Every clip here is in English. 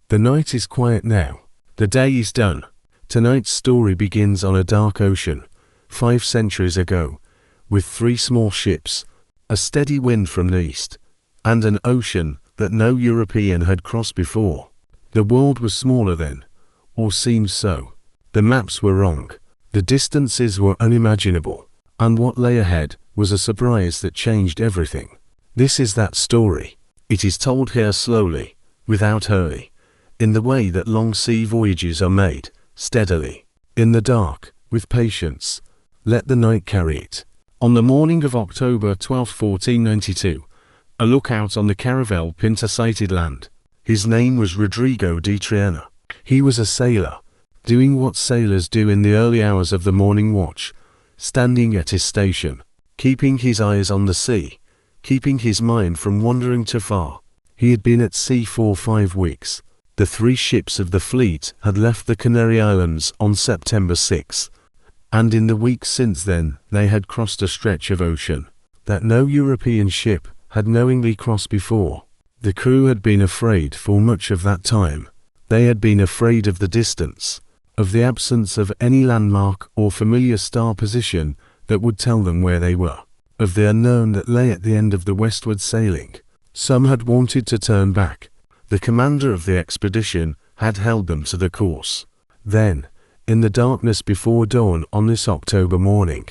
The night is quiet now. The day is done. Tonight's story begins on a dark ocean, 5 centuries ago, with 3 small ships, a steady wind from the east, and an ocean that no European had crossed before. The world was smaller then, or seemed so. The maps were wrong. The distances were unimaginable, and what lay ahead was a surprise that changed everything. This is that story. It is told here slowly, without hurry, in the way that long sea voyages are made, steadily, in the dark, with patience. Let the night carry it. On the morning of October 12, 1492, a lookout on the caravel Pinta sighted land. His name was Rodrigo de Triana. He was a sailor, doing what sailors do in the early hours of the morning watch, standing at his station, keeping his eyes on the sea, keeping his mind from wandering too far. He had been at sea for 5 weeks. The 3 ships of the fleet had left the Canary Islands on September 6, and in the weeks since then they had crossed a stretch of ocean that no European ship had knowingly crossed before. The crew had been afraid for much of that time. They had been afraid of the distance, of the absence of any landmark or familiar star position that would tell them where they were, of the unknown that lay at the end of the westward sailing. Some had wanted to turn back. The commander of the expedition had held them to the course. Then, in the darkness before dawn on this October morning,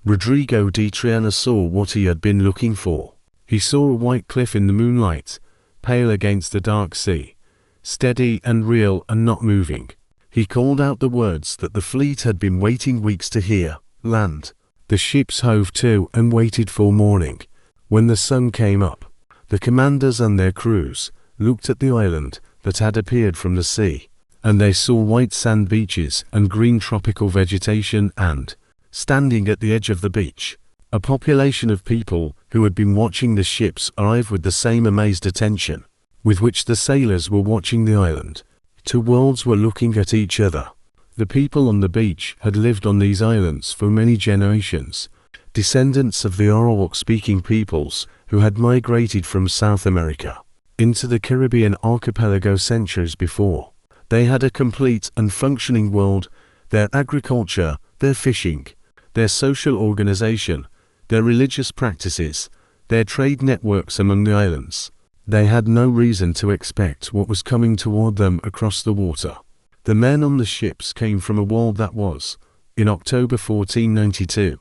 Rodrigo de Triana saw what he had been looking for. He saw a white cliff in the moonlight, pale against the dark sea, steady and real and not moving. He called out the words that the fleet had been waiting weeks to hear: land. The ships hove to and waited for morning. When the sun came up, the commanders and their crews looked at the island that had appeared from the sea, and they saw white sand beaches and green tropical vegetation and, standing at the edge of the beach, a population of people who had been watching the ships arrive with the same amazed attention with which the sailors were watching the island. 2 worlds were looking at each other. The people on the beach had lived on these islands for many generations, descendants of the Arawak-speaking peoples who had migrated from South America into the Caribbean archipelago centuries before. They had a complete and functioning world, their agriculture, their fishing, their social organization, their religious practices, their trade networks among the islands. They had no reason to expect what was coming toward them across the water. The men on the ships came from a world that was, in October 1492,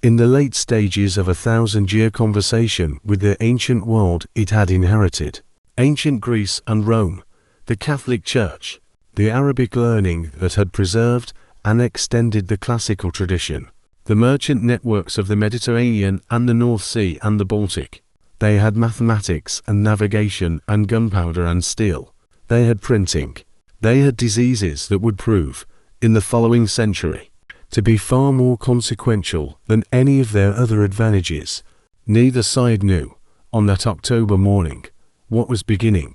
in the late stages of a 1,000-year conversation with the ancient world it had inherited. Ancient Greece and Rome, the Catholic Church, the Arabic learning that had preserved and extended the classical tradition, the merchant networks of the Mediterranean and the North Sea and the Baltic. They had mathematics and navigation and gunpowder and steel. They had printing. They had diseases that would prove, in the following century, to be far more consequential than any of their other advantages. Neither side knew, on that October morning, what was beginning.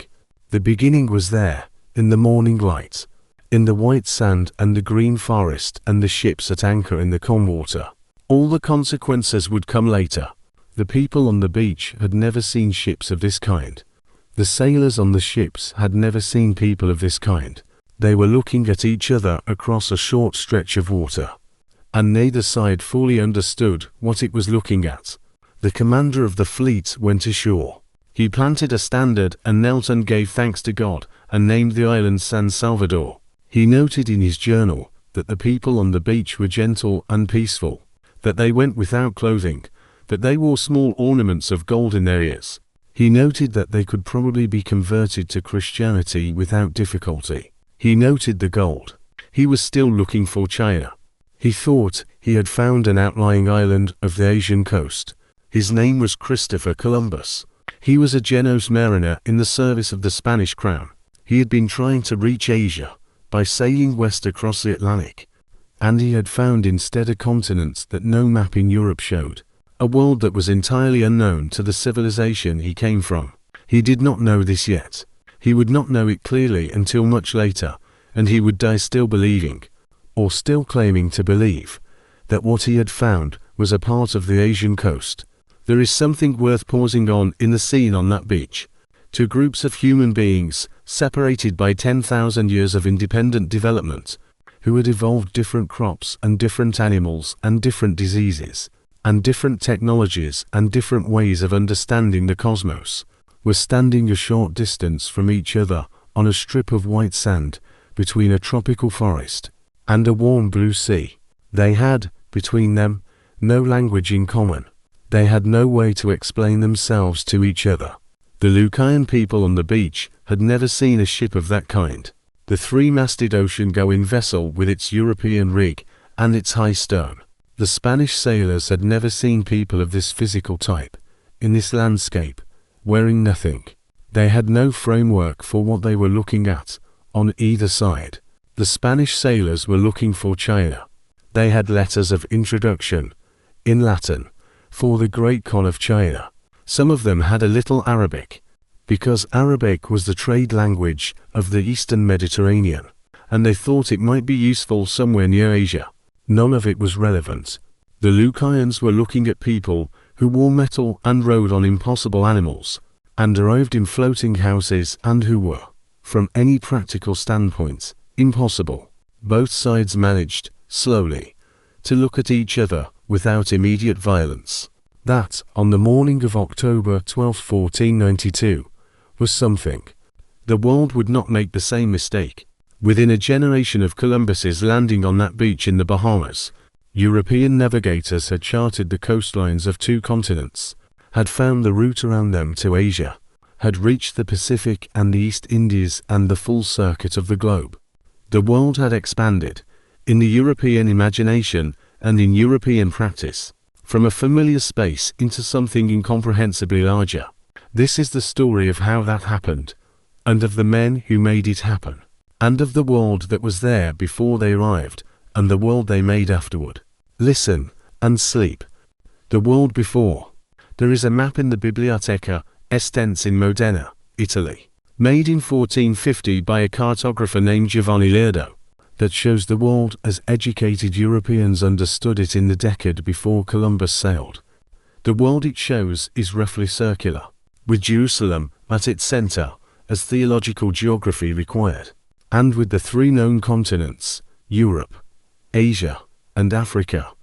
The beginning was there, in the morning light, in the white sand and the green forest and the ships at anchor in the calm water. All the consequences would come later. The people on the beach had never seen ships of this kind. The sailors on the ships had never seen people of this kind. They were looking at each other across a short stretch of water, and neither side fully understood what it was looking at. The commander of the fleet went ashore. He planted a standard and knelt and gave thanks to God, and named the island San Salvador. He noted in his journal that the people on the beach were gentle and peaceful, that they went without clothing, that they wore small ornaments of gold in their ears. He noted that they could probably be converted to Christianity without difficulty. He noted the gold. He was still looking for China. He thought he had found an outlying island of the Asian coast. His name was Christopher Columbus. He was a Genovese mariner in the service of the Spanish crown. He had been trying to reach Asia by sailing west across the Atlantic, and he had found instead a continent that no map in Europe showed, a world that was entirely unknown to the civilization he came from. He did not know this yet. He would not know it clearly until much later, and he would die still believing, or still claiming to believe, that what he had found was a part of the Asian coast. There is something worth pausing on in the scene on that beach. 2 groups of human beings separated by 10,000 years of independent development, who had evolved different crops and different animals and different diseases, and different technologies and different ways of understanding the cosmos, were standing a short distance from each other on a strip of white sand between a tropical forest and a warm blue sea. They had, between them, no language in common. They had no way to explain themselves to each other. The Lucayan people on the beach had never seen a ship of that kind. The three-masted ocean-going vessel with its European rig and its high stern. The Spanish sailors had never seen people of this physical type, in this landscape, wearing nothing. They had no framework for what they were looking at, on either side. The Spanish sailors were looking for China. They had letters of introduction, in Latin, for the Great Khan of China. Some of them had a little Arabic, because Arabic was the trade language of the Eastern Mediterranean, and they thought it might be useful somewhere near Asia. None of it was relevant. The Lucayans were looking at people who wore metal and rode on impossible animals, and arrived in floating houses and who were, from any practical standpoint, impossible. Both sides managed, slowly, to look at each other without immediate violence. That, on the morning of October 12, 1492, was something. The world would not make the same mistake. Within a generation of Columbus's landing on that beach in the Bahamas, European navigators had charted the coastlines of two continents, had found the route around them to Asia, had reached the Pacific and the East Indies and the full circuit of the globe. The world had expanded, in the European imagination and in European practice, from a familiar space into something incomprehensibly larger. This is the story of how that happened, and of the men who made it happen, and of the world that was there before they arrived, and the world they made afterward. Listen, and sleep. The world before. There is a map in the Biblioteca Estense in Modena, Italy, made in 1450 by a cartographer named Giovanni Lerdo, that shows the world as educated Europeans understood it in the decade before Columbus sailed. The world it shows is roughly circular, with Jerusalem at its center, as theological geography required, and with the three known continents, Europe, Asia, and Africa,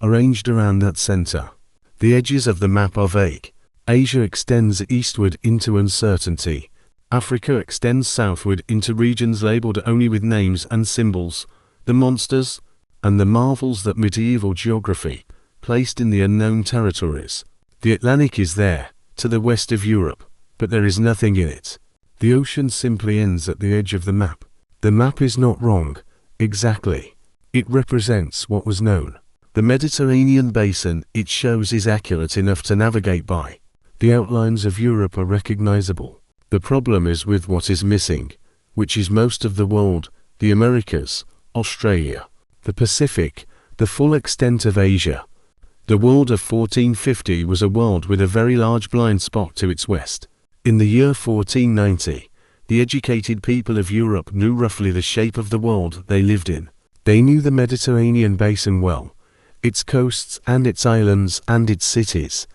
arranged around that center. The edges of the map are vague. Asia extends eastward into uncertainty. Africa extends southward into regions labeled only with names and symbols, the monsters and the marvels that medieval geography placed in the unknown territories. The Atlantic is there, to the west of Europe, but there is nothing in it. The ocean simply ends at the edge of the map. The map is not wrong, exactly. It represents what was known. The Mediterranean basin it shows is accurate enough to navigate by. The outlines of Europe are recognizable. The problem is with what is missing, which is most of the world, the Americas, Australia, the Pacific, the full extent of Asia. The world of 1450 was a world with a very large blind spot to its west. In the year 1490, the educated people of Europe knew roughly the shape of the world they lived in. They knew the Mediterranean basin well, its coasts and its islands and its cities,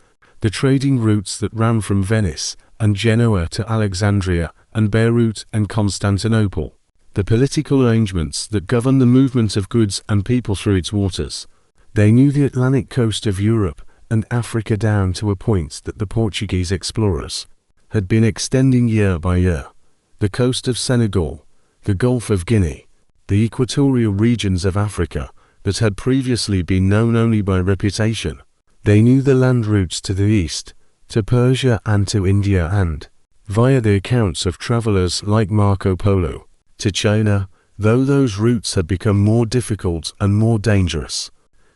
the trading routes that ran from Venice and Genoa to Alexandria and Beirut and Constantinople, the political arrangements that govern the movement of goods and people through its waters. They knew the Atlantic coast of Europe and Africa down to a point that the Portuguese explorers had been extending year by year, the coast of Senegal, the Gulf of Guinea, the equatorial regions of Africa that had previously been known only by reputation. They knew the land routes to the east, to Persia and to India and, via the accounts of travelers like Marco Polo, to China, though those routes had become more difficult and more dangerous,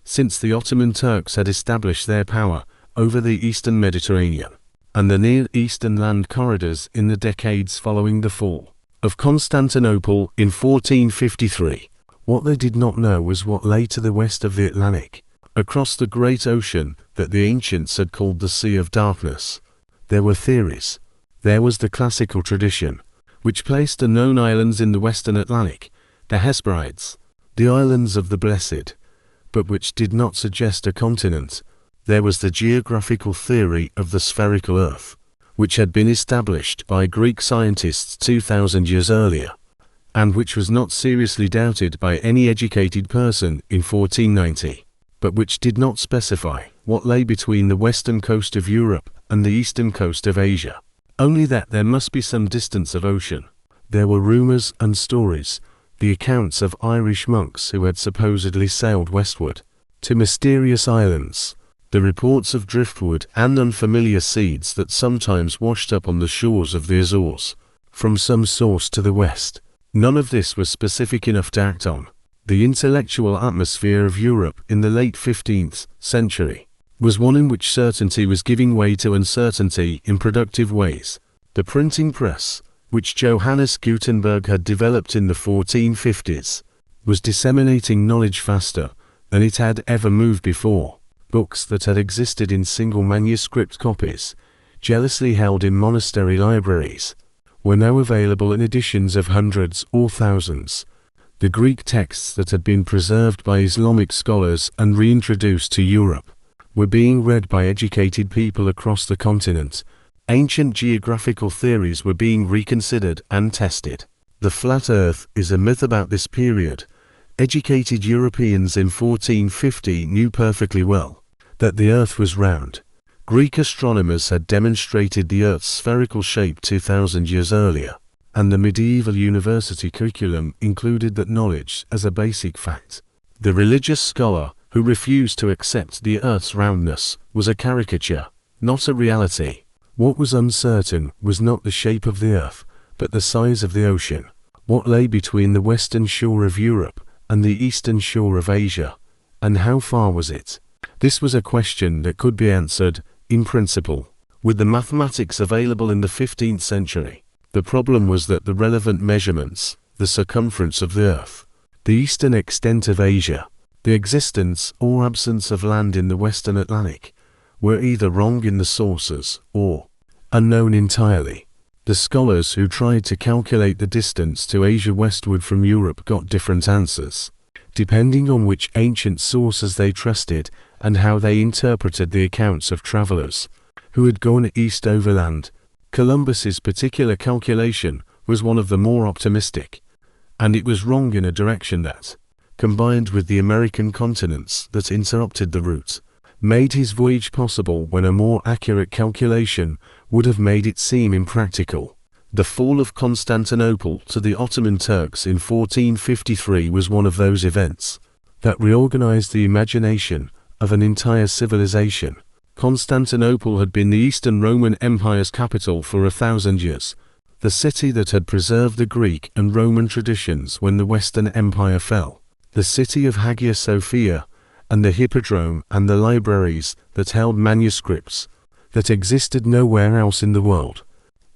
since the Ottoman Turks had established their power over the eastern Mediterranean and the Near Eastern land corridors in the decades following the fall of Constantinople in 1453. What they did not know was what lay to the west of the Atlantic, across the great ocean that the ancients had called the Sea of Darkness. There were theories. There was the classical tradition, which placed the known islands in the western Atlantic, the Hesperides, the islands of the Blessed, but which did not suggest a continent. There was the geographical theory of the spherical Earth, which had been established by Greek scientists 2,000 years earlier, and which was not seriously doubted by any educated person in 1490, but which did not specify what lay between the western coast of Europe and the eastern coast of Asia, only that there must be some distance of ocean. There were rumors and stories, the accounts of Irish monks who had supposedly sailed westward to mysterious islands, the reports of driftwood and unfamiliar seeds that sometimes washed up on the shores of the Azores from some source to the west. None of this was specific enough to act on. The intellectual atmosphere of Europe in the late 15th century was one in which certainty was giving way to uncertainty in productive ways. The printing press, which Johannes Gutenberg had developed in the 1450s, was disseminating knowledge faster than it had ever moved before. Books that had existed in single manuscript copies, jealously held in monastery libraries, were now available in editions of hundreds or thousands. The Greek texts that had been preserved by Islamic scholars and reintroduced to Europe were being read by educated people across the continent. Ancient geographical theories were being reconsidered and tested. The flat earth is a myth about this period. Educated Europeans in 1450 knew perfectly well that the earth was round. Greek astronomers had demonstrated the earth's spherical shape 2,000 years earlier, and the medieval university curriculum included that knowledge as a basic fact. The religious scholar who refused to accept the earth's roundness was a caricature, not a reality. What was uncertain was not the shape of the earth, but the size of the ocean. What lay between the western shore of Europe and the eastern shore of Asia, and how far was it? This was a question that could be answered, in principle, with the mathematics available in the 15th century. The problem was that the relevant measurements, the circumference of the earth, the eastern extent of Asia, the existence or absence of land in the western Atlantic, were either wrong in the sources or unknown entirely. The scholars who tried to calculate the distance to Asia westward from Europe got different answers, depending on which ancient sources they trusted and how they interpreted the accounts of travelers who had gone east overland. Columbus's particular calculation was one of the more optimistic, and it was wrong in a direction that, combined with the American continents that interrupted the route, made his voyage possible when a more accurate calculation would have made it seem impractical. The fall of Constantinople to the Ottoman Turks in 1453 was one of those events that reorganized the imagination of an entire civilization. Constantinople had been the Eastern Roman Empire's capital for 1,000 years, the city that had preserved the Greek and Roman traditions when the Western Empire fell, the city of Hagia Sophia, and the Hippodrome and the libraries that held manuscripts that existed nowhere else in the world.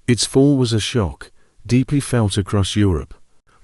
Its fall was a shock, deeply felt across Europe,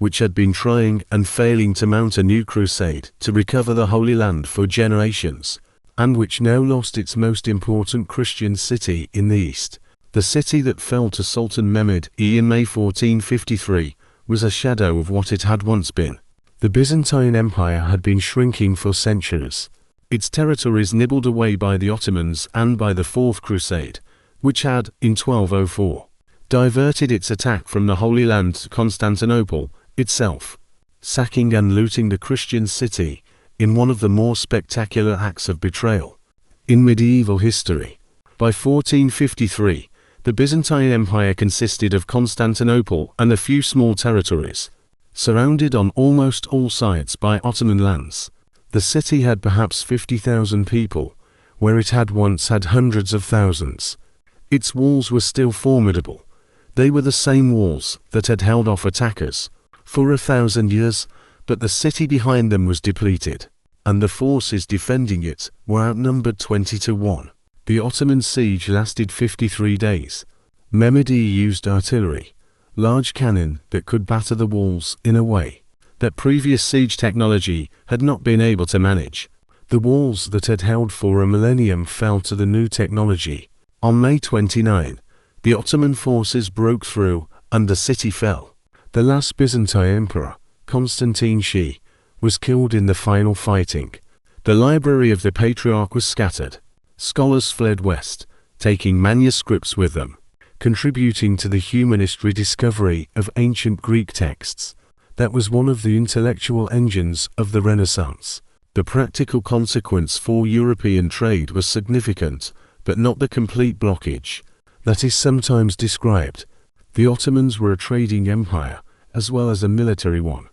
which had been trying and failing to mount a new crusade to recover the Holy Land for generations, and which now lost its most important Christian city in the east. The city that fell to Sultan Mehmed I in May 1453 was a shadow of what it had once been. The Byzantine Empire had been shrinking for centuries, its territories nibbled away by the Ottomans and by the Fourth Crusade, which had, in 1204, diverted its attack from the Holy Land to Constantinople itself, sacking and looting the Christian city in one of the more spectacular acts of betrayal in medieval history. By 1453, the Byzantine Empire consisted of Constantinople and a few small territories, surrounded on almost all sides by Ottoman lands. The city had perhaps 50,000 people, where it had once had hundreds of thousands. Its walls were still formidable. They were the same walls that had held off attackers for 1,000 years, but the city behind them was depleted, and the forces defending it were outnumbered 20 to 1. The Ottoman siege lasted 53 days. Mehmed I used artillery, large cannon that could batter the walls in a way that previous siege technology had not been able to manage. The walls that had held for a millennium fell to the new technology. On May 29, the Ottoman forces broke through and the city fell. The last Byzantine emperor, Constantine Shi, was killed in the final fighting. The library of the Patriarch was scattered. Scholars fled west, taking manuscripts with them. contributing to the humanist rediscovery of ancient Greek texts. That was one of the intellectual engines of the Renaissance. The practical consequence for European trade was significant, but not the complete blockage that is sometimes described. The Ottomans were a trading empire, as well as a military one,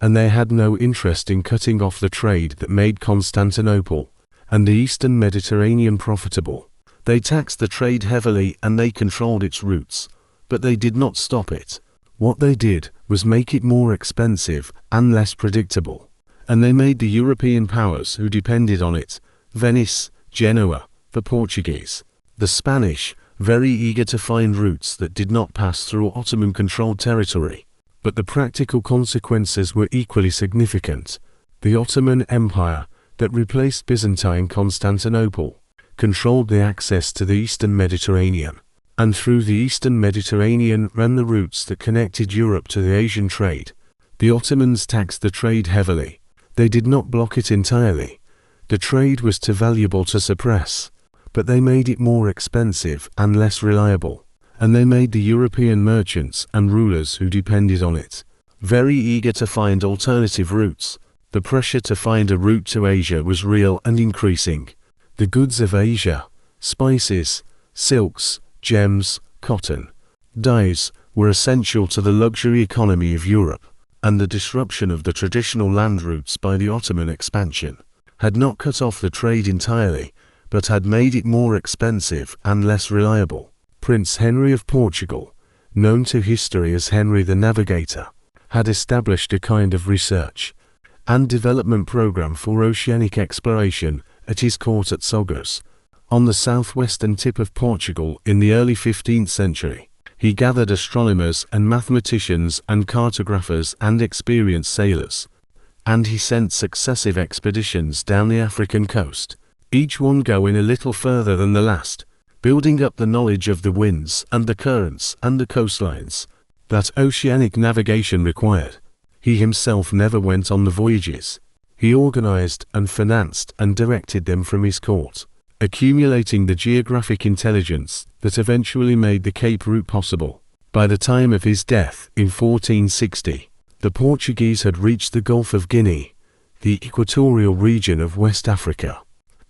and they had no interest in cutting off the trade that made Constantinople and the Eastern Mediterranean profitable. They taxed the trade heavily and they controlled its routes, but they did not stop it. What they did was make it more expensive and less predictable, and they made the European powers who depended on it, Venice, Genoa, the Portuguese, the Spanish, very eager to find routes that did not pass through Ottoman-controlled territory. But the practical consequences were equally significant. The Ottoman Empire, that replaced Byzantine Constantinople, controlled the access to the Eastern Mediterranean, and through the Eastern Mediterranean ran the routes that connected Europe to the Asian trade. The Ottomans taxed the trade heavily. They did not block it entirely. The trade was too valuable to suppress, but they made it more expensive and less reliable, and they made the European merchants and rulers who depended on it very eager to find alternative routes. The pressure to find a route to Asia was real and increasing. The goods of Asia, spices, silks, gems, cotton, dyes, were essential to the luxury economy of Europe, and the disruption of the traditional land routes by the Ottoman expansion had not cut off the trade entirely, but had made it more expensive and less reliable. Prince Henry of Portugal, known to history as Henry the Navigator, had established a kind of research and development program for oceanic exploration at his court at Sogos, on the southwestern tip of Portugal in the early 15th century. He gathered astronomers and mathematicians and cartographers and experienced sailors, and he sent successive expeditions down the African coast, each one going a little further than the last, building up the knowledge of the winds and the currents and the coastlines that oceanic navigation required. He himself never went on the voyages. He organized and financed and directed them from his court, accumulating the geographic intelligence that eventually made the Cape route possible. By the time of his death in 1460, the Portuguese had reached the Gulf of Guinea, the equatorial region of West Africa,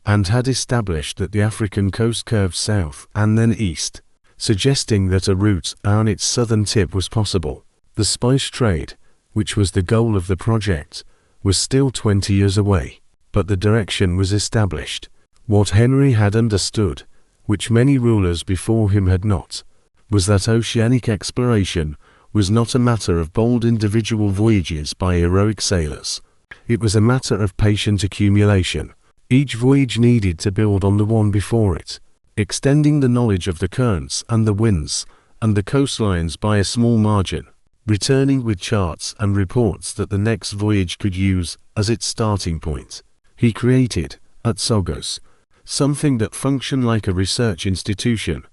and had established that the African coast curved south and then east, suggesting that a route down its southern tip was possible. The spice trade, which was the goal of the project, was still 20 years away, but the direction was established. What Henry had understood, which many rulers before him had not, was that oceanic exploration was not a matter of bold individual voyages by heroic sailors. It was a matter of patient accumulation. Each voyage needed to build on the one before it, extending the knowledge of the currents and the winds and the coastlines by a small margin, returning with charts and reports that the next voyage could use as its starting point. He created, at Sogos, something that functioned like a research institution,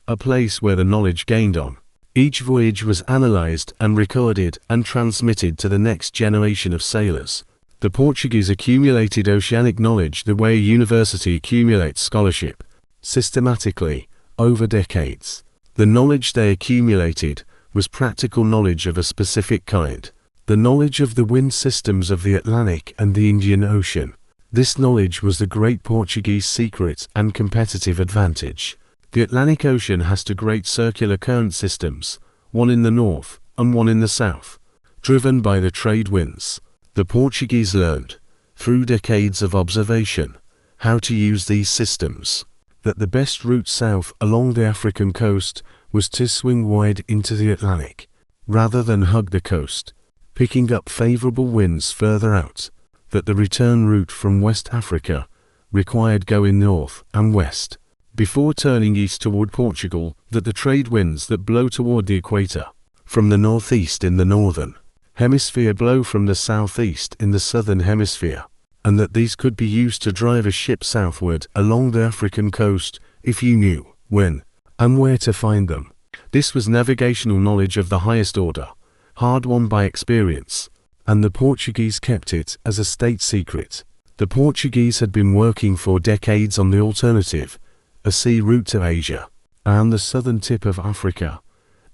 a place where the knowledge gained on each voyage was analyzed and recorded and transmitted to the next generation of sailors. The Portuguese accumulated oceanic knowledge the way a university accumulates scholarship, systematically, over decades. The knowledge they accumulated was practical knowledge of a specific kind, the knowledge of the wind systems of the Atlantic and the Indian Ocean. This knowledge was the great Portuguese secret and competitive advantage. The Atlantic Ocean has two great circular current systems, one in the north and one in the south, driven by the trade winds. The Portuguese learned, through decades of observation, how to use these systems, that the best route south along the African coast was to swing wide into the Atlantic, rather than hug the coast, picking up favorable winds further out, that the return route from West Africa required going north and west, before turning east toward Portugal, that the trade winds that blow toward the equator, from the northeast in the northern hemisphere blow from the southeast in the southern hemisphere, and that these could be used to drive a ship southward along the African coast if you knew when and where to find them. This was navigational knowledge of the highest order, hard won by experience, and the Portuguese kept it as a state secret. The Portuguese had been working for decades on the alternative, a sea route to Asia. around the southern tip of Africa,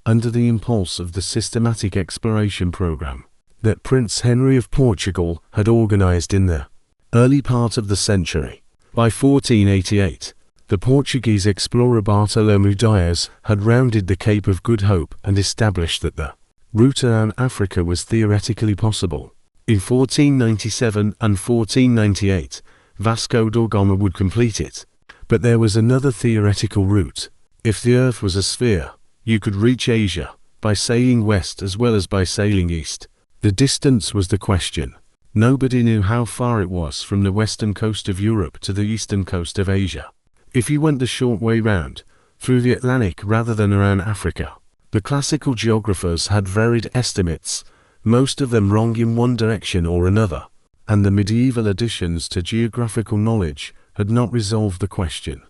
under the impulse of the systematic exploration program that Prince Henry of Portugal had organized in the early part of the century. By 1488, the Portuguese explorer Bartolomeu Dias had rounded the Cape of Good Hope and established that the route around Africa was theoretically possible. In 1497 and 1498, Vasco da Gama would complete it. But there was another theoretical route. If the Earth was a sphere, you could reach Asia by sailing west as well as by sailing east. The distance was the question. Nobody knew how far it was from the western coast of Europe to the eastern coast of Asia. If you went the short way round, through the Atlantic rather than around Africa, the classical geographers had varied estimates, most of them wrong in one direction or another, and the medieval additions to geographical knowledge had not resolved the question.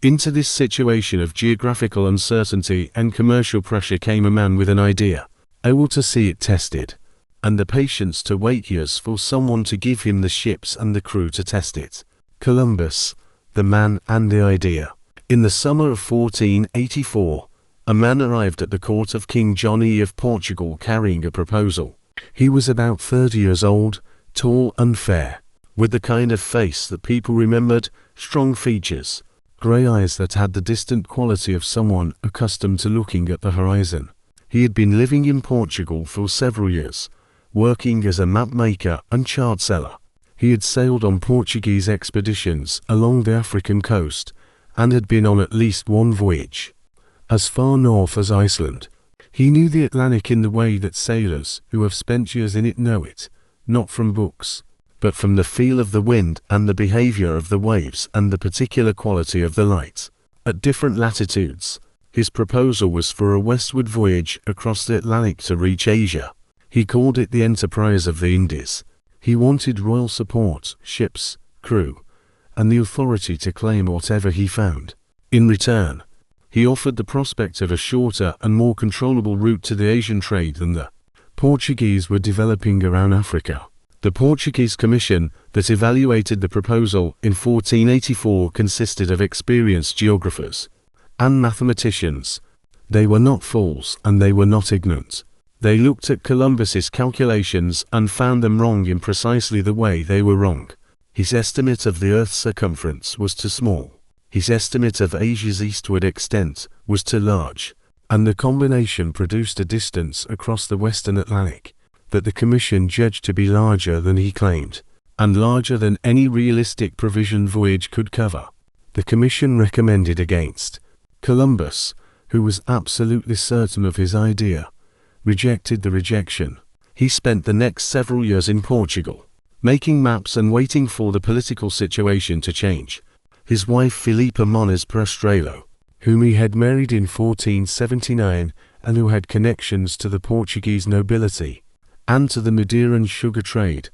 Into this situation of geographical uncertainty and commercial pressure came a man with an idea, able to see it tested, and the patience to wait years for someone to give him the ships and the crew to test it. Columbus, the man and the idea. In the summer of 1484, a man arrived at the court of King John I of Portugal carrying a proposal. He was about 30 years old, tall and fair, with the kind of face that people remembered, strong features, grey eyes that had the distant quality of someone accustomed to looking at the horizon. He had been living in Portugal for several years, working as a map maker and chart seller. He had sailed on Portuguese expeditions along the African coast and had been on at least one voyage, as far north as Iceland. He knew the Atlantic in the way that sailors who have spent years in it know it, not from books, but from the feel of the wind and the behavior of the waves and the particular quality of the light. At different latitudes, his proposal was for a westward voyage across the Atlantic to reach Asia. He called it the Enterprise of the Indies. He wanted royal support, ships, crew, and the authority to claim whatever he found. In return, he offered the prospect of a shorter and more controllable route to the Asian trade than the Portuguese were developing around Africa. The Portuguese commission that evaluated the proposal in 1484 consisted of experienced geographers and mathematicians. They were not fools and they were not ignorant. They looked at Columbus's calculations and found them wrong in precisely the way they were wrong. His estimate of the Earth's circumference was too small. His estimate of Asia's eastward extent was too large, and the combination produced a distance across the western Atlantic that the Commission judged to be larger than he claimed, and larger than any realistic provision voyage could cover. The Commission recommended against. Columbus, who was absolutely certain of his idea, rejected the rejection. He spent the next several years in Portugal, making maps and waiting for the political situation to change. His wife Filipa Moniz Prestrelo, whom he had married in 1479 and who had connections to the Portuguese nobility and to the Madeiran sugar trade,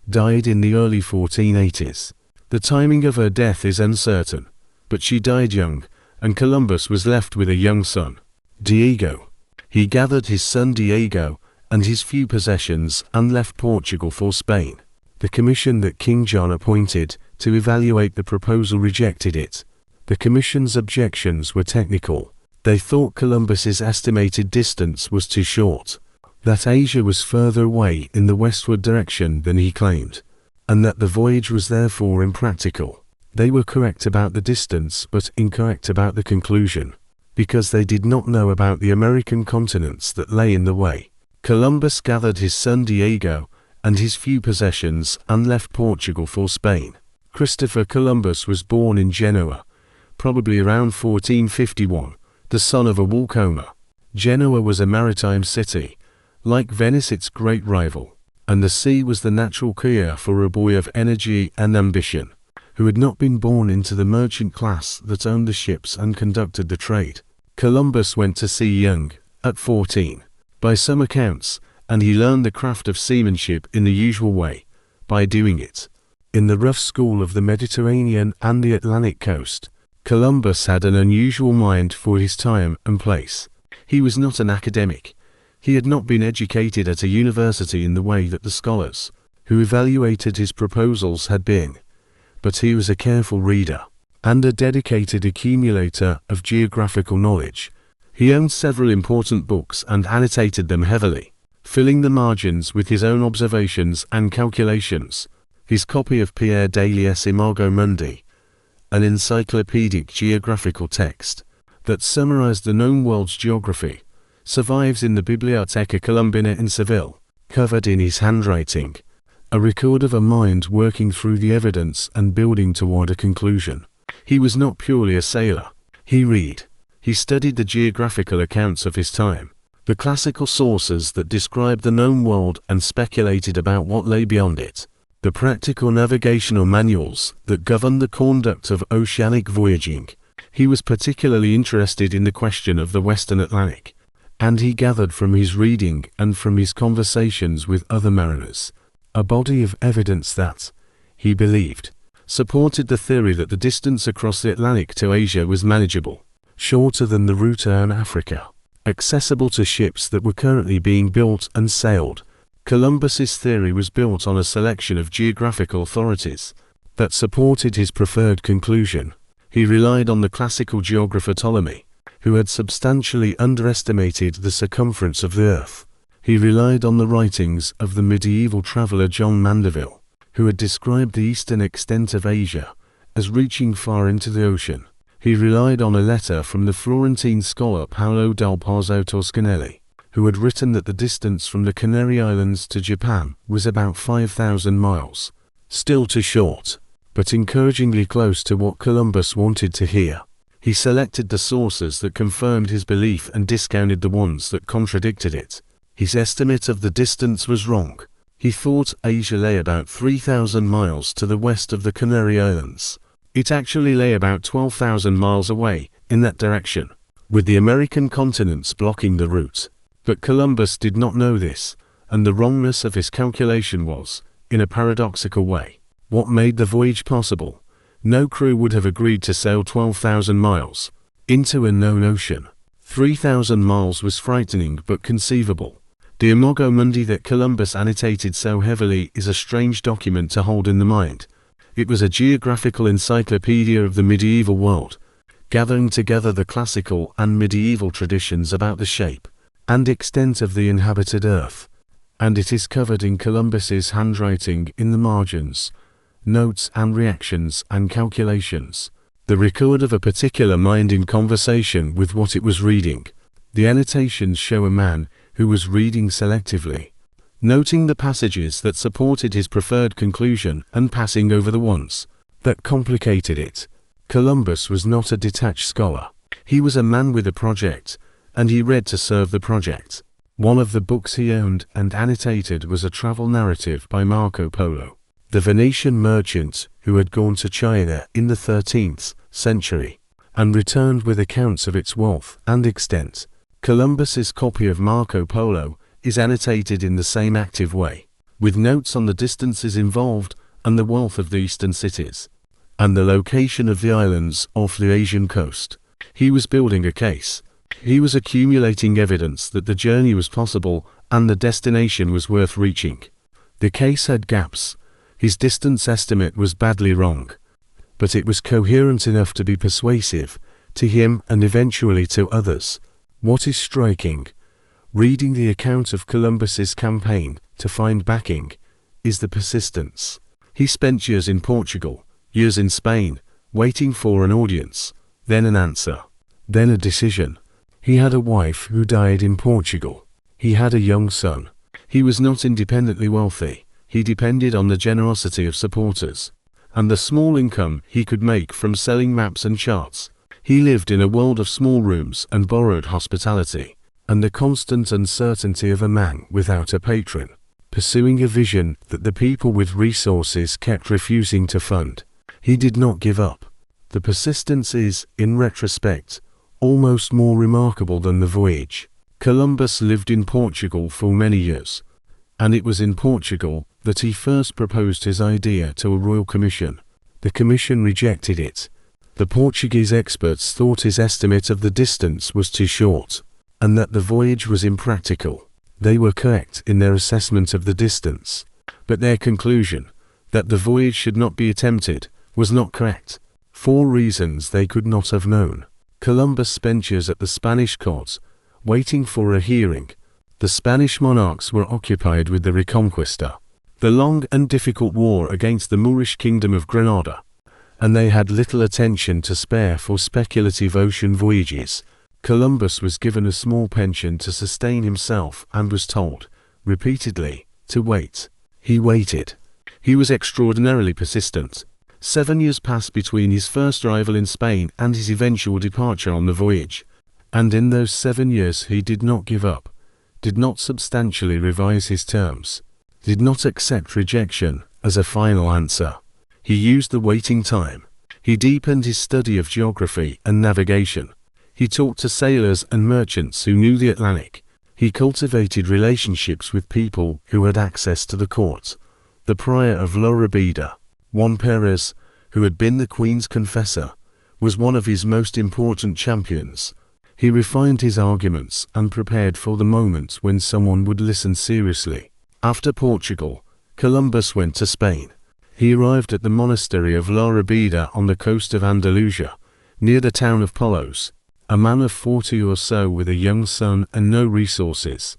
died in the early 1480s. The timing of her death is uncertain, but she died young, and Columbus was left with a young son, Diego. He gathered his son Diego and his few possessions and left Portugal for Spain. The commission that King John appointed to evaluate the proposal rejected it. The commission's objections were technical. They thought Columbus's estimated distance was too short, that Asia was further away in the westward direction than he claimed, and that the voyage was therefore impractical. They were correct about the distance but incorrect about the conclusion, because they did not know about the American continents that lay in the way. Columbus gathered his son Diego and his few possessions and left Portugal for Spain. Christopher Columbus was born in Genoa, probably around 1451, the son of a woolcomber. Genoa was a maritime city, like Venice its great rival, and the sea was the natural career for a boy of energy and ambition, who had not been born into the merchant class that owned the ships and conducted the trade. Columbus went to sea young, at 14, by some accounts, and he learned the craft of seamanship in the usual way, by doing it. In the rough school of the Mediterranean and the Atlantic coast, Columbus had an unusual mind for his time and place. He was not an academic. He had not been educated at a university in the way that the scholars, who evaluated his proposals, had been. But he was a careful reader. and a dedicated accumulator of geographical knowledge. He owned several important books and annotated them heavily, filling the margins with his own observations and calculations. His copy of Pierre Daly's Imago Mundi, an encyclopedic geographical text that summarized the known world's geography, survives in the Biblioteca Colombina in Seville, covered in his handwriting, a record of a mind working through the evidence and building toward a conclusion. He was not purely a sailor. He studied the geographical accounts of his time, the classical sources that described the known world and speculated about what lay beyond it, the practical navigational manuals that govern the conduct of oceanic voyaging. He was particularly interested in the question of the Western Atlantic, and he gathered from his reading and from his conversations with other mariners a body of evidence that, he believed, supported the theory that the distance across the Atlantic to Asia was manageable, shorter than the route around Africa, accessible to ships that were currently being built and sailed. Columbus's theory was built on a selection of geographical authorities that supported his preferred conclusion. He relied on the classical geographer Ptolemy, who had substantially underestimated the circumference of the Earth. He relied on the writings of the medieval traveler John Mandeville, who had described the eastern extent of Asia as reaching far into the ocean. He relied on a letter from the Florentine scholar Paolo del Pozzo Toscanelli, who had written that the distance from the Canary Islands to Japan was about 5,000 miles, still too short, but encouragingly close to what Columbus wanted to hear. He selected the sources that confirmed his belief and discounted the ones that contradicted it. His estimate of the distance was wrong. He thought Asia lay about 3,000 miles to the west of the Canary Islands. It actually lay about 12,000 miles away, in that direction, with the American continents blocking the route. But Columbus did not know this, and the wrongness of his calculation was, in a paradoxical way, what made the voyage possible. No crew would have agreed to sail 12,000 miles into a known ocean. 3,000 miles was frightening but conceivable. The Imago Mundi that Columbus annotated so heavily is a strange document to hold in the mind. It was a geographical encyclopedia of the medieval world, gathering together the classical and medieval traditions about the shape and extent of the inhabited earth, and it is covered in Columbus's handwriting in the margins, notes and reactions and calculations, the record of a particular mind in conversation with what it was reading. The annotations show a man who was reading selectively, noting the passages that supported his preferred conclusion and passing over the ones that complicated it. Columbus was not a detached scholar. He was a man with a project, and he read to serve the project. One of the books he owned and annotated was a travel narrative by Marco Polo, the Venetian merchant who had gone to China in the 13th century and returned with accounts of its wealth and extent. Columbus's copy of Marco Polo is annotated in the same active way, with notes on the distances involved and the wealth of the eastern cities, and the location of the islands off the Asian coast. He was building a case. He was accumulating evidence that the journey was possible and the destination was worth reaching. The case had gaps. His distance estimate was badly wrong, but it was coherent enough to be persuasive to him and eventually to others. What is striking, reading the account of Columbus's campaign to find backing, is the persistence. He spent years in Portugal, years in Spain, waiting for an audience, then an answer, then a decision. He had a wife who died in Portugal. He had a young son. He was not independently wealthy. He depended on the generosity of supporters, and the small income he could make from selling maps and charts. He lived in a world of small rooms and borrowed hospitality, and the constant uncertainty of a man without a patron, pursuing a vision that the people with resources kept refusing to fund. He did not give up. The persistence is, in retrospect, almost more remarkable than the voyage. Columbus lived in Portugal for many years, and it was in Portugal that he first proposed his idea to a royal commission. The commission rejected it. The Portuguese experts thought his estimate of the distance was too short, and that the voyage was impractical. They were correct in their assessment of the distance, but their conclusion, that the voyage should not be attempted, was not correct. 4 reasons they could not have known. Columbus spent years at the Spanish court, waiting for a hearing. The Spanish monarchs were occupied with the Reconquista, the long and difficult war against the Moorish kingdom of Granada, and they had little attention to spare for speculative ocean voyages. Columbus was given a small pension to sustain himself and was told, repeatedly, to wait. He waited. He was extraordinarily persistent. 7 years passed between his first arrival in Spain and his eventual departure on the voyage, and in those 7 years he did not give up, did not substantially revise his terms, did not accept rejection as a final answer. He used the waiting time. He deepened his study of geography and navigation. He talked to sailors and merchants who knew the Atlantic. He cultivated relationships with people who had access to the court. The prior of La Rabida, Juan Perez, who had been the Queen's confessor, was one of his most important champions. He refined his arguments and prepared for the moment when someone would listen seriously. After Portugal, Columbus went to Spain. He arrived at the monastery of La Rabida on the coast of Andalusia, near the town of Palos, a man of 40 or so with a young son and no resources,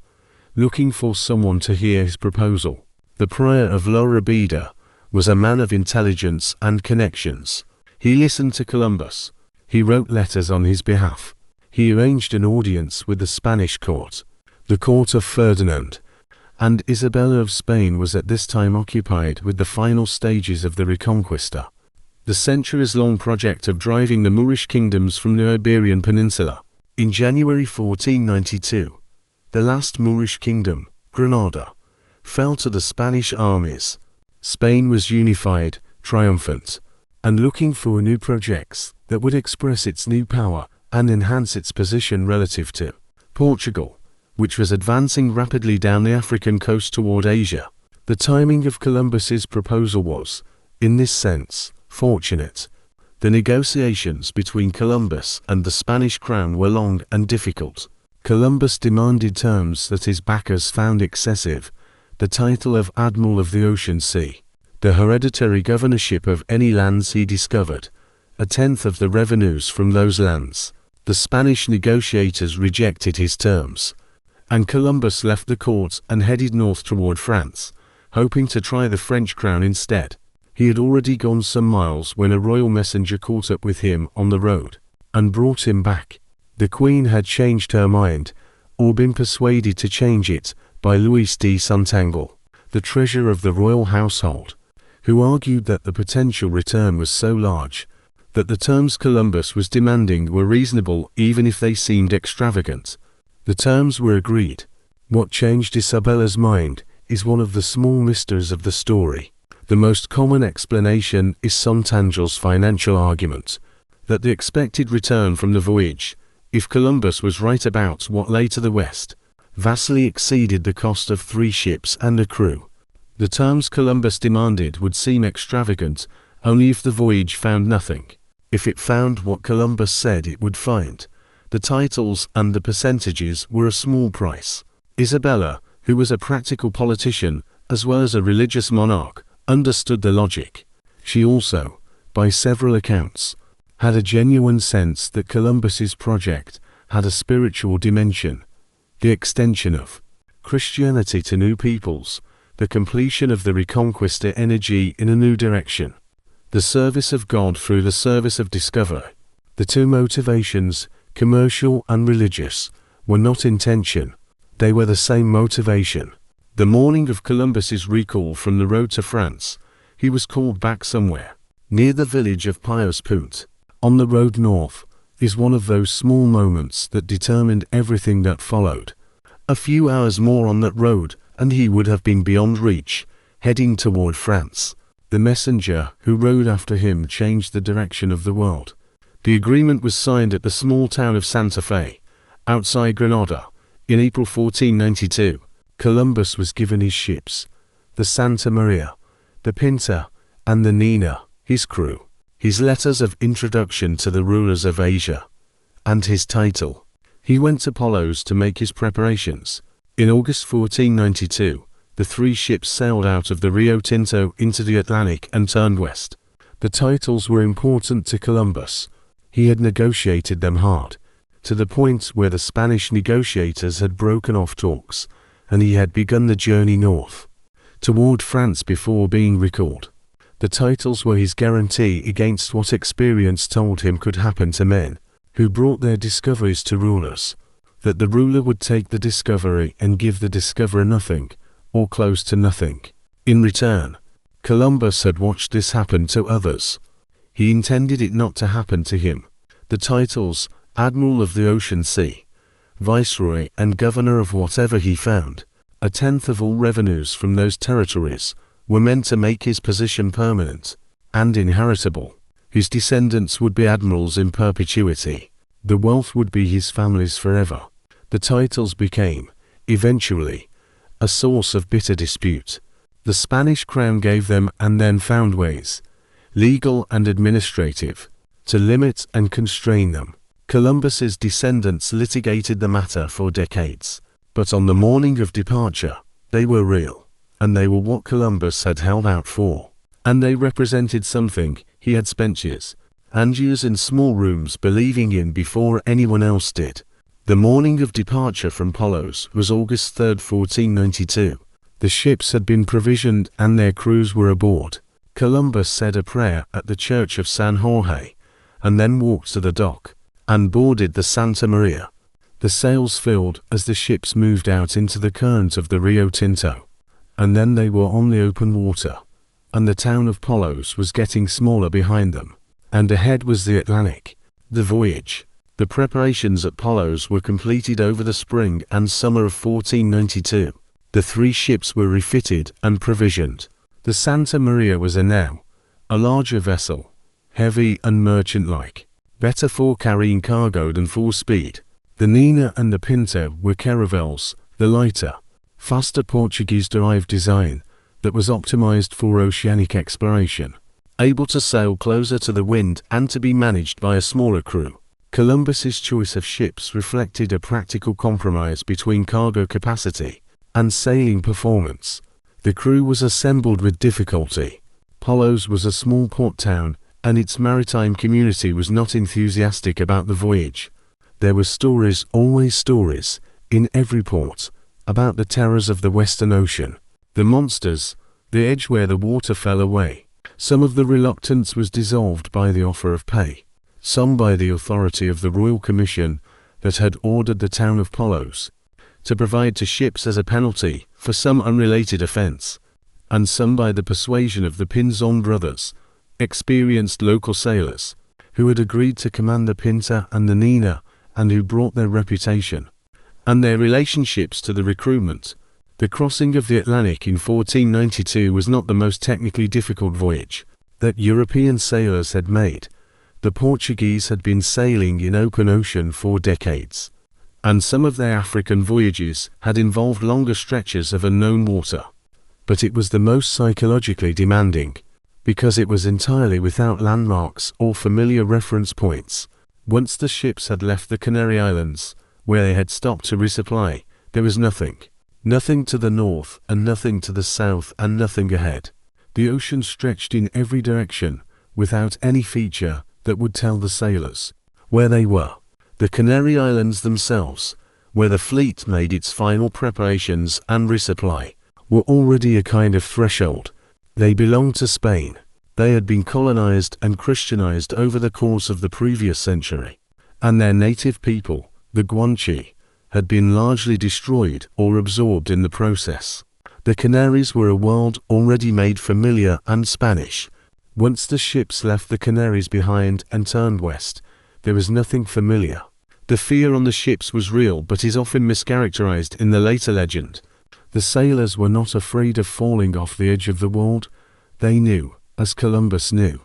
looking for someone to hear his proposal. The prior of La Rabida was a man of intelligence and connections. He listened to Columbus. He wrote letters on his behalf. He arranged an audience with the Spanish court. The court of Ferdinand and Isabella of Spain was at this time occupied with the final stages of the Reconquista, the centuries-long project of driving the Moorish kingdoms from the Iberian Peninsula. In January 1492, the last Moorish kingdom, Granada, fell to the Spanish armies. Spain was unified, triumphant, and looking for new projects that would express its new power and enhance its position relative to Portugal, which was advancing rapidly down the African coast toward Asia. The timing of Columbus's proposal was, in this sense, fortunate. The negotiations between Columbus and the Spanish crown were long and difficult. Columbus demanded terms that his backers found excessive: the title of Admiral of the Ocean Sea, the hereditary governorship of any lands he discovered, a tenth of the revenues from those lands. The Spanish negotiators rejected his terms, and Columbus left the court and headed north toward France, hoping to try the French crown instead. He had already gone some miles when a royal messenger caught up with him on the road and brought him back. The Queen had changed her mind, or been persuaded to change it, by Luis de Santangle, the treasurer of the royal household, who argued that the potential return was so large that the terms Columbus was demanding were reasonable even if they seemed extravagant. The terms were agreed. What changed Isabella's mind is one of the small mysteries of the story. The most common explanation is Santangle's financial argument, that the expected return from the voyage, if Columbus was right about what lay to the west, vastly exceeded the cost of 3 ships and a crew. The terms Columbus demanded would seem extravagant only if the voyage found nothing. If it found what Columbus said it would find, the titles and the percentages were a small price. Isabella, who was a practical politician as well as a religious monarch, understood the logic. She also, by several accounts, had a genuine sense that Columbus's project had a spiritual dimension, the extension of Christianity to new peoples, the completion of the Reconquista energy in a new direction, the service of God through the service of discovery. The two motivations, commercial and religious, were not in tension. They were the same motivation. The morning of Columbus's recall from the road to France, he was called back somewhere, near the village of Pios Punt, on the road north, is one of those small moments that determined everything that followed. A few hours more on that road, and he would have been beyond reach, heading toward France. The messenger who rode after him changed the direction of the world. The agreement was signed at the small town of Santa Fe, outside Granada, in April 1492. Columbus was given his ships, the Santa Maria, the Pinta, and the Nina, his crew, his letters of introduction to the rulers of Asia, and his title. He went to Palos to make his preparations. In August 1492, the 3 ships sailed out of the Rio Tinto into the Atlantic and turned west. The titles were important to Columbus. He had negotiated them hard, to the point where the Spanish negotiators had broken off talks, and he had begun the journey north, toward France before being recalled. The titles were his guarantee against what experience told him could happen to men who brought their discoveries to rulers, that the ruler would take the discovery and give the discoverer nothing, or close to nothing. In return, Columbus had watched this happen to others. He intended it not to happen to him. The titles, Admiral of the Ocean Sea, Viceroy and Governor of whatever he found, a tenth of all revenues from those territories, were meant to make his position permanent and inheritable. His descendants would be admirals in perpetuity. The wealth would be his family's forever. The titles became, eventually, a source of bitter dispute. The Spanish crown gave them and then found ways, legal and administrative, to limit and constrain them. Columbus's descendants litigated the matter for decades, but on the morning of departure, they were real, and they were what Columbus had held out for, and they represented something he had spent years and years in small rooms believing in before anyone else did. The morning of departure from Palos was August 3, 1492. The ships had been provisioned and their crews were aboard. Columbus said a prayer at the church of San Jorge, and then walked to the dock, and boarded the Santa Maria. The sails filled as the ships moved out into the current of the Rio Tinto, and then they were on the open water, and the town of Palos was getting smaller behind them, and ahead was the Atlantic. The voyage. The preparations at Palos were completed over the spring and summer of 1492. The 3 ships were refitted and provisioned. The Santa Maria was a larger vessel, heavy and merchant-like, better for carrying cargo than for speed. The Nina and the Pinta were caravels, the lighter, faster Portuguese-derived design that was optimized for oceanic exploration, able to sail closer to the wind and to be managed by a smaller crew. Columbus's choice of ships reflected a practical compromise between cargo capacity and sailing performance. The crew was assembled with difficulty. Palos was a small port town, and its maritime community was not enthusiastic about the voyage. There were stories, always stories, in every port, about the terrors of the Western Ocean, the monsters, the edge where the water fell away. Some of the reluctance was dissolved by the offer of pay, some by the authority of the Royal Commission that had ordered the town of Palos to provide to ships as a penalty for some unrelated offense, and some by the persuasion of the Pinzon brothers, experienced local sailors, who had agreed to command the Pinta and the Nina, and who brought their reputation and their relationships to the recruitment. The crossing of the Atlantic in 1492 was not the most technically difficult voyage that European sailors had made. The Portuguese had been sailing in open ocean for decades, and some of their African voyages had involved longer stretches of unknown water. But it was the most psychologically demanding, because it was entirely without landmarks or familiar reference points. Once the ships had left the Canary Islands, where they had stopped to resupply, there was nothing. Nothing to the north, and nothing to the south, and nothing ahead. The ocean stretched in every direction, without any feature that would tell the sailors where they were. The Canary Islands themselves, where the fleet made its final preparations and resupply, were already a kind of threshold. They belonged to Spain. They had been colonized and Christianized over the course of the previous century, and their native people, the Guanche, had been largely destroyed or absorbed in the process. The Canaries were a world already made familiar and Spanish. Once the ships left the Canaries behind and turned west, there was nothing familiar. The fear on the ships was real but is often mischaracterized in the later legend. The sailors were not afraid of falling off the edge of the world. They knew, as Columbus knew,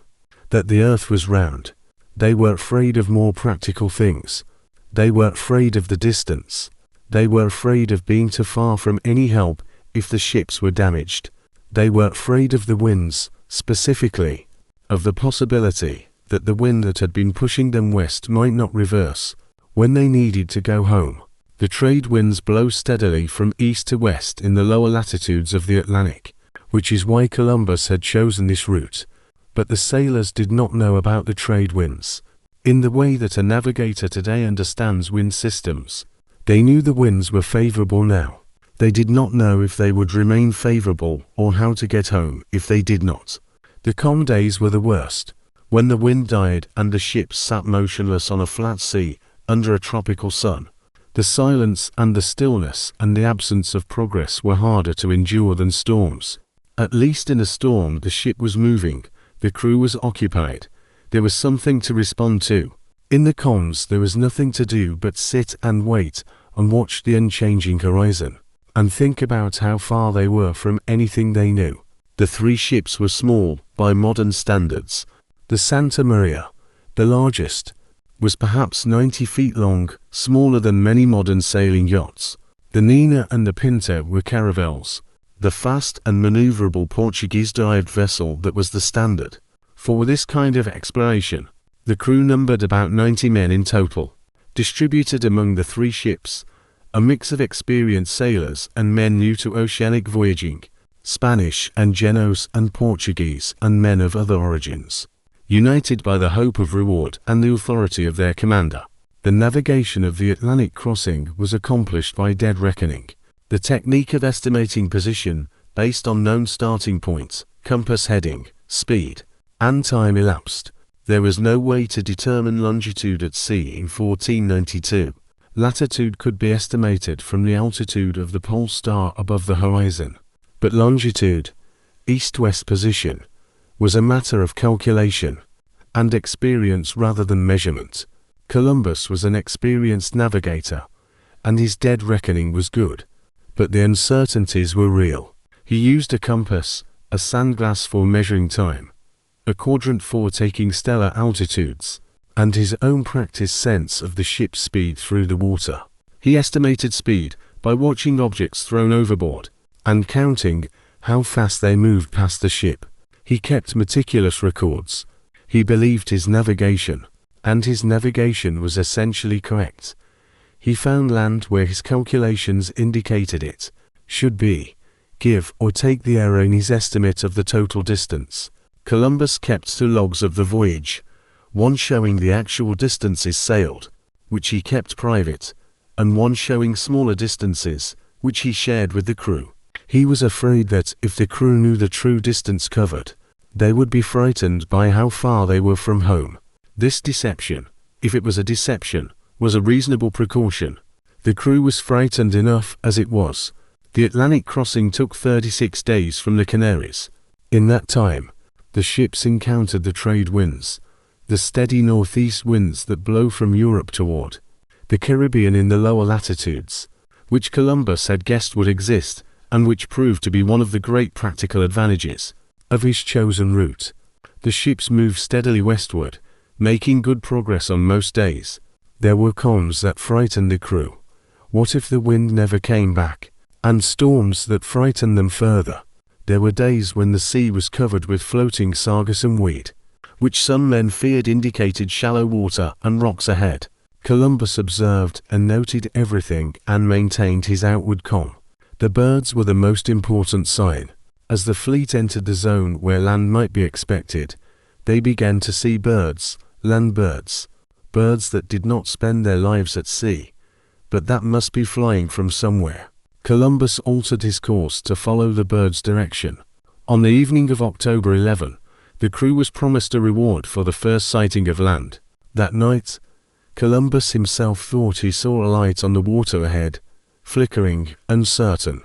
that the earth was round. They were afraid of more practical things. They were afraid of the distance. They were afraid of being too far from any help if the ships were damaged. They were afraid of the winds, specifically, of the possibility that the wind that had been pushing them west might not reverse when they needed to go home. The trade winds blow steadily from east to west in the lower latitudes of the Atlantic, which is why Columbus had chosen this route. But the sailors did not know about the trade winds. In the way that a navigator today understands wind systems, they knew the winds were favorable now. They did not know if they would remain favorable or how to get home if they did not. The calm days were the worst, when the wind died and the ships sat motionless on a flat sea under a tropical sun. The silence and the stillness and the absence of progress were harder to endure than storms. At least in a storm the ship was moving, the crew was occupied, there was something to respond to. In the calms there was nothing to do but sit and wait and watch the unchanging horizon, and think about how far they were from anything they knew. The three ships were small by modern standards. The Santa Maria, the largest, was perhaps 90 feet long, smaller than many modern sailing yachts. The Nina and the Pinta were caravels, the fast and maneuverable Portuguese-derived vessel that was the standard. For this kind of exploration, the crew numbered about 90 men in total, distributed among the three ships, a mix of experienced sailors and men new to oceanic voyaging, Spanish and Genoese and Portuguese and men of other origins, united by the hope of reward and the authority of their commander. The navigation of the Atlantic crossing was accomplished by dead reckoning, the technique of estimating position based on known starting points, compass heading, speed, and time elapsed. There was no way to determine longitude at sea in 1492. Latitude could be estimated from the altitude of the pole star above the horizon, but longitude, east-west position, was a matter of calculation and experience rather than measurement. Columbus was an experienced navigator, and his dead reckoning was good, but the uncertainties were real. He used a compass, a sandglass for measuring time, a quadrant for taking stellar altitudes, and his own practiced sense of the ship's speed through the water. He estimated speed by watching objects thrown overboard and counting how fast they moved past the ship. He kept meticulous records. He believed his navigation, and his navigation was essentially correct. He found land where his calculations indicated it should be, give or take the error in his estimate of the total distance. Columbus kept two logs of the voyage, one showing the actual distances sailed, which he kept private, and one showing smaller distances, which he shared with the crew. He was afraid that if the crew knew the true distance covered, they would be frightened by how far they were from home. This deception, if it was a deception, was a reasonable precaution. The crew was frightened enough as it was. The Atlantic crossing took 36 days from the Canaries. In that time, the ships encountered the trade winds, the steady northeast winds that blow from Europe toward the Caribbean in the lower latitudes, which Columbus had guessed would exist, and which proved to be one of the great practical advantages of his chosen route. The ships moved steadily westward, making good progress on most days. There were calms that frightened the crew. What if the wind never came back? And storms that frightened them further. There were days when the sea was covered with floating sargassum weed, which some men feared indicated shallow water and rocks ahead. Columbus observed and noted everything and maintained his outward calm. The birds were the most important sign. As the fleet entered the zone where land might be expected, they began to see birds, land birds, birds that did not spend their lives at sea, but that must be flying from somewhere. Columbus altered his course to follow the bird's direction. On the evening of October 11, the crew was promised a reward for the first sighting of land. That night, Columbus himself thought he saw a light on the water ahead, flickering, uncertain,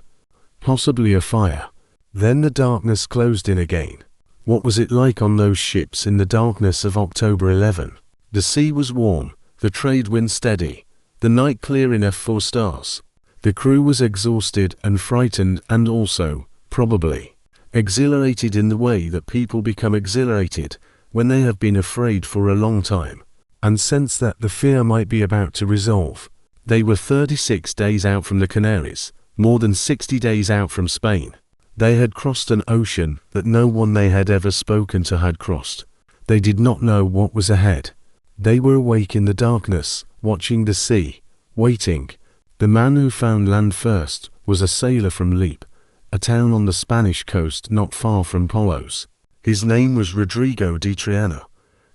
possibly a fire. Then the darkness closed in again. What was it like on those ships in the darkness of October 11? The sea was warm, the trade wind steady, the night clear enough for stars. The crew was exhausted and frightened and also, probably, exhilarated in the way that people become exhilarated when they have been afraid for a long time, and sensed that the fear might be about to resolve. They were 36 days out from the Canaries, more than 60 days out from Spain. They had crossed an ocean that no one they had ever spoken to had crossed. They did not know what was ahead. They were awake in the darkness, watching the sea, waiting. The man who found land first was a sailor from Lepe, a town on the Spanish coast not far from Palos. His name was Rodrigo de Triana,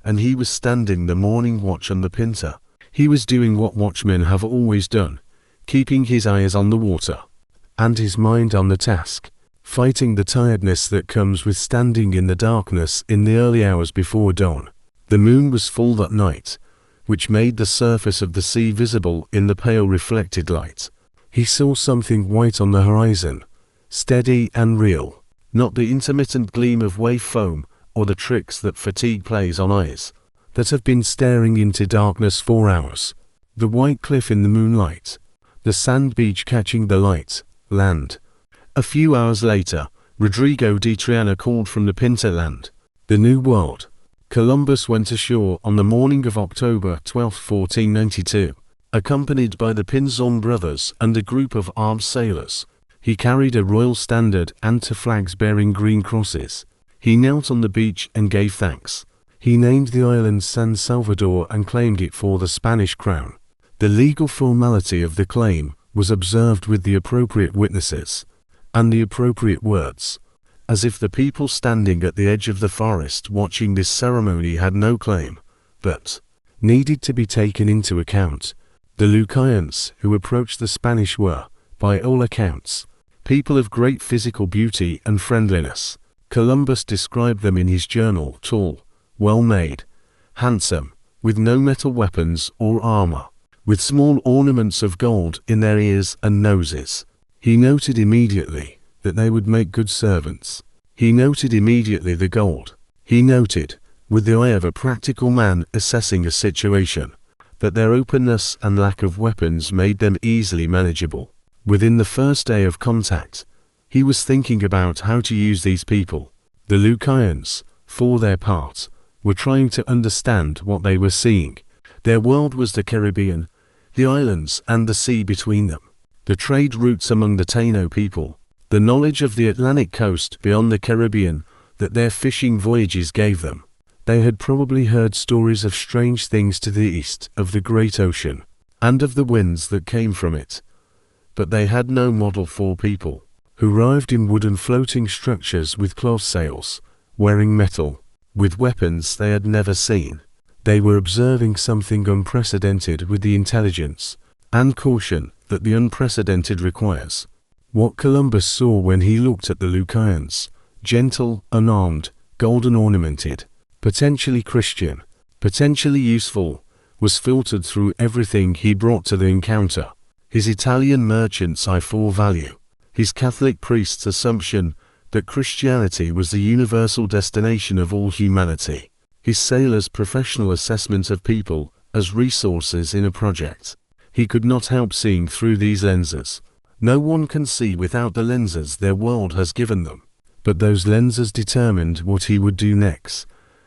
and he was standing the morning watch on the Pinta. He was doing what watchmen have always done, keeping his eyes on the water, and his mind on the task, fighting the tiredness that comes with standing in the darkness in the early hours before dawn. The moon was full that night, which made the surface of the sea visible in the pale reflected light. He saw something white on the horizon, steady and real, not the intermittent gleam of wave foam or the tricks that fatigue plays on eyes that have been staring into darkness for hours. The white cliff in the moonlight, the sand beach catching the light, land. A few hours later, Rodrigo de Triana called from the Pinta land, the New World. Columbus went ashore on the morning of October 12, 1492, accompanied by the Pinzon brothers and a group of armed sailors. He carried a royal standard and 2 flags bearing green crosses. He knelt on the beach and gave thanks. He named the island San Salvador and claimed it for the Spanish crown. The legal formality of the claim was observed with the appropriate witnesses and the appropriate words, as if the people standing at the edge of the forest watching this ceremony had no claim, but needed to be taken into account. The Lucayans who approached the Spanish were, by all accounts, people of great physical beauty and friendliness. Columbus described them in his journal: tall, well-made, handsome, with no metal weapons or armor, with small ornaments of gold in their ears and noses. He noted immediately that they would make good servants. He noted immediately the gold. He noted, with the eye of a practical man assessing a situation, that their openness and lack of weapons made them easily manageable. Within the first day of contact, he was thinking about how to use these people. The Lucayans, for their part, were trying to understand what they were seeing. Their world was the Caribbean, the islands and the sea between them, the trade routes among the Taino people, the knowledge of the Atlantic coast beyond the Caribbean that their fishing voyages gave them. They had probably heard stories of strange things to the east of the great ocean, and of the winds that came from it. But they had no model for people who arrived in wooden floating structures with cloth sails, wearing metal, with weapons they had never seen. They were observing something unprecedented with the intelligence and caution that the unprecedented requires. What Columbus saw when he looked at the Lucayans, gentle, unarmed, golden ornamented, potentially Christian, potentially useful, was filtered through everything he brought to the encounter. His Italian merchant's eye for value, his Catholic priest's assumption that Christianity was the universal destination of all humanity, his sailor's professional assessment of people as resources in a project. He could not help seeing through these lenses. No one can see without the lenses their world has given them, but those lenses determined what he would do next,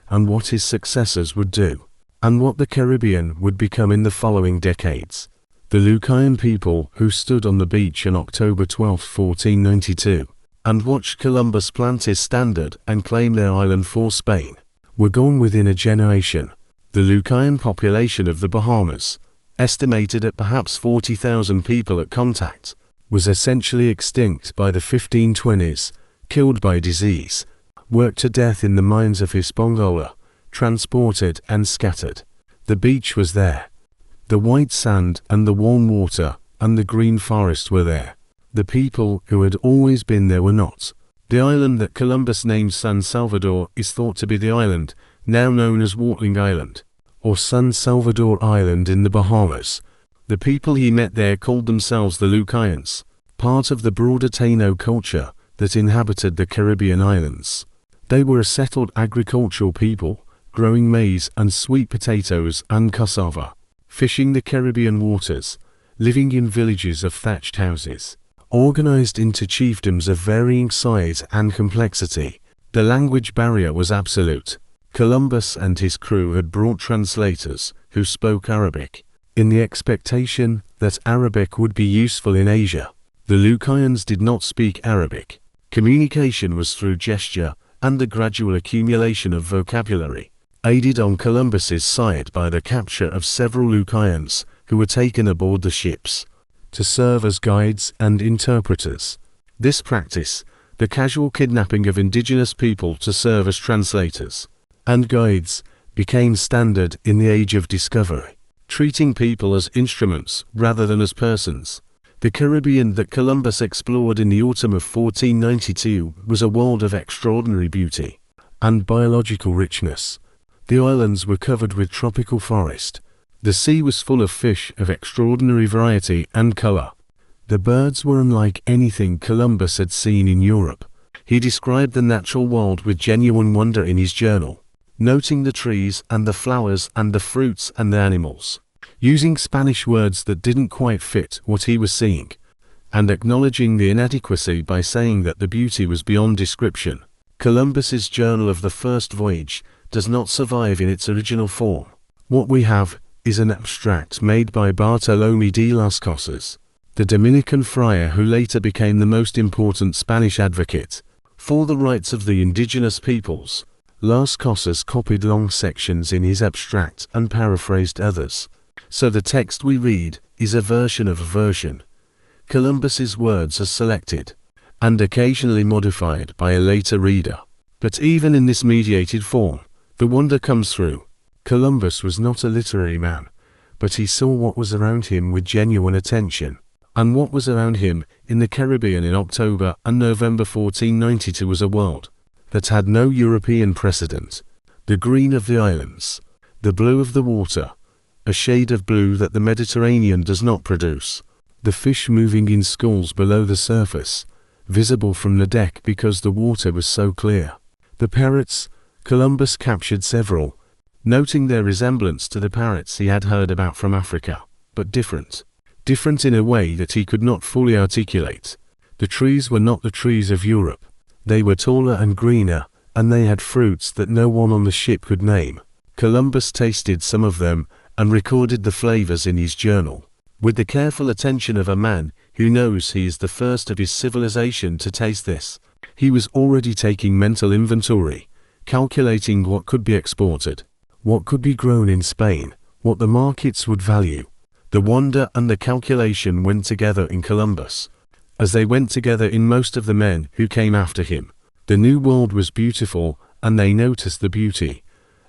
and what his successors would do, and what the Caribbean would become in the following decades. The Lucayan people who stood on the beach on October 12, 1492, and watched Columbus plant his standard and claim their island for Spain, were gone within a generation. The Lucayan population of the Bahamas, estimated at perhaps 40,000 people at contact, was essentially extinct by the 1520s, killed by disease, worked to death in the mines of Hispaniola, transported and scattered. The beach was there. The white sand and the warm water and the green forest were there. The people who had always been there were not. The island that Columbus named San Salvador is thought to be the island now known as Watling Island, or San Salvador Island in the Bahamas. The people he met there called themselves the Lucayans, part of the broader Taino culture that inhabited the Caribbean islands. They were a settled agricultural people, growing maize and sweet potatoes and cassava, fishing the Caribbean waters, living in villages of thatched houses, organized into chiefdoms of varying size and complexity. The language barrier was absolute. Columbus and his crew had brought translators who spoke Arabic, in the expectation that Arabic would be useful in Asia. The Lucayans did not speak Arabic. Communication was through gesture and the gradual accumulation of vocabulary, aided on Columbus's side by the capture of several Lucayans who were taken aboard the ships to serve as guides and interpreters. This practice, the casual kidnapping of indigenous people to serve as translators and guides became standard in the Age of Discovery, treating people as instruments rather than as persons. The Caribbean that Columbus explored in the autumn of 1492 was a world of extraordinary beauty and biological richness. The islands were covered with tropical forest. The sea was full of fish of extraordinary variety and color. The birds were unlike anything Columbus had seen in Europe. He described the natural world with genuine wonder in his journal, noting the trees and the flowers and the fruits and the animals, using Spanish words that didn't quite fit what he was seeing, and acknowledging the inadequacy by saying that the beauty was beyond description. Columbus's journal of the first voyage does not survive in its original form. What we have is an abstract made by Bartolomé de las Casas, the Dominican friar who later became the most important Spanish advocate for the rights of the indigenous peoples. Las Casas copied long sections in his abstract and paraphrased others, so the text we read is a version of a version. Columbus's words are selected and occasionally modified by a later reader. But even in this mediated form, the wonder comes through. Columbus was not a literary man, but he saw what was around him with genuine attention. And what was around him in the Caribbean in October and November 1492 was a world that had no European precedent. The green of the islands, the blue of the water, a shade of blue that the Mediterranean does not produce, the fish moving in schools below the surface, visible from the deck because the water was so clear. The parrots, Columbus captured several, noting their resemblance to the parrots he had heard about from Africa, but different in a way that he could not fully articulate. The trees were not the trees of Europe. They were taller and greener, and they had fruits that no one on the ship could name. Columbus tasted some of them and recorded the flavors in his journal, with the careful attention of a man who knows he is the first of his civilization to taste this. He was already taking mental inventory, calculating what could be exported, what could be grown in Spain, what the markets would value. The wonder and the calculation went together in Columbus, as they went together in most of the men who came after him. The New World was beautiful, and they noticed the beauty,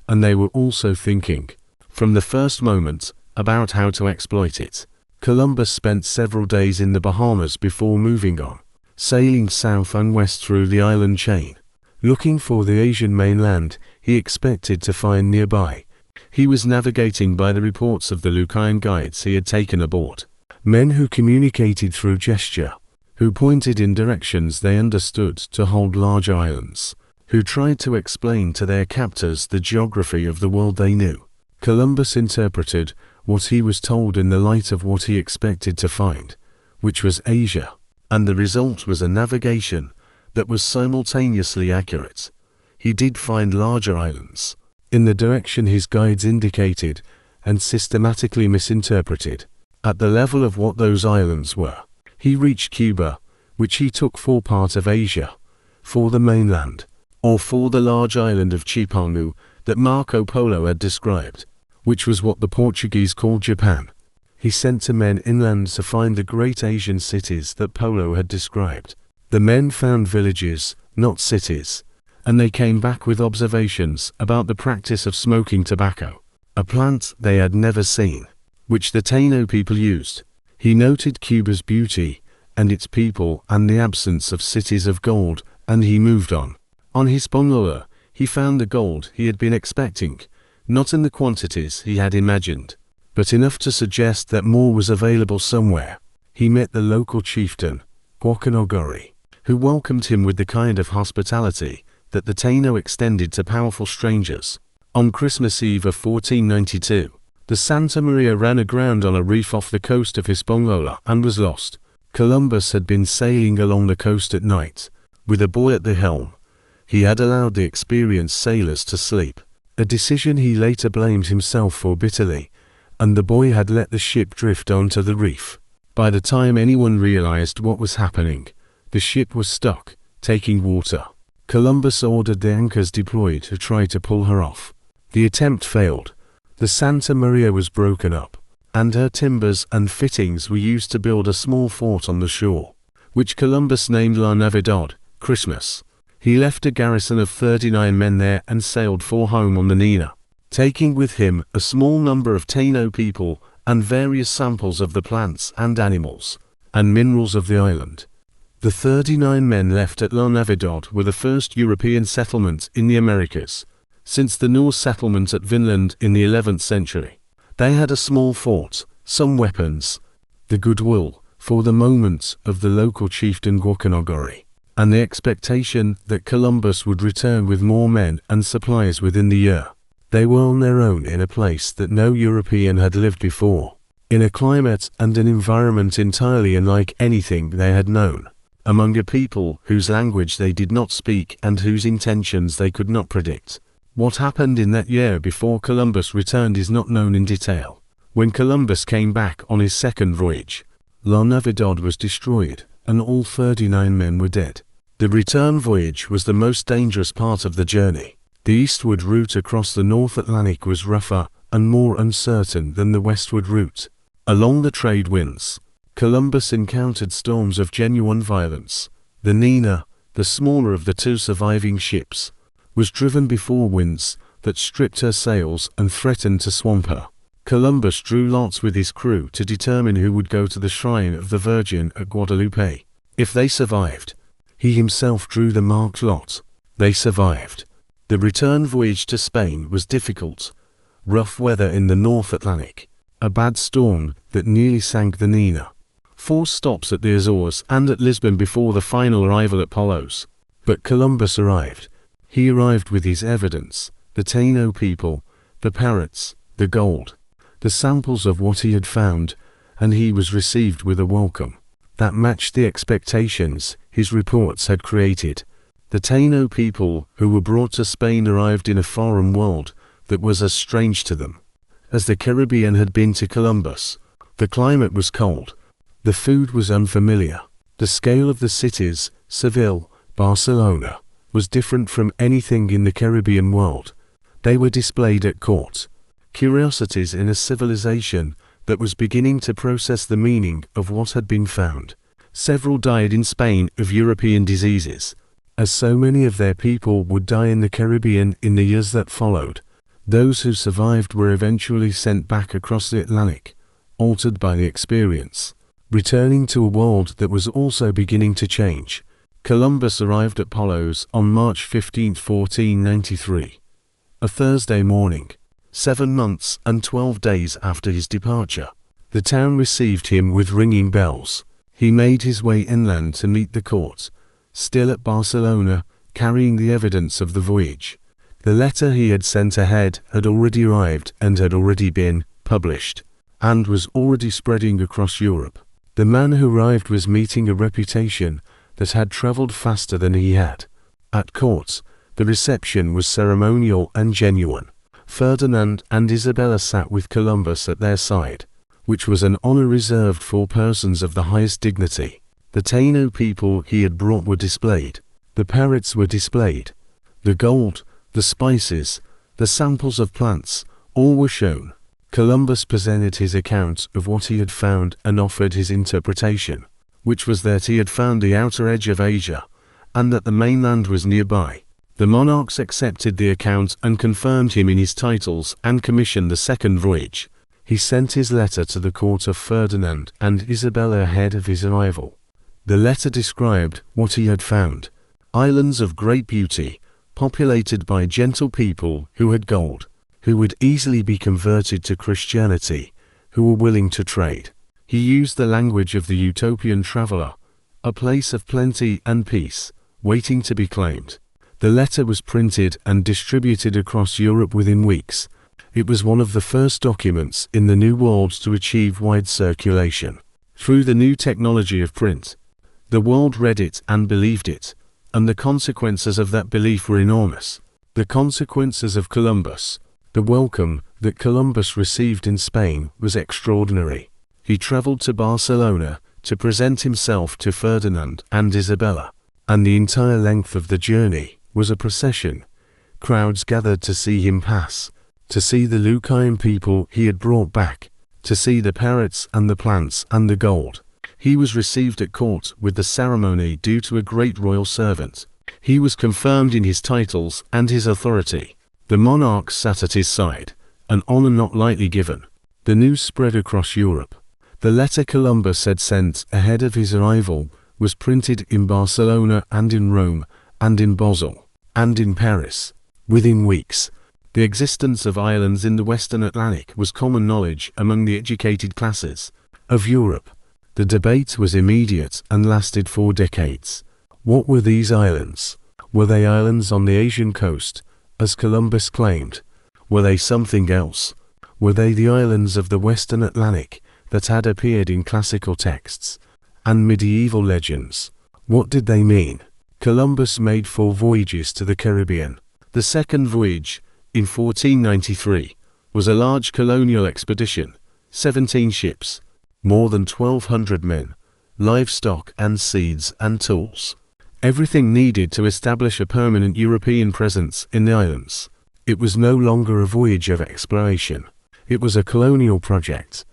and they were also thinking, from the first moment, about how to exploit it. Columbus spent several days in the Bahamas before moving on, sailing south and west through the island chain, looking for the Asian mainland he expected to find nearby. He was navigating by the reports of the Lucayan guides he had taken aboard, men who communicated through gesture, who pointed in directions they understood to hold large islands, who tried to explain to their captors the geography of the world they knew. Columbus interpreted what he was told in the light of what he expected to find, which was Asia, and the result was a navigation that was simultaneously accurate. He did find larger islands in the direction his guides indicated and systematically misinterpreted. At the level of what those islands were, he reached Cuba, which he took for part of Asia, for the mainland, or for the large island of Chipangu that Marco Polo had described, which was what the Portuguese called Japan. He sent men inland to find the great Asian cities that Polo had described. The men found villages, not cities, and they came back with observations about the practice of smoking tobacco, a plant they had never seen, which the Taino people used. He noted Cuba's beauty and its people and the absence of cities of gold, and he moved on. On Hispaniola, he found the gold he had been expecting, not in the quantities he had imagined, but enough to suggest that more was available somewhere. He met the local chieftain, Guacanogori, who welcomed him with the kind of hospitality that the Taino extended to powerful strangers. On Christmas Eve of 1492, the Santa Maria ran aground on a reef off the coast of Hispaniola and was lost. Columbus had been sailing along the coast at night, with a boy at the helm. He had allowed the experienced sailors to sleep, a decision he later blamed himself for bitterly, and the boy had let the ship drift onto the reef. By the time anyone realized what was happening, the ship was stuck, taking water. Columbus ordered the anchors deployed to try to pull her off. The attempt failed. The Santa Maria was broken up, and her timbers and fittings were used to build a small fort on the shore, which Columbus named La Navidad, Christmas. He left a garrison of 39 men there and sailed for home on the Nina, taking with him a small number of Taino people and various samples of the plants and animals and minerals of the island. The 39 men left at La Navidad were the first European settlement in the Americas, since the Norse settlement at Vinland in the 11th century. They had a small fort, some weapons, the goodwill, for the moment, of the local chieftain Guacanogori, and the expectation that Columbus would return with more men and supplies within the year. They were on their own in a place that no European had lived before, in a climate and an environment entirely unlike anything they had known, among a people whose language they did not speak and whose intentions they could not predict. What happened in that year before Columbus returned is not known in detail. When Columbus came back on his second voyage, La Navidad was destroyed, and all 39 men were dead. The return voyage was the most dangerous part of the journey. The eastward route across the North Atlantic was rougher and more uncertain than the westward route. Along the trade winds, Columbus encountered storms of genuine violence. The Nina, the smaller of the two surviving ships, was driven before winds that stripped her sails and threatened to swamp her. Columbus drew lots with his crew to determine who would go to the shrine of the Virgin at Guadalupe. If they survived, he himself drew the marked lot. They survived. The return voyage to Spain was difficult. Rough weather in the North Atlantic, a bad storm that nearly sank the Nina. 4 stops at the Azores and at Lisbon before the final arrival at Palos. But Columbus arrived. He arrived with his evidence, the Taino people, the parrots, the gold, the samples of what he had found, and he was received with a welcome that matched the expectations his reports had created. The Taino people who were brought to Spain arrived in a foreign world that was as strange to them as the Caribbean had been to Columbus. The climate was cold. The food was unfamiliar. The scale of the cities, Seville, Barcelona, was different from anything in the Caribbean world. They were displayed at court, curiosities in a civilization that was beginning to process the meaning of what had been found. Several died in Spain of European diseases, as so many of their people would die in the Caribbean in the years that followed. Those who survived were eventually sent back across the Atlantic, altered by the experience, returning to a world that was also beginning to change. Columbus arrived at Palos on March 15, 1493, a Thursday morning, 7 months and 12 days after his departure. The town received him with ringing bells. He made his way inland to meet the court, still at Barcelona, carrying the evidence of the voyage. The letter he had sent ahead had already arrived and had already been published, and was already spreading across Europe. The man who arrived was meeting a reputation that had travelled faster than he had. At court, the reception was ceremonial and genuine. Ferdinand and Isabella sat with Columbus at their side, which was an honor reserved for persons of the highest dignity. The Taino people he had brought were displayed. The parrots were displayed. The gold, the spices, the samples of plants, all were shown. Columbus presented his account of what he had found and offered his interpretation, which was that he had found the outer edge of Asia, and that the mainland was nearby. The monarchs accepted the account and confirmed him in his titles and commissioned the second voyage. He sent his letter to the court of Ferdinand and Isabella ahead of his arrival. The letter described what he had found: islands of great beauty, populated by gentle people who had gold, who would easily be converted to Christianity, who were willing to trade. He used the language of the utopian traveler, a place of plenty and peace, waiting to be claimed. The letter was printed and distributed across Europe within weeks. It was one of the first documents in the New World to achieve wide circulation. Through the new technology of print, the world read it and believed it, and the consequences of that belief were enormous. The consequences of Columbus, the welcome that Columbus received in Spain, was extraordinary. He traveled to Barcelona to present himself to Ferdinand and Isabella, and the entire length of the journey was a procession. Crowds gathered to see him pass, to see the Lucayan people he had brought back, to see the parrots and the plants and the gold. He was received at court with the ceremony due to a great royal servant. He was confirmed in his titles and his authority. The monarch sat at his side, an honor not lightly given. The news spread across Europe. The letter Columbus had sent ahead of his arrival was printed in Barcelona and in Rome and in Basel and in Paris. Within weeks, the existence of islands in the Western Atlantic was common knowledge among the educated classes of Europe. The debate was immediate and lasted 4 decades. What were these islands? Were they islands on the Asian coast, as Columbus claimed? Were they something else? Were they the islands of the Western Atlantic that had appeared in classical texts and medieval legends? What did they mean? Columbus made 4 voyages to the Caribbean. The second voyage, in 1493, was a large colonial expedition, 17 ships, more than 1,200 men, livestock and seeds and tools. Everything needed to establish a permanent European presence in the islands. It was no longer a voyage of exploration. It was a colonial project.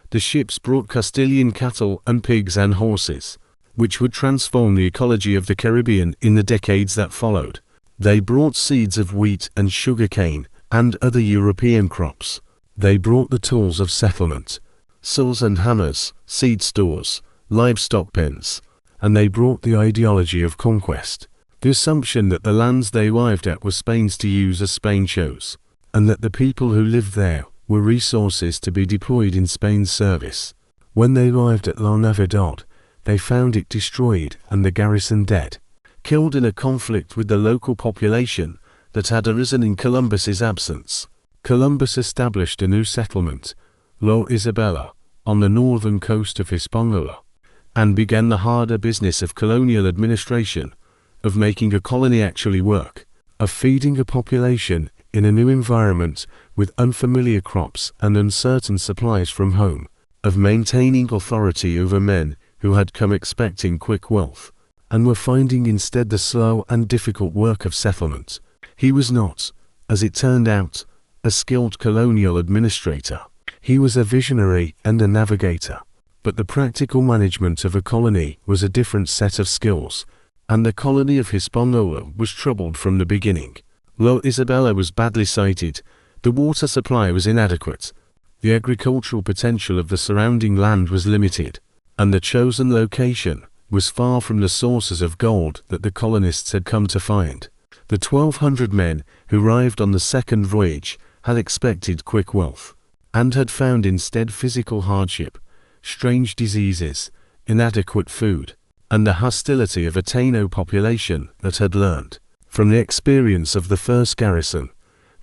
The ships brought Castilian cattle and pigs and horses, which would transform the ecology of the Caribbean in the decades that followed. They brought seeds of wheat and sugarcane and other European crops. They brought the tools of settlement, saws and hammers, seed stores, livestock pens, and they brought the ideology of conquest, the assumption that the lands they arrived at were Spain's to use as Spain chose, and that the people who lived there were resources to be deployed in Spain's service. When they arrived at La Navidad, they found it destroyed and the garrison dead, killed in a conflict with the local population that had arisen in Columbus's absence. Columbus established a new settlement, La Isabela, on the northern coast of Hispaniola, and began the harder business of colonial administration, of making a colony actually work, of feeding a population in a new environment with unfamiliar crops and uncertain supplies from home, of maintaining authority over men who had come expecting quick wealth, and were finding instead the slow and difficult work of settlement. He was not, as it turned out, a skilled colonial administrator. He was a visionary and a navigator. But the practical management of a colony was a different set of skills, and the colony of Hispaniola was troubled from the beginning. La Isabela was badly sited, the water supply was inadequate, the agricultural potential of the surrounding land was limited, and the chosen location was far from the sources of gold that the colonists had come to find. The 1,200 men who arrived on the second voyage had expected quick wealth, and had found instead physical hardship, strange diseases, inadequate food, and the hostility of a Taino population that had learned, from the experience of the first garrison,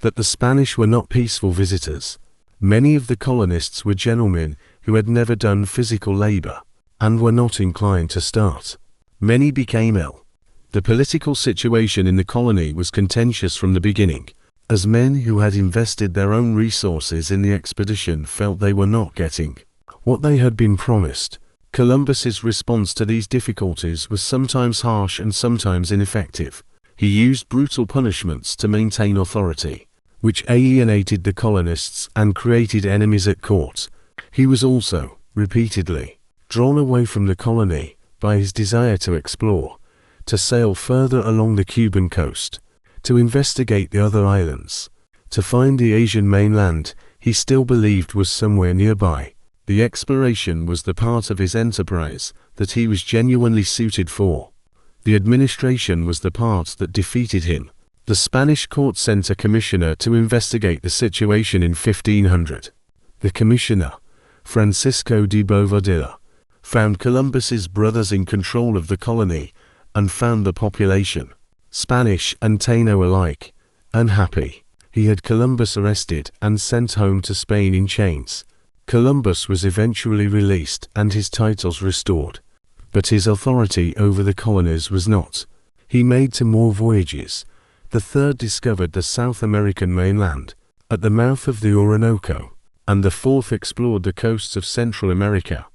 that the Spanish were not peaceful visitors. Many of the colonists were gentlemen who had never done physical labor, and were not inclined to start. Many became ill. The political situation in the colony was contentious from the beginning, as men who had invested their own resources in the expedition felt they were not getting what they had been promised. Columbus's response to these difficulties was sometimes harsh and sometimes ineffective. He used brutal punishments to maintain authority, which alienated the colonists and created enemies at court. He was also, repeatedly, drawn away from the colony by his desire to explore, to sail further along the Cuban coast, to investigate the other islands, to find the Asian mainland he still believed was somewhere nearby. The exploration was the part of his enterprise that he was genuinely suited for. The administration was the part that defeated him. The Spanish court sent a commissioner to investigate the situation in 1500. The commissioner, Francisco de Bobadilla, found Columbus's brothers in control of the colony and found the population, Spanish and Taino alike, unhappy. He had Columbus arrested and sent home to Spain in chains. Columbus was eventually released and his titles restored, but his authority over the colonies was not. He made 2 more voyages. The third discovered the South American mainland, at the mouth of the Orinoco, and the fourth explored the coasts of Central America,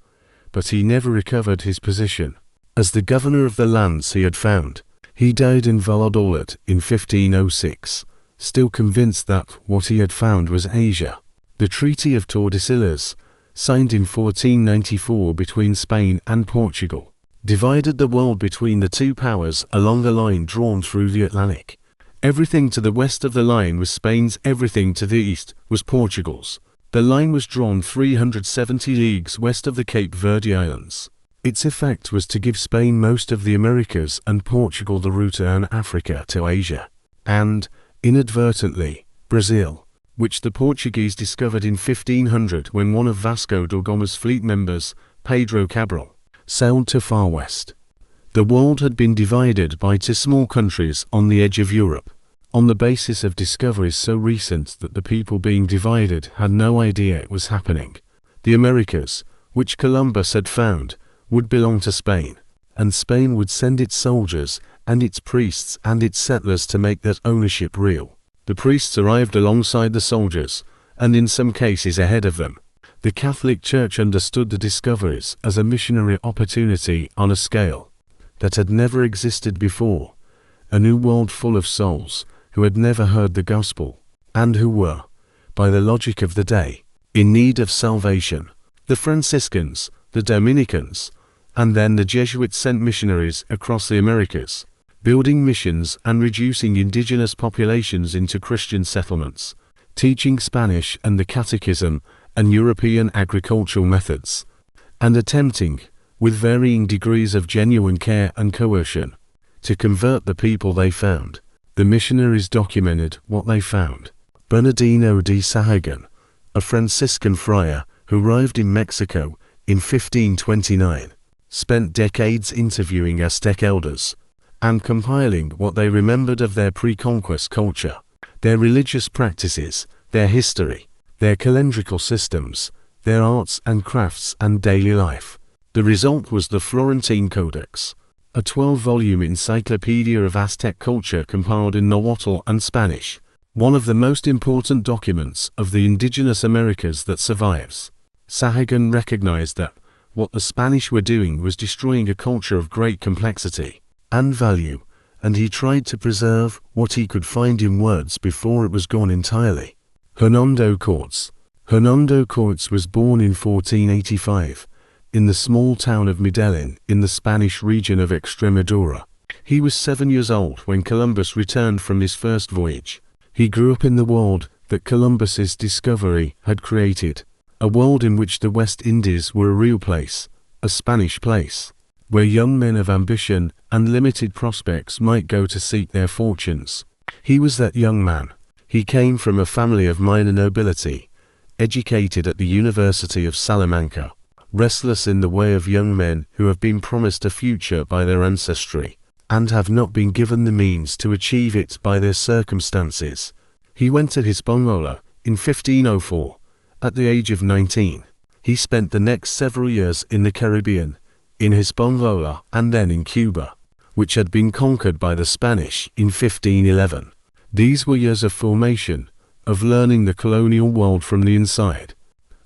but he never recovered his position as the governor of the lands he had found. He died in Valladolid in 1506, still convinced that what he had found was Asia. The Treaty of Tordesillas, signed in 1494 between Spain and Portugal, divided the world between the two powers along the line drawn through the Atlantic. Everything to the west of the line was Spain's, everything to the east was Portugal's. The line was drawn 370 leagues west of the Cape Verde Islands. Its effect was to give Spain most of the Americas and Portugal the route down Africa to Asia, and, inadvertently, Brazil, which the Portuguese discovered in 1500 when one of Vasco da Gama's fleet members, Pedro Cabral, sailed to far west. The world had been divided by two small countries on the edge of Europe, on the basis of discoveries so recent that the people being divided had no idea it was happening. The Americas, which Columbus had found, would belong to Spain, and Spain would send its soldiers and its priests and its settlers to make that ownership real. The priests arrived alongside the soldiers, and in some cases ahead of them. The Catholic Church understood the discoveries as a missionary opportunity on a scale that had never existed before, a new world full of souls who had never heard the gospel, and who were, by the logic of the day, in need of salvation. The Franciscans, the Dominicans, and then the Jesuits sent missionaries across the Americas, building missions and reducing indigenous populations into Christian settlements, teaching Spanish and the Catechism and European agricultural methods, and attempting, with varying degrees of genuine care and coercion, to convert the people they found. The missionaries documented what they found. Bernardino de Sahagun, a Franciscan friar who arrived in Mexico in 1529, spent decades interviewing Aztec elders and compiling what they remembered of their pre-conquest culture, their religious practices, their history, their calendrical systems, their arts and crafts and daily life. The result was the Florentine Codex, a 12-volume encyclopedia of Aztec culture compiled in Nahuatl and Spanish, one of the most important documents of the indigenous Americas that survives. Sahagun recognized that what the Spanish were doing was destroying a culture of great complexity and value, and he tried to preserve what he could find in words before it was gone entirely. Hernando Cortés. Hernando Cortés was born in 1485, in the small town of Medellin in the Spanish region of Extremadura. He was 7 years old when Columbus returned from his first voyage. He grew up in the world that Columbus's discovery had created, a world in which the West Indies were a real place, a Spanish place, where young men of ambition and limited prospects might go to seek their fortunes. He was that young man. He came from a family of minor nobility, educated at the University of Salamanca, restless in the way of young men who have been promised a future by their ancestry, and have not been given the means to achieve it by their circumstances. He went to Hispaniola in 1504, at the age of 19. He spent the next several years in the Caribbean, in Hispaniola and then in Cuba, which had been conquered by the Spanish in 1511. These were years of formation, of learning the colonial world from the inside,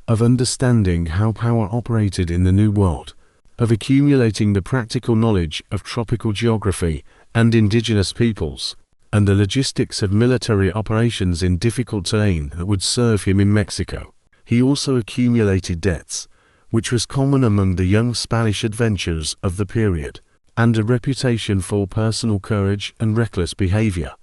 of understanding how power operated in the New World, of accumulating the practical knowledge of tropical geography and indigenous peoples, and the logistics of military operations in difficult terrain that would serve him in Mexico. He also accumulated debts, which was common among the young Spanish adventurers of the period, and a reputation for personal courage and reckless behavior,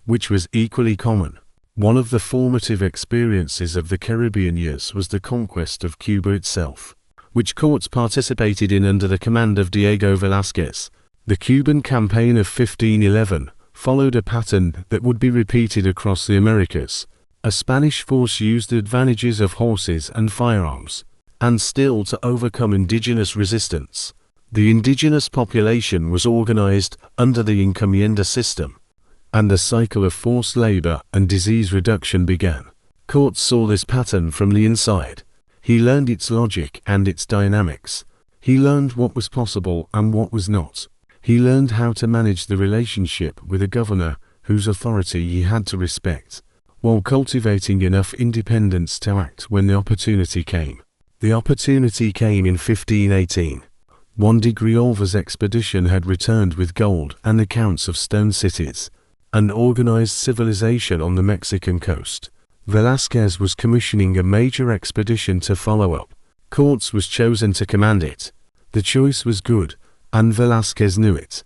which was equally common. One of the formative experiences of the Caribbean years was the conquest of Cuba itself, which Cortés participated in under the command of Diego Velázquez. The Cuban campaign of 1511 followed a pattern that would be repeated across the Americas. A Spanish force used the advantages of horses and firearms, and still to overcome indigenous resistance. The indigenous population was organized under the encomienda system, and the cycle of forced labor and disease reduction began. Cortés saw this pattern from the inside. He learned its logic and its dynamics. He learned what was possible and what was not. He learned how to manage the relationship with a governor whose authority he had to respect, while cultivating enough independence to act when the opportunity came. The opportunity came in 1518. Juan de Grijalva's expedition had returned with gold and accounts of stone cities, and organized civilization on the Mexican coast. Velázquez was commissioning a major expedition to follow up, Cortés was chosen to command it. The choice was good, and Velázquez knew it.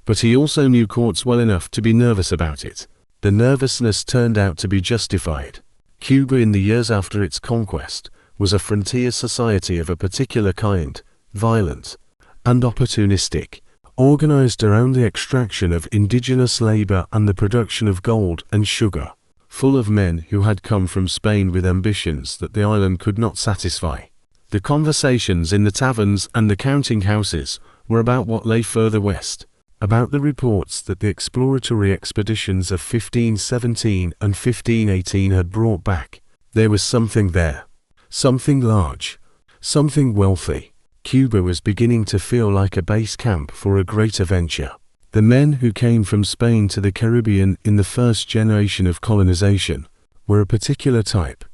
But he also knew Cortés well enough to be nervous about it. The nervousness turned out to be justified. Cuba in the years after its conquest was a frontier society of a particular kind, violent and opportunistic, organized around the extraction of indigenous labor and the production of gold and sugar, full of men who had come from Spain with ambitions that the island could not satisfy. The conversations in the taverns and the counting houses were about what lay further west, about the reports that the exploratory expeditions of 1517 and 1518 had brought back. There was something there. Something large. Something wealthy. Cuba was beginning to feel like a base camp for a greater venture. The men who came from Spain to the Caribbean in the first generation of colonization were a particular type,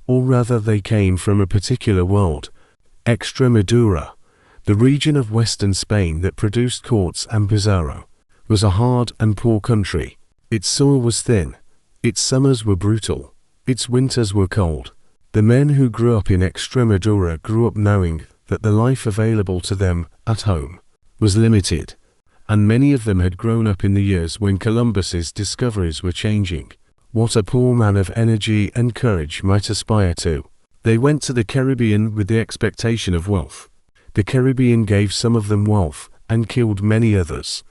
or rather they came from a particular world. Extremadura, the region of western Spain that produced Cortés and Pizarro, was a hard and poor country. Its soil was thin, its summers were brutal, its winters were cold. The men who grew up in Extremadura grew up knowing that the life available to them at home was limited, and many of them had grown up in the years when Columbus's discoveries were changing what a poor man of energy and courage might aspire to. They went to the Caribbean with the expectation of wealth. The Caribbean gave some of them wealth and killed many others,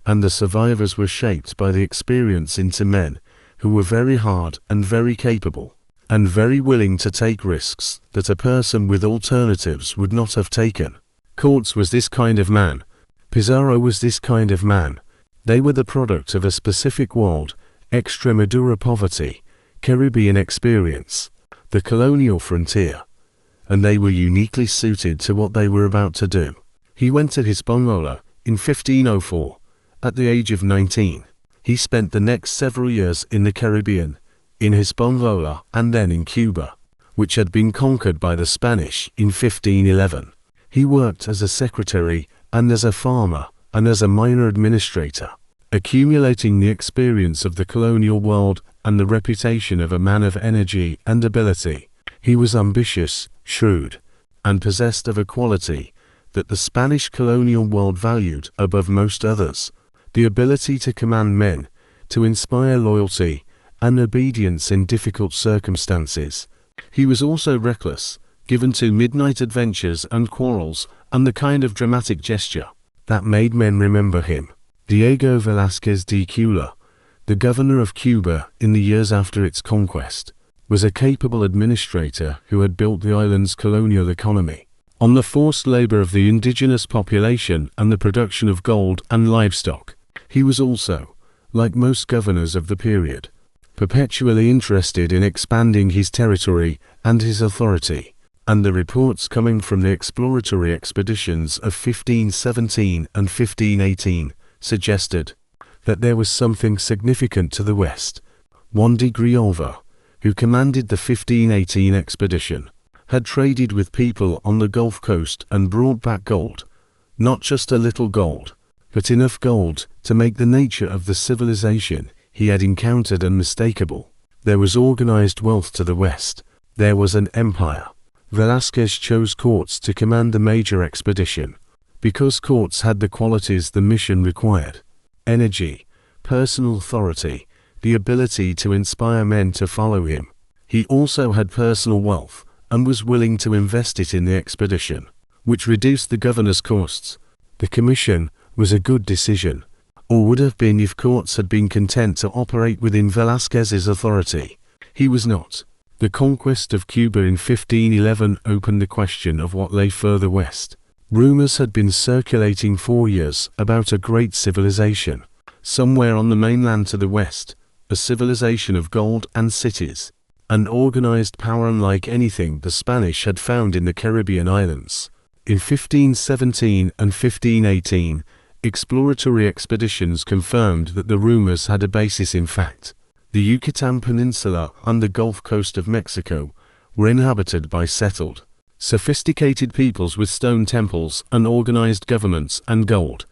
and the survivors were shaped by the experience into men who were very hard and very capable, and very willing to take risks that a person with alternatives would not have taken. Cortés was this kind of man. Pizarro was this kind of man. They were the product of a specific world, Extremadura poverty, Caribbean experience, the colonial frontier, and they were uniquely suited to what they were about to do. He went to Hispaniola in 1504, at the age of 19. He spent the next several years in the Caribbean, in Hispaniola and then in Cuba, which had been conquered by the Spanish in 1511. He worked as a secretary and as a farmer and as a minor administrator, accumulating the experience of the colonial world and the reputation of a man of energy and ability. He was ambitious, shrewd, and possessed of a quality that the Spanish colonial world valued above most others: the ability to command men, to inspire loyalty and obedience in difficult circumstances. He was also reckless, given to midnight adventures and quarrels, and the kind of dramatic gesture that made men remember him. Diego Velázquez de Cuellar, the governor of Cuba in the years after its conquest, was a capable administrator who had built the island's colonial economy on the forced labor of the indigenous population and the production of gold and livestock. He was also, like most governors of the period, perpetually interested in expanding his territory and his authority, and the reports coming from the exploratory expeditions of 1517 and 1518 suggested that there was something significant to the west. Juan de Grijalva, who commanded the 1518 expedition, had traded with people on the Gulf Coast and brought back gold, not just a little gold, but enough gold to make the nature of the civilization he had encountered unmistakable. There was organized wealth to the west. There was an empire. Velázquez chose Cortés to command the major expedition, because Cortés had the qualities the mission required: energy, personal authority, the ability to inspire men to follow him. He also had personal wealth, and was willing to invest it in the expedition, which reduced the governor's costs. The commission was a good decision, or would have been if Cortés had been content to operate within Velázquez's authority. He was not. The conquest of Cuba in 1511 opened the question of what lay further west. Rumors had been circulating for years about a great civilization, somewhere on the mainland to the west, a civilization of gold and cities, an organized power unlike anything the Spanish had found in the Caribbean islands. In 1517 and 1518, exploratory expeditions confirmed that the rumors had a basis in fact. The Yucatan Peninsula and the Gulf Coast of Mexico were inhabited by settled, sophisticated peoples with stone temples and organized governments and gold.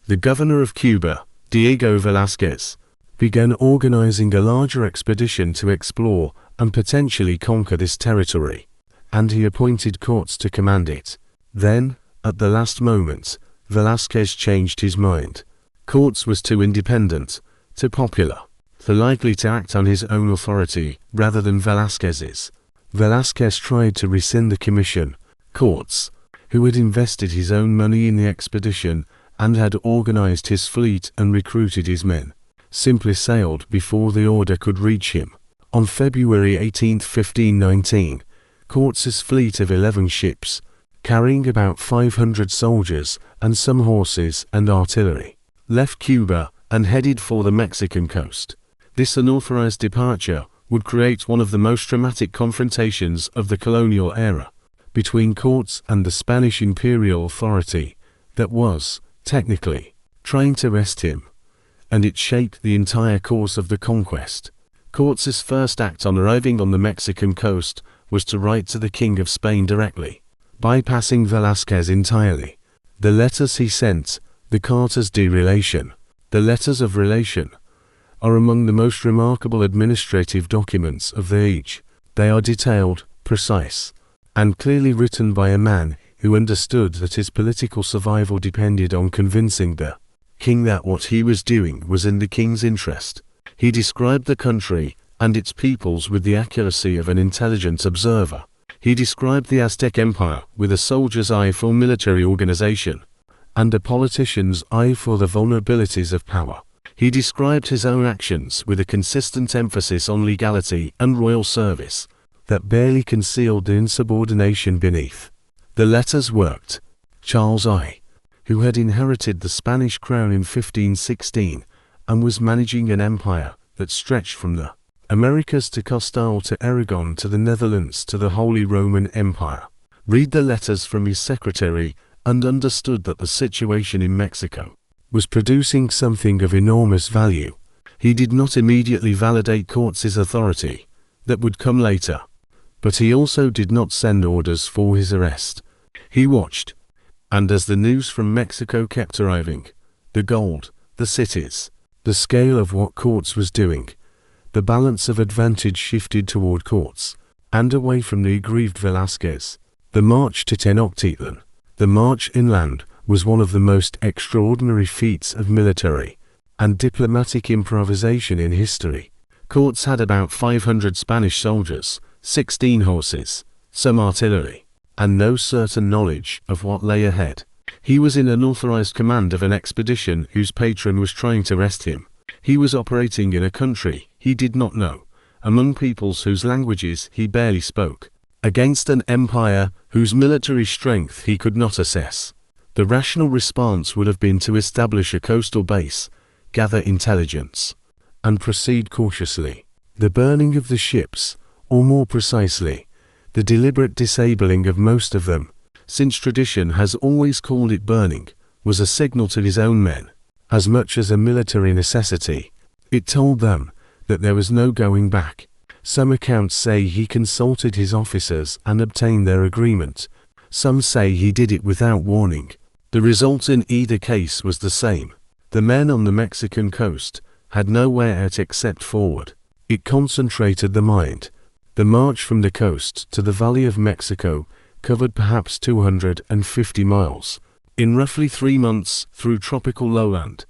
The governor of Cuba, Diego Velázquez, began organizing a larger expedition to explore and potentially conquer this territory. and he appointed Cortés to command it. Then, at the last moment, Velázquez changed his mind. Cortés was too independent, too popular, too likely to act on his own authority rather than Velázquez's. Velázquez tried to rescind the commission. Cortés, who had invested his own money in the expedition and had organized his fleet and recruited his men, simply sailed before the order could reach him. On February 18, 1519, Cortés's fleet of 11 ships, carrying about 500 soldiers and some horses and artillery, left Cuba and headed for the Mexican coast. This unauthorized departure would create one of the most dramatic confrontations of the colonial era between Cortés and the Spanish imperial authority that was, technically, trying to arrest him, and it shaped the entire course of the conquest. Cortés's first act on arriving on the Mexican coast was to write to the King of Spain directly, bypassing Velázquez entirely. The letters he sent, the Cartas de Relation, the Letters of Relation, are among the most remarkable administrative documents of the age. They are detailed, precise, and clearly written by a man who understood that his political survival depended on convincing the king that what he was doing was in the king's interest. He described the country and its peoples with the accuracy of an intelligent observer. He described the Aztec Empire with a soldier's eye for military organization and a politician's eye for the vulnerabilities of power. He described his own actions with a consistent emphasis on legality and royal service that barely concealed the insubordination beneath. The letters worked. Charles I, who had inherited the Spanish crown in 1516 and was managing an empire that stretched from the Americas to Castile to Aragon to the Netherlands to the Holy Roman Empire, read the letters from his secretary and understood that the situation in Mexico was producing something of enormous value. He did not immediately validate Cortés's authority, that would come later, but he also did not send orders for his arrest. He watched, and as the news from Mexico kept arriving, the gold, the cities, the scale of what Cortés was doing, the balance of advantage shifted toward Cortés, and away from the aggrieved Velázquez. The march to Tenochtitlan, the march inland, was one of the most extraordinary feats of military and diplomatic improvisation in history. Cortés had about 500 Spanish soldiers, 16 horses, some artillery, and no certain knowledge of what lay ahead. He was in unauthorized command of an expedition whose patron was trying to arrest him. He was operating in a country he did not know, among peoples whose languages he barely spoke, against an empire whose military strength he could not assess. The rational response would have been to establish a coastal base, gather intelligence, and proceed cautiously. The burning of the ships, or more precisely, the deliberate disabling of most of them, since tradition has always called it burning, was a signal to his own men, as much as a military necessity. It told them that there was no going back. Some accounts say he consulted his officers and obtained their agreement. Some say he did it without warning. The result in either case was the same. The men on the Mexican coast had nowhere to except forward. It concentrated the mind. The march from the coast to the Valley of Mexico covered perhaps 250 miles, in roughly 3 months, through tropical lowland,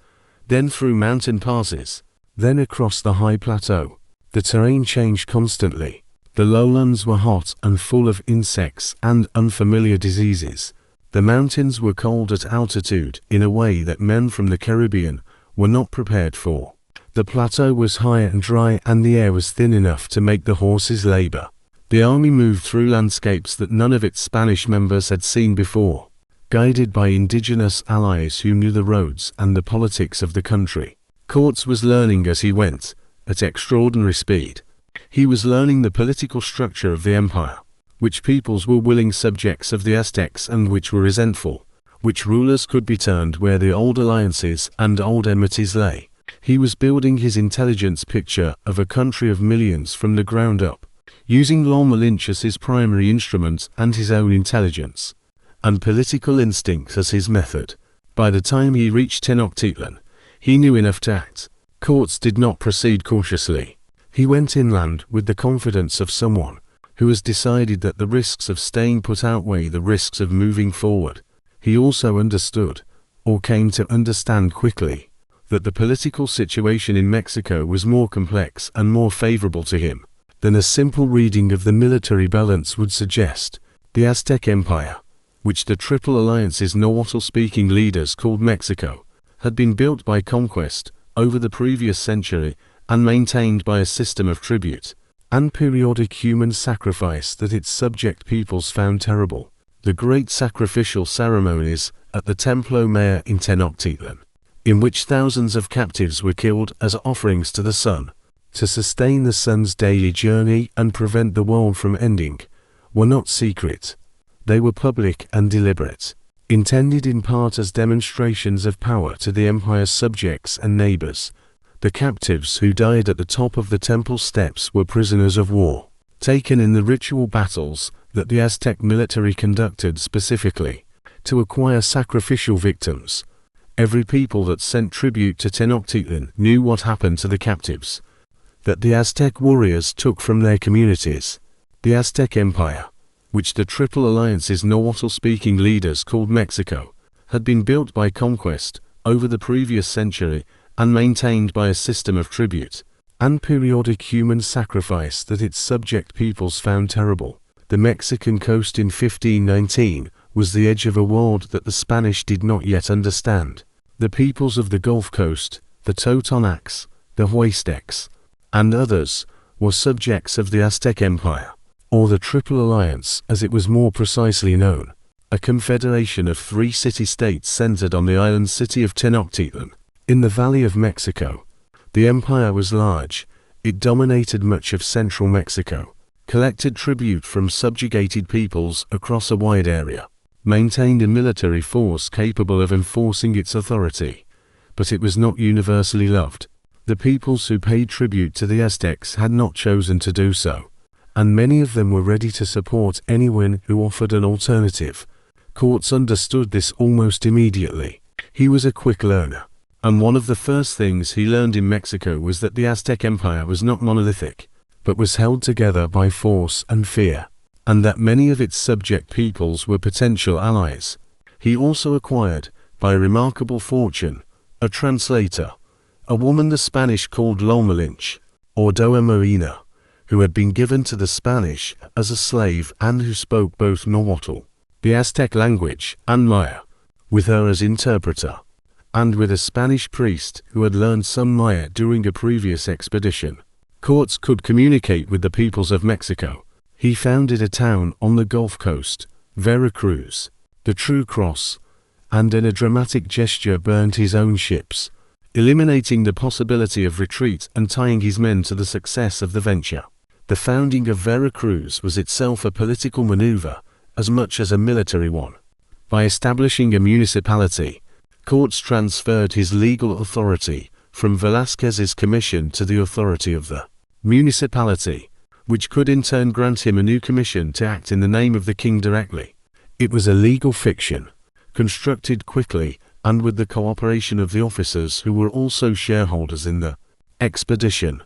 then through mountain passes, then across the high plateau. The terrain changed constantly. The lowlands were hot and full of insects and unfamiliar diseases. The mountains were cold at altitude in a way that men from the Caribbean were not prepared for. The plateau was high and dry, and the air was thin enough to make the horses labor. The army moved through landscapes that none of its Spanish members had seen before, guided by indigenous allies who knew the roads and the politics of the country. Cortés was learning as he went, at extraordinary speed. He was learning the political structure of the empire, which peoples were willing subjects of the Aztecs and which were resentful, which rulers could be turned where the old alliances and old enmities lay. He was building his intelligence picture of a country of millions from the ground up, using L'Homme Lynch as his primary instrument and his own intelligence and political instincts as his method. By the time he reached Tenochtitlan, he knew enough to act. Cortés did not proceed cautiously. He went inland with the confidence of someone who has decided that the risks of staying put outweigh the risks of moving forward. He also understood, or came to understand quickly, that the political situation in Mexico was more complex and more favorable to him than a simple reading of the military balance would suggest. The Aztec Empire, which the Triple Alliance's Nahuatl-speaking leaders called Mexico, had been built by conquest over the previous century and maintained by a system of tribute and periodic human sacrifice that its subject peoples found terrible. The great sacrificial ceremonies at the Templo Mayor in Tenochtitlan, in which thousands of captives were killed as offerings to the sun, to sustain the sun's daily journey and prevent the world from ending, were not secret. They were public and deliberate, intended in part as demonstrations of power to the empire's subjects and neighbors. The captives who died at the top of the temple steps were prisoners of war, taken in the ritual battles that the Aztec military conducted specifically to acquire sacrificial victims. Every people that sent tribute to Tenochtitlan knew what happened to the captives that the Aztec warriors took from their communities. The Aztec Empire, which the Triple Alliance's Nahuatl-speaking leaders called Mexico, had been built by conquest over the previous century and maintained by a system of tribute and periodic human sacrifice that its subject peoples found terrible. The Mexican coast in 1519 was the edge of a world that the Spanish did not yet understand. The peoples of the Gulf Coast, the Totonacs, the Huastecs, and others, were subjects of the Aztec Empire, or the Triple Alliance as it was more precisely known, a confederation of 3 city-states centered on the island city of Tenochtitlan, in the Valley of Mexico. The empire was large. It dominated much of central Mexico, collected tribute from subjugated peoples across a wide area, maintained a military force capable of enforcing its authority, but it was not universally loved. The peoples who paid tribute to the Aztecs had not chosen to do so, and many of them were ready to support anyone who offered an alternative. Cortés understood this almost immediately. He was a quick learner, and one of the first things he learned in Mexico was that the Aztec Empire was not monolithic, but was held together by force and fear, and that many of its subject peoples were potential allies. He also acquired, by remarkable fortune, a translator, a woman the Spanish called Lolmalinche, or Doa Marina, who had been given to the Spanish as a slave and who spoke both Nahuatl, the Aztec language, and Maya, with her as interpreter, and with a Spanish priest who had learned some Maya during a previous expedition. Cortés could communicate with the peoples of Mexico. He founded a town on the Gulf Coast, Veracruz, the True Cross, and in a dramatic gesture burned his own ships, eliminating the possibility of retreat and tying his men to the success of the venture. The founding of Veracruz was itself a political maneuver as much as a military one. By establishing a municipality, Cortés transferred his legal authority from Velázquez's commission to the authority of the municipality, which could in turn grant him a new commission to act in the name of the king directly. It was a legal fiction, constructed quickly and with the cooperation of the officers who were also shareholders in the expedition,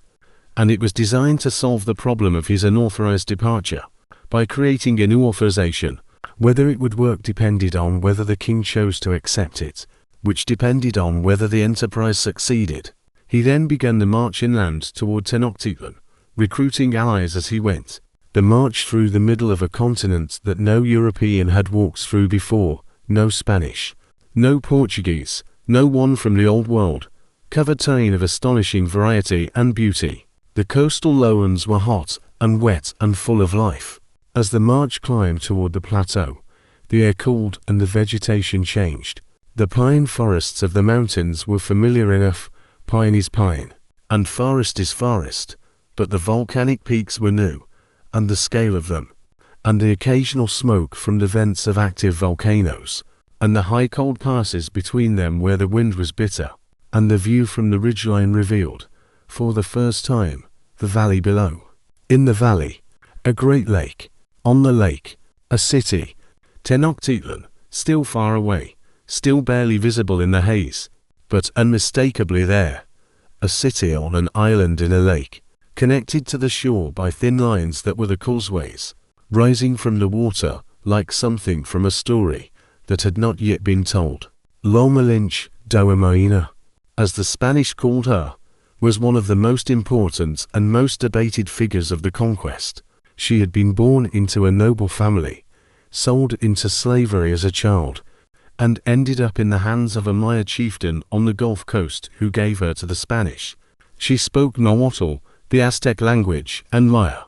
and it was designed to solve the problem of his unauthorized departure by creating a new authorization. Whether it would work depended on whether the king chose to accept it, which depended on whether the enterprise succeeded. He then began the march inland toward Tenochtitlan, recruiting allies as he went. The march through the middle of a continent that no European had walked through before, no Spanish, no Portuguese, no one from the Old World, covered terrain of astonishing variety and beauty. The coastal lowlands were hot and wet and full of life. As the march climbed toward the plateau, the air cooled and the vegetation changed. The pine forests of the mountains were familiar enough. Pine is pine, and forest is forest, but the volcanic peaks were new, and the scale of them, and the occasional smoke from the vents of active volcanoes, and the high cold passes between them where the wind was bitter, and the view from the ridgeline revealed, for the first time, the valley below. In the valley, a great lake. On the lake, a city. Tenochtitlan, still far away, still barely visible in the haze, but unmistakably there. A city on an island in a lake. connected to the shore by thin lines that were the causeways, rising from the water like something from a story that had not yet been told. La Malinche, Doa as the Spanish called her, was one of the most important and most debated figures of the conquest. She had been born into a noble family, sold into slavery as a child, and ended up in the hands of a Maya chieftain on the Gulf Coast who gave her to the Spanish. She spoke Nahuatl, the Aztec language, and Maya,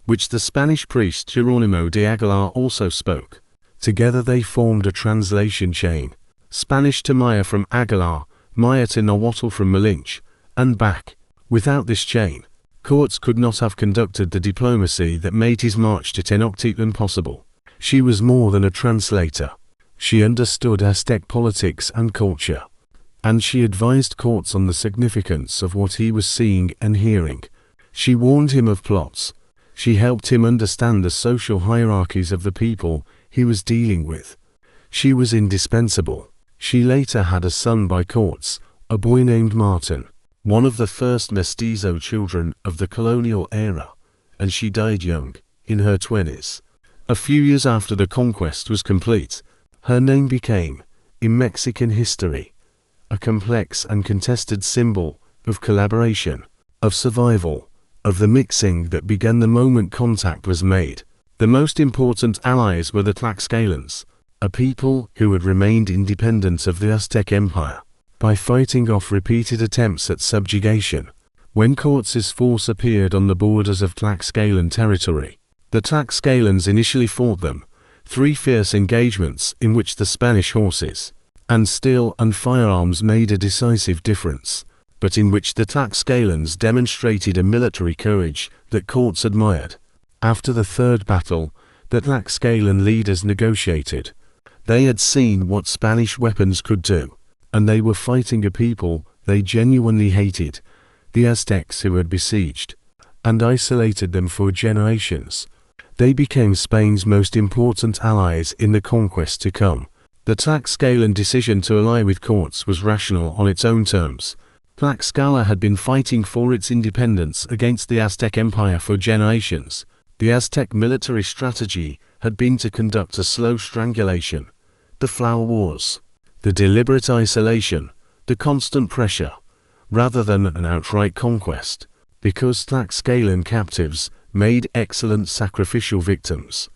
which the Spanish priest Geronimo de Aguilar also spoke. Together they formed a translation chain, Spanish to Maya from Aguilar, Maya to Nahuatl from Malinche, and back. Without this chain, Cortés could not have conducted the diplomacy that made his march to Tenochtitlan possible. She was more than a translator. She understood Aztec politics and culture, and she advised Cortés on the significance of what he was seeing and hearing. She warned him of plots. She helped him understand the social hierarchies of the people he was dealing with. She was indispensable. She later had a son by Cortés, a boy named Martin, one of the first mestizo children of the colonial era, and she died young, in her 20s. A few years after the conquest was complete, her name became, in Mexican history, a complex and contested symbol of collaboration, of survival, of the mixing that began the moment contact was made. The most important allies were the Tlaxcalans, a people who had remained independent of the Aztec Empire, by fighting off repeated attempts at subjugation. When Cortés' force appeared on the borders of Tlaxcalan territory, the Tlaxcalans initially fought them, 3 fierce engagements in which the Spanish horses and steel and firearms made a decisive difference, but in which the Tlaxcalans demonstrated a military courage that Cortés admired. After the third battle, the Tlaxcalan leaders negotiated. They had seen what Spanish weapons could do, and they were fighting a people they genuinely hated, the Aztecs who had besieged and isolated them for generations. They became Spain's most important allies in the conquest to come. The Tlaxcalan decision to ally with Cortés was rational on its own terms. Tlaxcala had been fighting for its independence against the Aztec Empire for generations. The Aztec military strategy had been to conduct a slow strangulation, the flower wars, the deliberate isolation, the constant pressure, rather than an outright conquest, because Tlaxcalan captives made excellent sacrificial victims,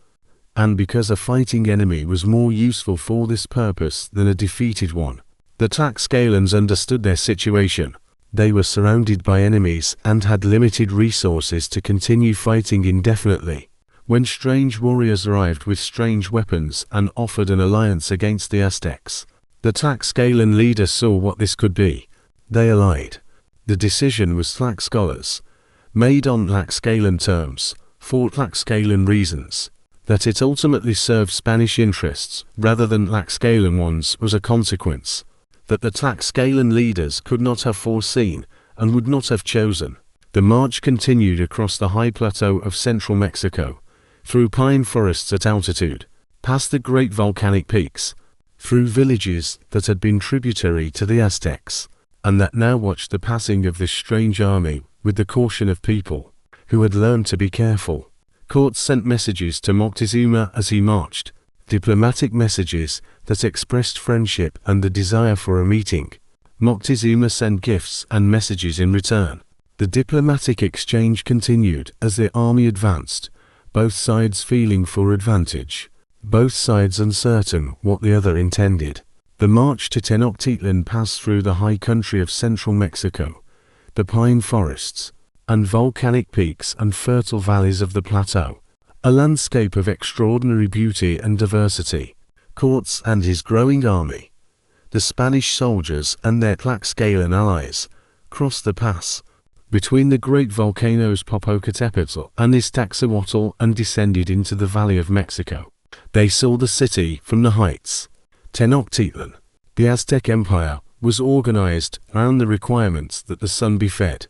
and because a fighting enemy was more useful for this purpose than a defeated one. The Tlaxcalans understood their situation. They were surrounded by enemies and had limited resources to continue fighting indefinitely. When strange warriors arrived with strange weapons and offered an alliance against the Aztecs, the Tlaxcalan leaders saw what this could be. They allied. The decision was Tlaxcala's, made on Tlaxcalan terms, for Tlaxcalan reasons. That it ultimately served Spanish interests rather than Tlaxcalan ones was a consequence that the Tlaxcalan leaders could not have foreseen and would not have chosen. The march continued across the high plateau of central Mexico, through pine forests at altitude, past the great volcanic peaks, through villages that had been tributary to the Aztecs, and that now watched the passing of this strange army with the caution of people who had learned to be careful. Cortés sent messages to Moctezuma as he marched, diplomatic messages that expressed friendship and the desire for a meeting. Moctezuma sent gifts and messages in return. The diplomatic exchange continued as the army advanced, both sides feeling for advantage, both sides uncertain what the other intended. The march to Tenochtitlan passed through the high country of central Mexico, the pine forests, and volcanic peaks and fertile valleys of the plateau, a landscape of extraordinary beauty and diversity. Cortés and his growing army, the Spanish soldiers and their Tlaxcalan allies, crossed the pass between the great volcanoes Popocatépetl and Iztaccíhuatl and descended into the Valley of Mexico. They saw the city from the heights. Tenochtitlan, the Aztec Empire, was organized around the requirements that the sun be fed.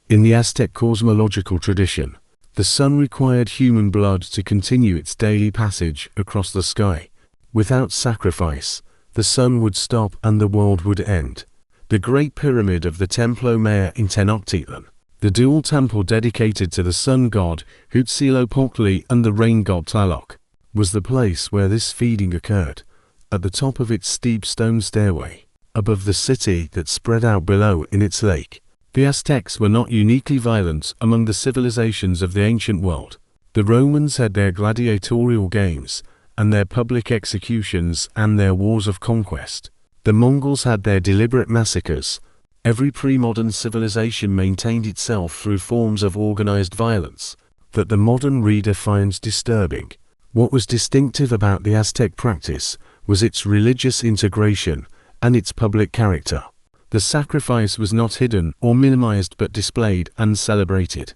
In the Aztec cosmological tradition, the sun required human blood to continue its daily passage across the sky. Without sacrifice, the sun would stop and the world would end. The Great Pyramid of the Templo Mayor in Tenochtitlan, The dual temple dedicated to the sun god Huitzilopochtli and the rain god Tlaloc was the place where this feeding occurred, at the top of its steep stone stairway, above the city that spread out below in its lake. The Aztecs were not uniquely violent among the civilizations of the ancient world. The Romans had their gladiatorial games, and their public executions and their wars of conquest. The Mongols had their deliberate massacres. Every pre-modern civilization maintained itself through forms of organized violence that the modern reader finds disturbing. What was distinctive about the Aztec practice was its religious integration and its public character. The sacrifice was not hidden or minimized but displayed and celebrated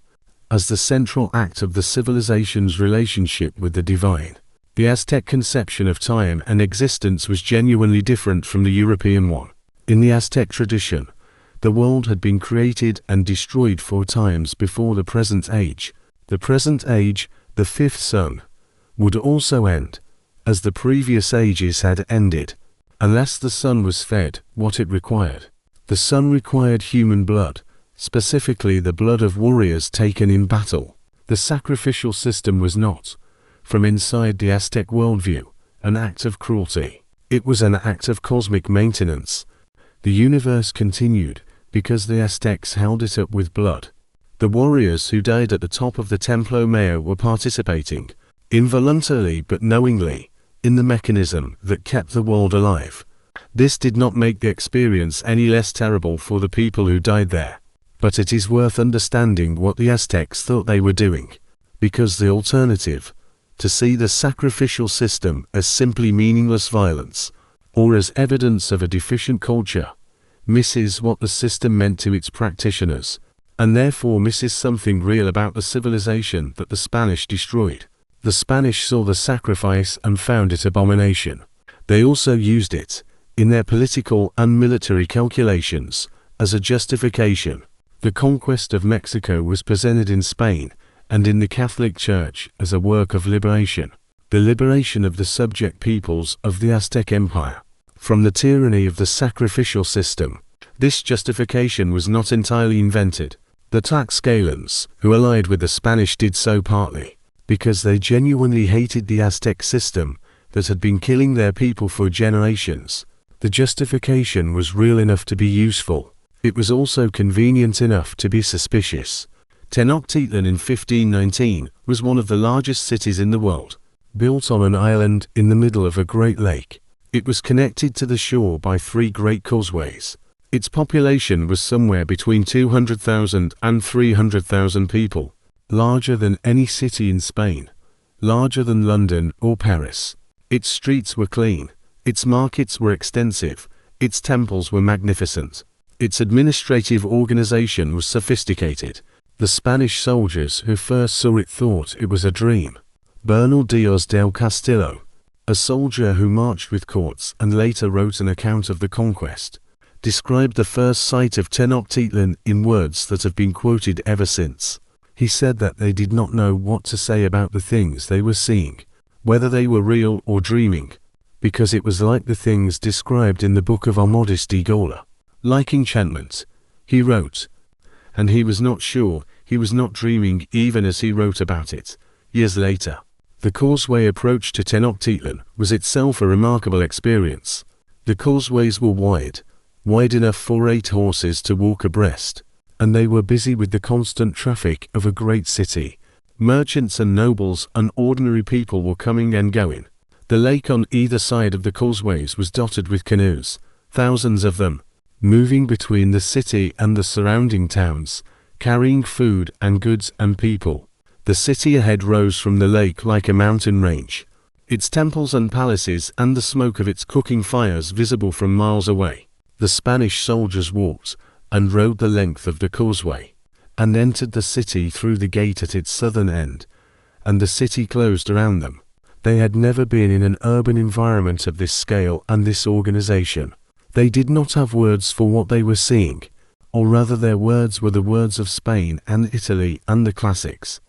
as the central act of the civilization's relationship with the divine. The Aztec conception of time and existence was genuinely different from the European one. In the Aztec tradition, the world had been created and destroyed 4 times before the present age. The present age, the 5th sun, would also end, as the previous ages had ended, unless the sun was fed what it required. The sun required human blood, specifically the blood of warriors taken in battle. The sacrificial system was not, from inside the Aztec worldview, an act of cruelty. It was an act of cosmic maintenance. The universe continued because the Aztecs held it up with blood. The warriors who died at the top of the Templo Mayor were participating, involuntarily but knowingly, in the mechanism that kept the world alive. This did not make the experience any less terrible for the people who died there, but it is worth understanding what the Aztecs thought they were doing, because the alternative, to see the sacrificial system as simply meaningless violence, or as evidence of a deficient culture, misses what the system meant to its practitioners, and therefore misses something real about the civilization that the Spanish destroyed. The Spanish saw the sacrifice and found it abomination. They also used it, in their political and military calculations, as a justification. The conquest of Mexico was presented in Spain and in the Catholic Church as a work of liberation, the liberation of the subject peoples of the Aztec Empire from the tyranny of the sacrificial system. This justification was not entirely invented. The Tlaxcalans, who allied with the Spanish, did so partly because they genuinely hated the Aztec system that had been killing their people for generations. The justification was real enough to be useful. It was also convenient enough to be suspicious. Tenochtitlan in 1519 was one of the largest cities in the world, built on an island in the middle of a great lake. It was connected to the shore by 3 great causeways. Its population was somewhere between 200,000 and 300,000 people, larger than any city in Spain, larger than London or Paris. Its streets were clean, its markets were extensive, its temples were magnificent. Its administrative organization was sophisticated. The Spanish soldiers who first saw it thought it was a dream. Bernal Diaz del Castillo, a soldier who marched with Cortés and later wrote an account of the conquest, described the first sight of Tenochtitlan in words that have been quoted ever since. He said that they did not know what to say about the things they were seeing, whether they were real or dreaming, because it was like the things described in the Book of Amadis de Gaula. Like enchantment, he wrote, and he was not sure, he was not dreaming even as he wrote about it. Years later, the causeway approach to Tenochtitlan was itself a remarkable experience. The causeways were wide enough for 8 horses to walk abreast, and they were busy with the constant traffic of a great city. Merchants and nobles and ordinary people were coming and going. The lake on either side of the causeways was dotted with canoes, thousands of them, moving between the city and the surrounding towns, carrying food and goods and people. The city ahead rose from the lake like a mountain range, its temples and palaces and the smoke of its cooking fires visible from miles away. The Spanish soldiers walked and rode the length of the causeway, and entered the city through the gate at its southern end, and the city closed around them. They had never been in an urban environment of this scale and this organization. They did not have words for what they were seeing, or rather their words were the words of Spain and Italy and the classics.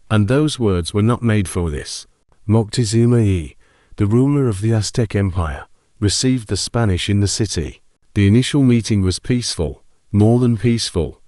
And those words were not made for this. Moctezuma I, the ruler of the Aztec Empire, received the Spanish in the city. The initial meeting was peaceful, more than peaceful.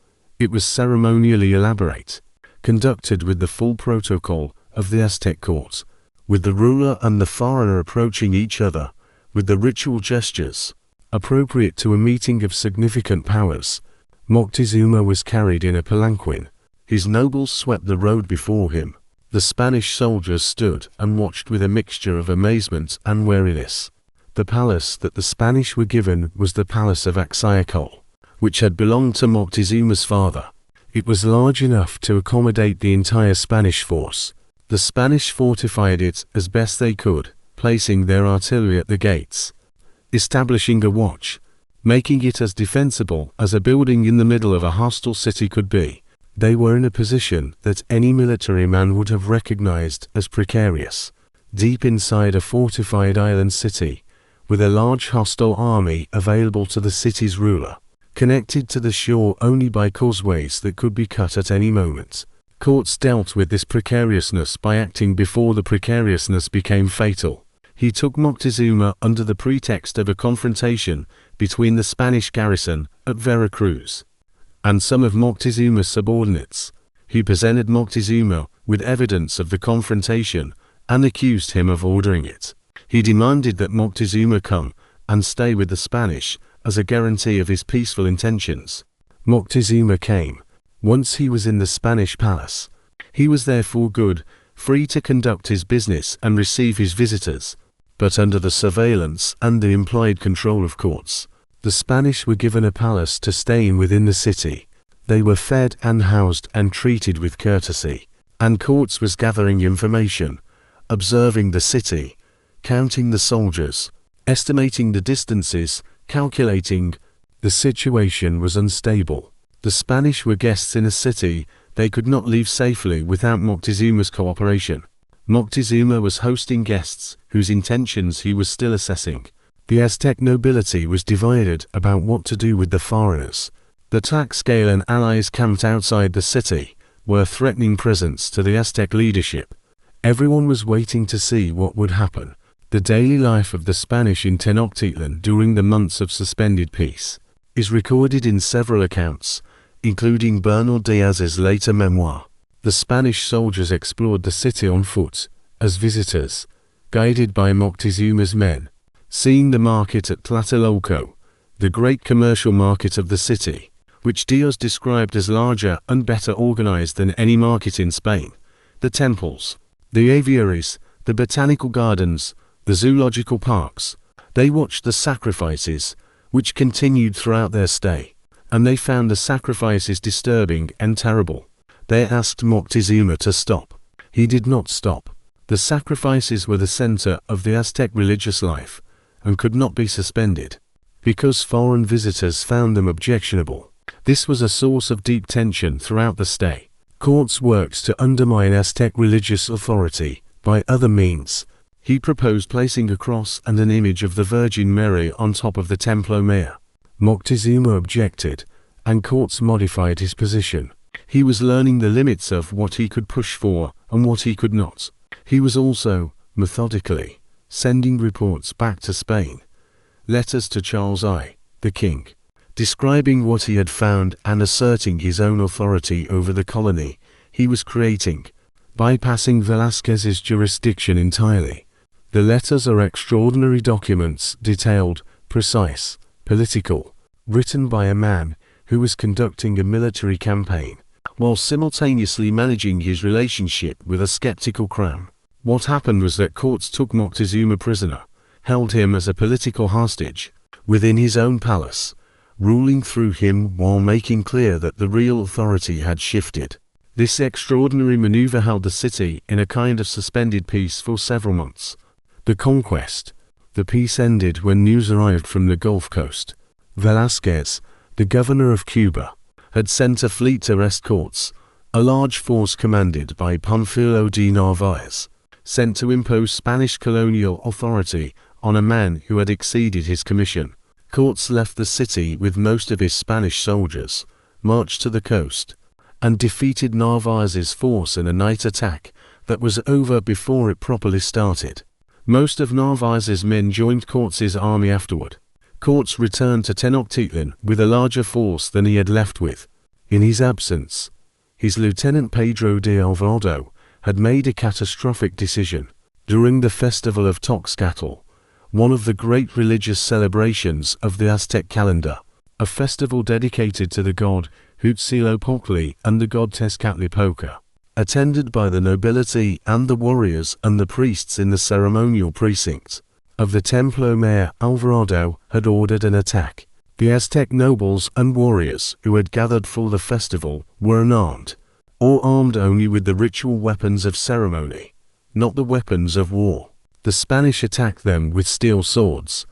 It was ceremonially elaborate, conducted with the full protocol of the Aztec court, with the ruler and the foreigner approaching each other, with the ritual gestures appropriate to a meeting of significant powers. Moctezuma was carried in a palanquin. His nobles swept the road before him. The Spanish soldiers stood and watched with a mixture of amazement and wariness. The palace that the Spanish were given was the palace of Axayacatl, which had belonged to Moctezuma's father. It was large enough to accommodate the entire Spanish force. The Spanish fortified it as best they could, placing their artillery at the gates, establishing a watch, making it as defensible as a building in the middle of a hostile city could be. They were in a position that any military man would have recognized as precarious, deep inside a fortified island city, with a large hostile army available to the city's ruler, connected to the shore only by causeways that could be cut at any moment. Courts dealt with this precariousness by acting before the precariousness became fatal. He took Moctezuma under the pretext of a confrontation between the Spanish garrison at Veracruz and some of Moctezuma's subordinates. He presented Moctezuma with evidence of the confrontation and accused him of ordering it. He demanded that Moctezuma come and stay with the Spanish as a guarantee of his peaceful intentions. Moctezuma came. Once he was in the Spanish palace, he was therefore good, free to conduct his business and receive his visitors, but under the surveillance and the implied control of courts. The Spanish were given a palace to stay in within the city. They were fed and housed and treated with courtesy, and courts was gathering information, observing the city, counting the soldiers, estimating the distances, calculating. The situation was unstable. The Spanish were guests in a city they could not leave safely without Moctezuma's cooperation. Moctezuma was hosting guests whose intentions he was still assessing. The Aztec nobility was divided about what to do with the foreigners. The Tlaxcalan allies camped outside the city were a threatening presence to the Aztec leadership. Everyone was waiting to see what would happen. The daily life of the Spanish in Tenochtitlan during the months of suspended peace is recorded in several accounts, including Bernal Diaz's later memoir. The Spanish soldiers explored the city on foot, as visitors, guided by Moctezuma's men. Seeing the market at Tlatelolco, the great commercial market of the city, which Diaz described as larger and better organized than any market in Spain, the temples, the aviaries, the botanical gardens, the zoological parks. They watched the sacrifices, which continued throughout their stay, and they found the sacrifices disturbing and terrible. They asked Moctezuma to stop. He did not stop. The sacrifices were the center of the Aztec religious life, and could not be suspended, because foreign visitors found them objectionable. This was a source of deep tension throughout the stay. Courts worked to undermine Aztec religious authority by other means. He proposed placing a cross and an image of the Virgin Mary on top of the Templo Mayor. Moctezuma objected, and courts modified his position. He was learning the limits of what he could push for and what he could not. He was also, methodically, sending reports back to Spain, letters to Charles I, the king, describing what he had found and asserting his own authority over the colony he was creating, bypassing Velázquez's jurisdiction entirely. The letters are extraordinary documents, detailed, precise, political, written by a man who was conducting a military campaign, while simultaneously managing his relationship with a skeptical crown. What happened was that courts took Moctezuma prisoner, held him as a political hostage, within his own palace, ruling through him while making clear that the real authority had shifted. This extraordinary maneuver held the city in a kind of suspended peace for several months. The Conquest. The peace ended when news arrived from the Gulf Coast. Velázquez, the governor of Cuba, had sent a fleet to arrest courts, a large force commanded by Panfilo de Narvaez, sent to impose Spanish colonial authority on a man who had exceeded his commission. Cortés left the city with most of his Spanish soldiers, marched to the coast, and defeated Narvaez's force in a night attack that was over before it properly started. Most of Narvaez's men joined Cortés's army afterward. Cortés returned to Tenochtitlan with a larger force than he had left with. In his absence, his lieutenant Pedro de Alvarado had made a catastrophic decision. During the festival of Tenochtitlan, one of the great religious celebrations of the Aztec calendar, a festival dedicated to the god Huitzilopochtli and the god Tezcatlipoca, attended by the nobility and the warriors and the priests in the ceremonial precinct of the Templo Mayor, Alvarado had ordered an attack. The Aztec nobles and warriors who had gathered for the festival were unarmed, or armed only with the ritual weapons of ceremony, not the weapons of war. The Spanish attacked them with steel swords.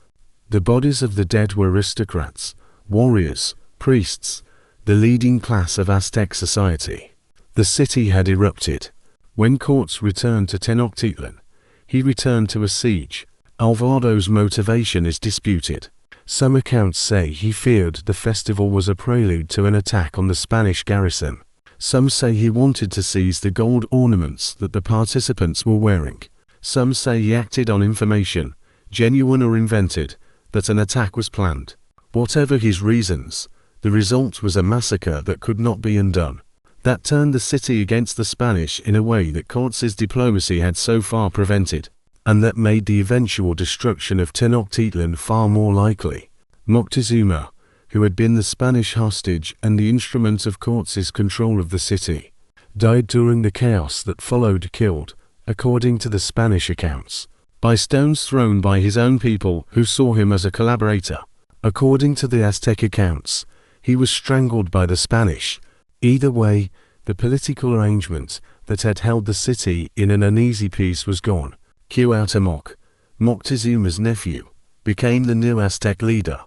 The bodies of the dead were aristocrats, warriors, priests, the leading class of Aztec society. The city had erupted. When Cortés returned to Tenochtitlan, he returned to a siege. Alvarado's motivation is disputed. Some accounts say he feared the festival was a prelude to an attack on the Spanish garrison. Some say he wanted to seize the gold ornaments that the participants were wearing. Some say he acted on information, genuine or invented, that an attack was planned. Whatever his reasons, the result was a massacre that could not be undone. That turned the city against the Spanish in a way that Cortés' diplomacy had so far prevented, and that made the eventual destruction of Tenochtitlan far more likely. Moctezuma, who had been the Spanish hostage and the instrument of Cortés' control of the city, died during the chaos that followed, killed, according to the Spanish accounts, by stones thrown by his own people who saw him as a collaborator. According to the Aztec accounts, he was strangled by the Spanish. Either way, the political arrangement that had held the city in an uneasy peace was gone. Cuauhtémoc, Moctezuma's nephew, became the new Aztec leader,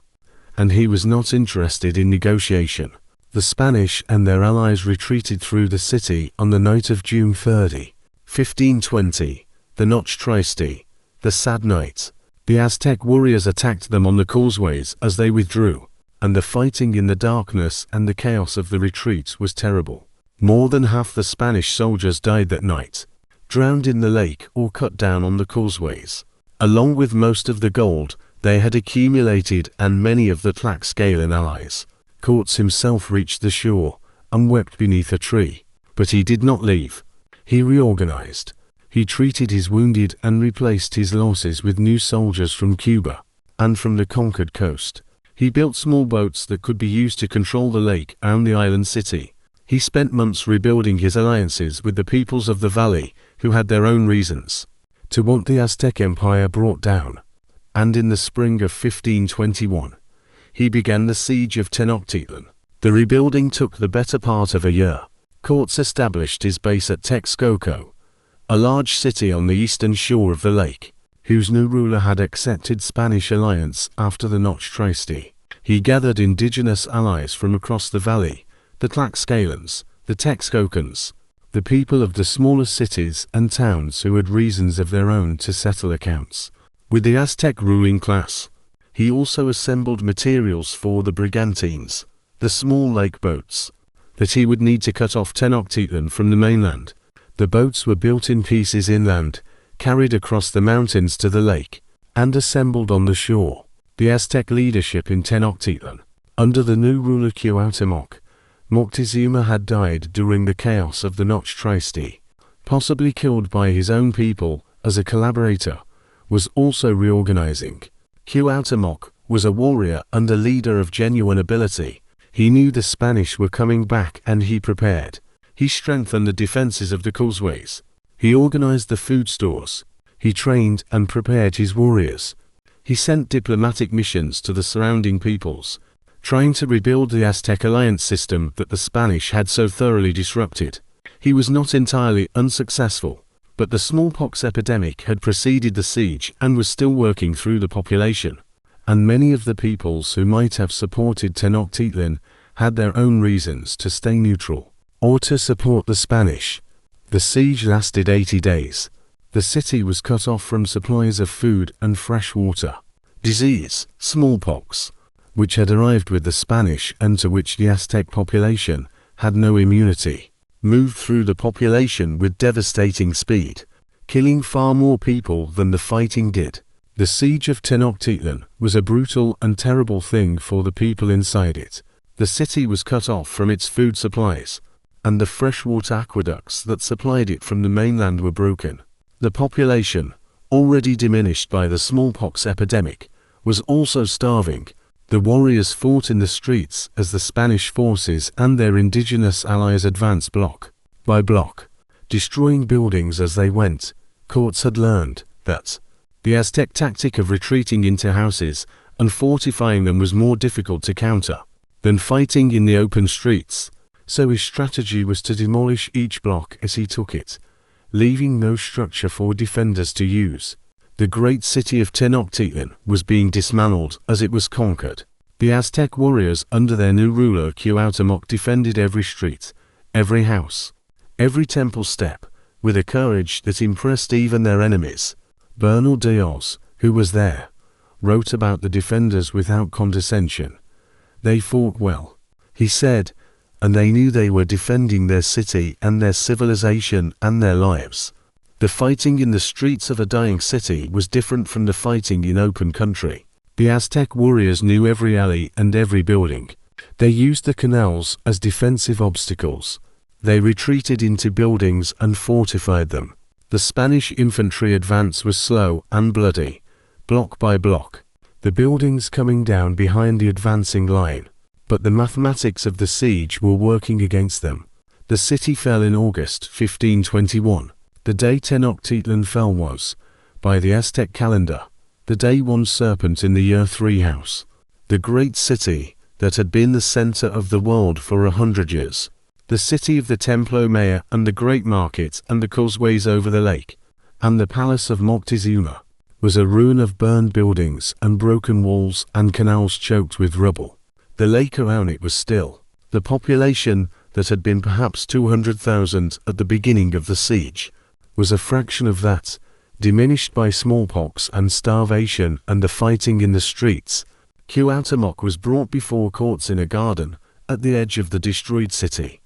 and he was not interested in negotiation. The Spanish and their allies retreated through the city on the night of June 30, 1520, the Noche Triste, the sad night. The Aztec warriors attacked them on the causeways as they withdrew, and the fighting in the darkness and the chaos of the retreat was terrible. More than half the Spanish soldiers died that night, drowned in the lake or cut down on the causeways, along with most of the gold they had accumulated and many of the Tlaxcalan allies. Cortés himself reached the shore and wept beneath a tree, but he did not leave. He reorganized. He treated his wounded and replaced his losses with new soldiers from Cuba and from the conquered coast. He built small boats that could be used to control the lake and the island city. He spent months rebuilding his alliances with the peoples of the valley who had their own reasons to want the Aztec Empire brought down. And in the spring of 1521, he began the siege of Tenochtitlan. The rebuilding took the better part of a year. Cortés established his base at Texcoco, a large city on the eastern shore of the lake, whose new ruler had accepted Spanish alliance after the Noche Triste. He gathered indigenous allies from across the valley, the Tlaxcalans, the Texcocans, the people of the smaller cities and towns who had reasons of their own to settle accounts with the Aztec ruling class. He also assembled materials for the brigantines, the small lake boats, that he would need to cut off Tenochtitlan from the mainland. The boats were built in pieces inland, carried across the mountains to the lake, and assembled on the shore. The Aztec leadership in Tenochtitlan, under the new ruler Cuauhtémoc, Moctezuma had died during the chaos of the Noche Triste, possibly killed by his own people as a collaborator, was also reorganizing. Cuauhtémoc was a warrior and a leader of genuine ability. He knew the Spanish were coming back and he prepared. He strengthened the defenses of the causeways. He organized the food stores. He trained and prepared his warriors. He sent diplomatic missions to the surrounding peoples, trying to rebuild the Aztec alliance system that the Spanish had so thoroughly disrupted. He was not entirely unsuccessful, but the smallpox epidemic had preceded the siege and was still working through the population, and many of the peoples who might have supported Tenochtitlan had their own reasons to stay neutral or to support the Spanish. The siege lasted 80 days. The city was cut off from supplies of food and fresh water. Disease, smallpox, which had arrived with the Spanish and to which the Aztec population had no immunity, moved through the population with devastating speed, killing far more people than the fighting did. The siege of Tenochtitlan was a brutal and terrible thing for the people inside it. The city was cut off from its food supplies, and the freshwater aqueducts that supplied it from the mainland were broken. The population, already diminished by the smallpox epidemic, was also starving. The warriors fought in the streets as the Spanish forces and their indigenous allies advanced block by block, destroying buildings as they went. Cortés had learned that the Aztec tactic of retreating into houses and fortifying them was more difficult to counter than fighting in the open streets, so his strategy was to demolish each block as he took it, leaving no structure for defenders to use. The great city of Tenochtitlan was being dismantled as it was conquered. The Aztec warriors under their new ruler Cuauhtémoc defended every street, every house, every temple step, with a courage that impressed even their enemies. Bernal Diaz, who was there, wrote about the defenders without condescension. They fought well, he said, and they knew they were defending their city and their civilization and their lives. The fighting in the streets of a dying city was different from the fighting in open country. The Aztec warriors knew every alley and every building. They used the canals as defensive obstacles. They retreated into buildings and fortified them. The Spanish infantry advance was slow and bloody, block by block, the buildings coming down behind the advancing line. But the mathematics of the siege were working against them. The city fell in August 1521. The day Tenochtitlan fell was, by the Aztec calendar, the day one serpent in the year 3 house. The great city that had been the center of the world for 100 years. The city of the Templo Mayor and the great market and the causeways over the lake, and the palace of Moctezuma, was a ruin of burned buildings and broken walls and canals choked with rubble. The lake around it was still. The population, that had been perhaps 200,000 at the beginning of the siege, was a fraction of that, diminished by smallpox and starvation and the fighting in the streets. Cuauhtémoc was brought before Cortés in a garden, at the edge of the destroyed city,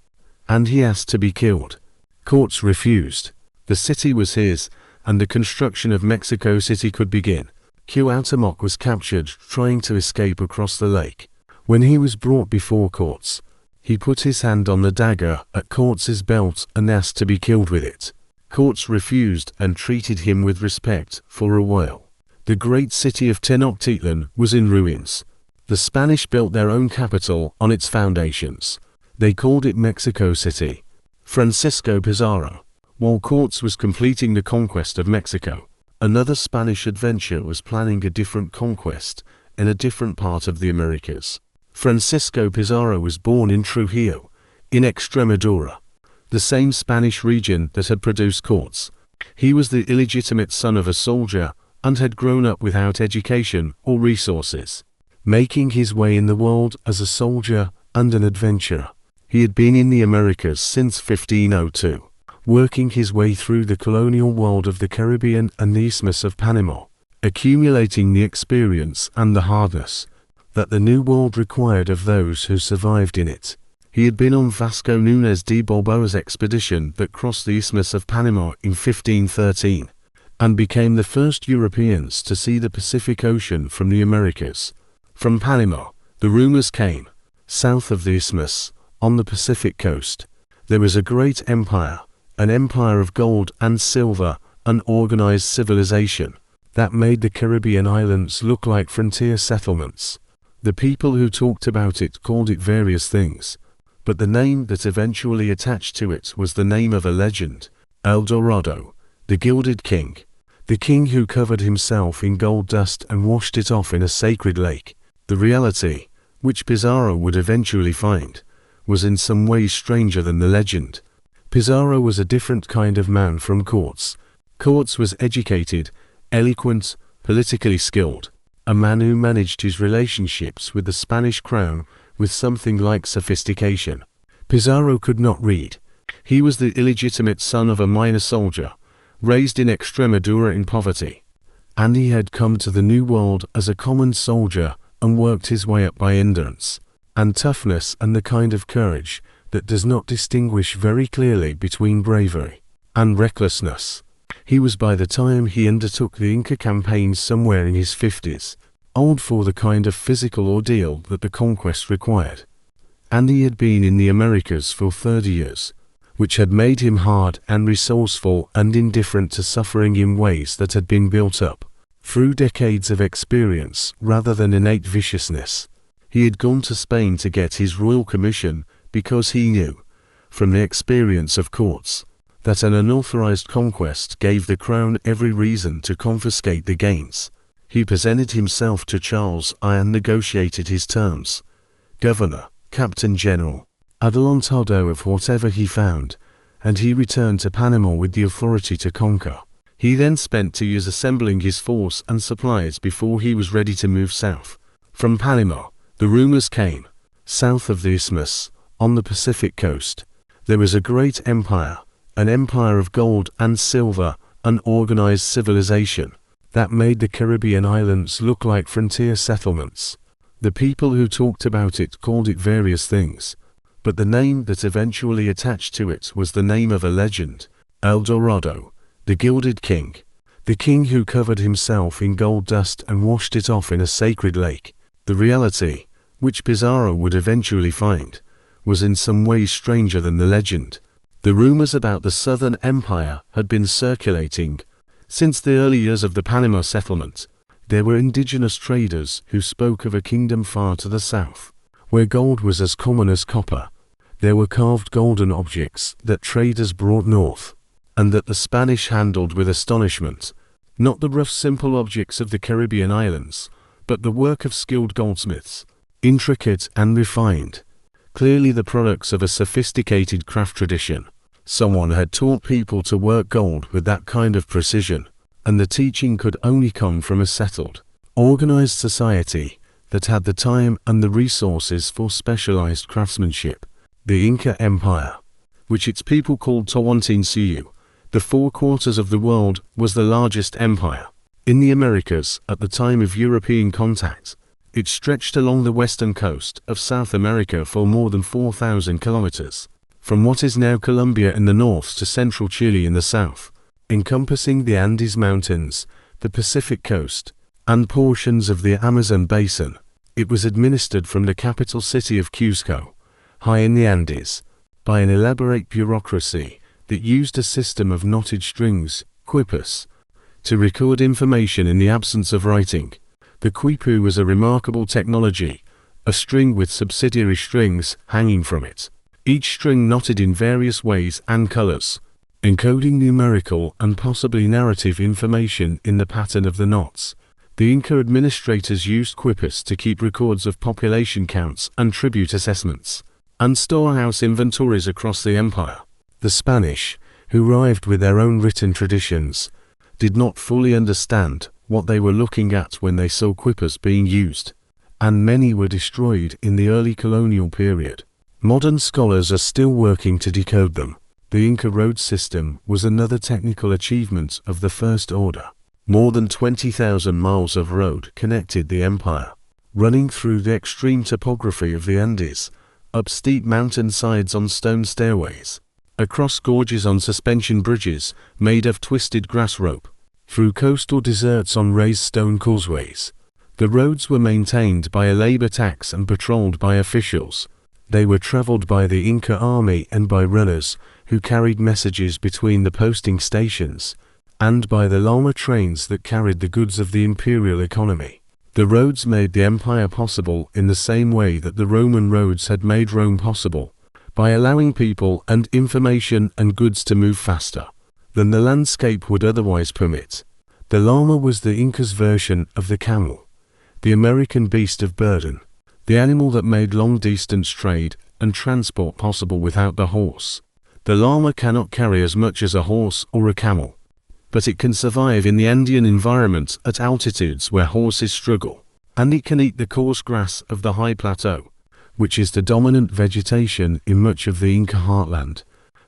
and he asked to be killed. Cortés refused. The city was his, and the construction of Mexico City could begin. Cuauhtémoc was captured trying to escape across the lake. When he was brought before Cortés, he put his hand on the dagger at Cortés's belt and asked to be killed with it. Cortés refused and treated him with respect for a while. The great city of Tenochtitlan was in ruins. The Spanish built their own capital on its foundations. They called it Mexico City. Francisco Pizarro. While Cortés was completing the conquest of Mexico, another Spanish adventurer was planning a different conquest in a different part of the Americas. Francisco Pizarro was born in Trujillo, in Extremadura, the same Spanish region that had produced Cortés. He was the illegitimate son of a soldier and had grown up without education or resources, making his way in the world as a soldier and an adventurer. He had been in the Americas since 1502, working his way through the colonial world of the Caribbean and the Isthmus of Panama, accumulating the experience and the hardness that the New World required of those who survived in it. He had been on Vasco Núñez de Balboa's expedition that crossed the Isthmus of Panama in 1513, and became the first Europeans to see the Pacific Ocean from the Americas. From Panama, the rumors came, south of the Isthmus, on the Pacific coast, there was a great empire, an empire of gold and silver, an organized civilization, that made the Caribbean islands look like frontier settlements. The people who talked about it called it various things, but the name that eventually attached to it was the name of a legend, El Dorado, the Gilded King, the king who covered himself in gold dust and washed it off in a sacred lake. The reality, which Pizarro would eventually find, was in some ways stranger than the legend. Pizarro was a different kind of man from Cortés. Cortés was educated, eloquent, politically skilled, a man who managed his relationships with the Spanish crown with something like sophistication. Pizarro could not read. He was the illegitimate son of a minor soldier, raised in Extremadura in poverty, and he had come to the New World as a common soldier and worked his way up by endurance and toughness and the kind of courage that does not distinguish very clearly between bravery and recklessness. He was by the time he undertook the Inca campaigns somewhere in his 50s, old for the kind of physical ordeal that the conquest required. and he had been in the Americas for 30 years, which had made him hard and resourceful and indifferent to suffering in ways that had been built up through decades of experience rather than innate viciousness. He had gone to Spain to get his royal commission because he knew, from the experience of courts, that an unauthorized conquest gave the crown every reason to confiscate the gains. He presented himself to Charles I and negotiated his terms. Governor, Captain General, adelantado of whatever he found, and he returned to Panama with the authority to conquer. He then spent 2 years assembling his force and supplies before he was ready to move south. From Panama, the rumors came, south of the Isthmus, on the Pacific coast, there was a great empire, an empire of gold and silver, an organized civilization, that made the Caribbean islands look like frontier settlements. The people who talked about it called it various things, but the name that eventually attached to it was the name of a legend, El Dorado, the Gilded King, the king who covered himself in gold dust and washed it off in a sacred lake. The reality, which Pizarro would eventually find, was in some ways stranger than the legend. The rumors about the Southern Empire had been circulating since the early years of the Panama settlement. There were indigenous traders who spoke of a kingdom far to the south, where gold was as common as copper. There were carved golden objects that traders brought north, and that the Spanish handled with astonishment, not the rough simple objects of the Caribbean islands, but the work of skilled goldsmiths, intricate and refined, clearly the products of a sophisticated craft tradition. Someone had taught people to work gold with that kind of precision, and the teaching could only come from a settled, organized society that had the time and the resources for specialized craftsmanship. The Inca Empire, which its people called Tawantinsuyu, the 4 quarters of the world, was the largest empire in the Americas at the time of European contact. It stretched along the western coast of South America for more than 4,000 kilometers, from what is now Colombia in the north to central Chile in the south, encompassing the Andes Mountains, the Pacific coast, and portions of the Amazon basin. It was administered from the capital city of Cuzco, high in the Andes, by an elaborate bureaucracy that used a system of knotted strings, quipus, to record information in the absence of writing. The quipu was a remarkable technology, a string with subsidiary strings hanging from it, each string knotted in various ways and colors, encoding numerical and possibly narrative information in the pattern of the knots. The Inca administrators used quipus to keep records of population counts and tribute assessments, and storehouse inventories across the empire. The Spanish, who arrived with their own written traditions, did not fully understand what they were looking at when they saw quipus being used, and many were destroyed in the early colonial period. Modern scholars are still working to decode them. The Inca road system was another technical achievement of the first order. More than 20,000 miles of road connected the empire, running through the extreme topography of the Andes, up steep mountain sides on stone stairways, across gorges on suspension bridges made of twisted grass rope, through coastal deserts on raised stone causeways. The roads were maintained by a labor tax and patrolled by officials. They were traveled by the Inca army and by runners who carried messages between the posting stations, and by the llama trains that carried the goods of the imperial economy. The roads made the empire possible in the same way that the Roman roads had made Rome possible, by allowing people and information and goods to move faster than the landscape would otherwise permit. The llama was the Inca's version of the camel, the American beast of burden, the animal that made long-distance trade and transport possible without the horse. The llama cannot carry as much as a horse or a camel, but it can survive in the Andean environment at altitudes where horses struggle, and it can eat the coarse grass of the high plateau, which is the dominant vegetation in much of the Inca heartland.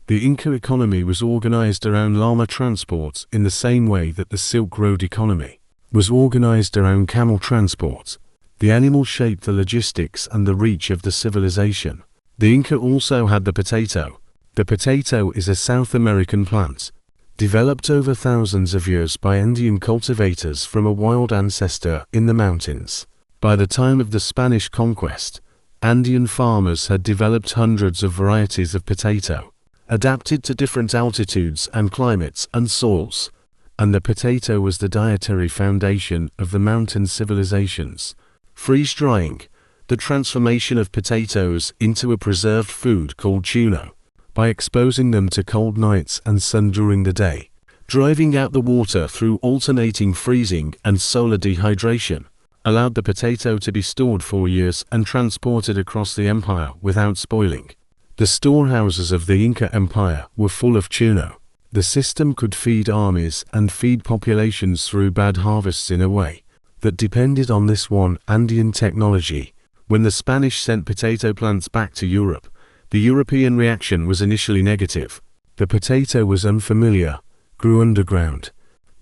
The Inca economy was organized around llama transport in the same way that the Silk Road economy was organized around camel transport. The animal shaped the logistics and the reach of the civilization. The Inca also had the potato. The potato is a South American plant, developed over thousands of years by Andean cultivators from a wild ancestor in the mountains. By the time of the Spanish conquest, Andean farmers had developed hundreds of varieties of potato, adapted to different altitudes and climates and soils, and the potato was the dietary foundation of the mountain civilizations. Freeze-drying, the transformation of potatoes into a preserved food called chuno, by exposing them to cold nights and sun during the day, driving out the water through alternating freezing and solar dehydration, allowed the potato to be stored for years and transported across the empire without spoiling. The storehouses of the Inca Empire were full of chuno. The system could feed armies and feed populations through bad harvests in a way that depended on this one Andean technology. When the Spanish sent potato plants back to Europe, the European reaction was initially negative. The potato was unfamiliar, grew underground,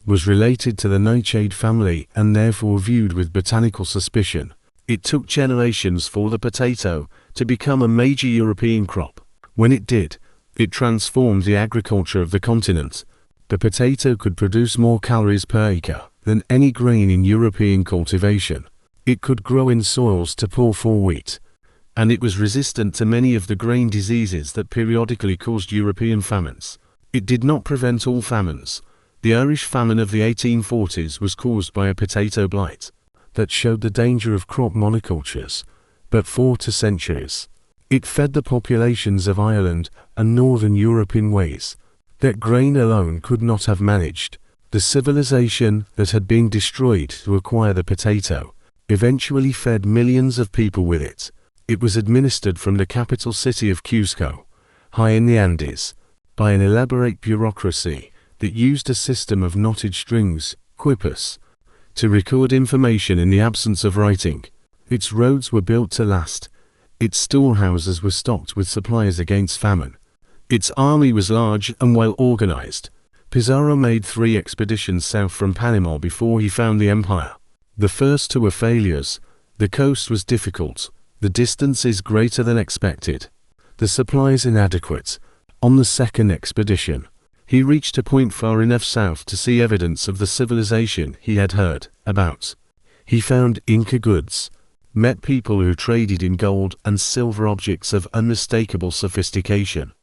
was related to the nightshade family and therefore viewed with botanical suspicion. It took generations for the potato to become a major European crop. When it did, it transformed the agriculture of the continent. The potato could produce more calories per acre than any grain in European cultivation. It could grow in soils too poor for wheat, and it was resistant to many of the grain diseases that periodically caused European famines. It did not prevent all famines. The Irish famine of the 1840s was caused by a potato blight that showed the danger of crop monocultures, but for 2 centuries, it fed the populations of Ireland and Northern Europe in ways that grain alone could not have managed. The civilization that had been destroyed to acquire the potato eventually fed millions of people with it. It was administered from the capital city of Cusco, high in the Andes, by an elaborate bureaucracy that used a system of knotted strings, quipus, to record information in the absence of writing. Its roads were built to last. Its storehouses were stocked with supplies against famine. Its army was large and well organized. Pizarro made 3 expeditions south from Panama before he found the empire. The first 2 were failures. The coast was difficult. The distances greater than expected. The supplies inadequate. On the second expedition, he reached a point far enough south to see evidence of the civilization he had heard about. He found Inca goods, met people who traded in gold and silver objects of unmistakable sophistication,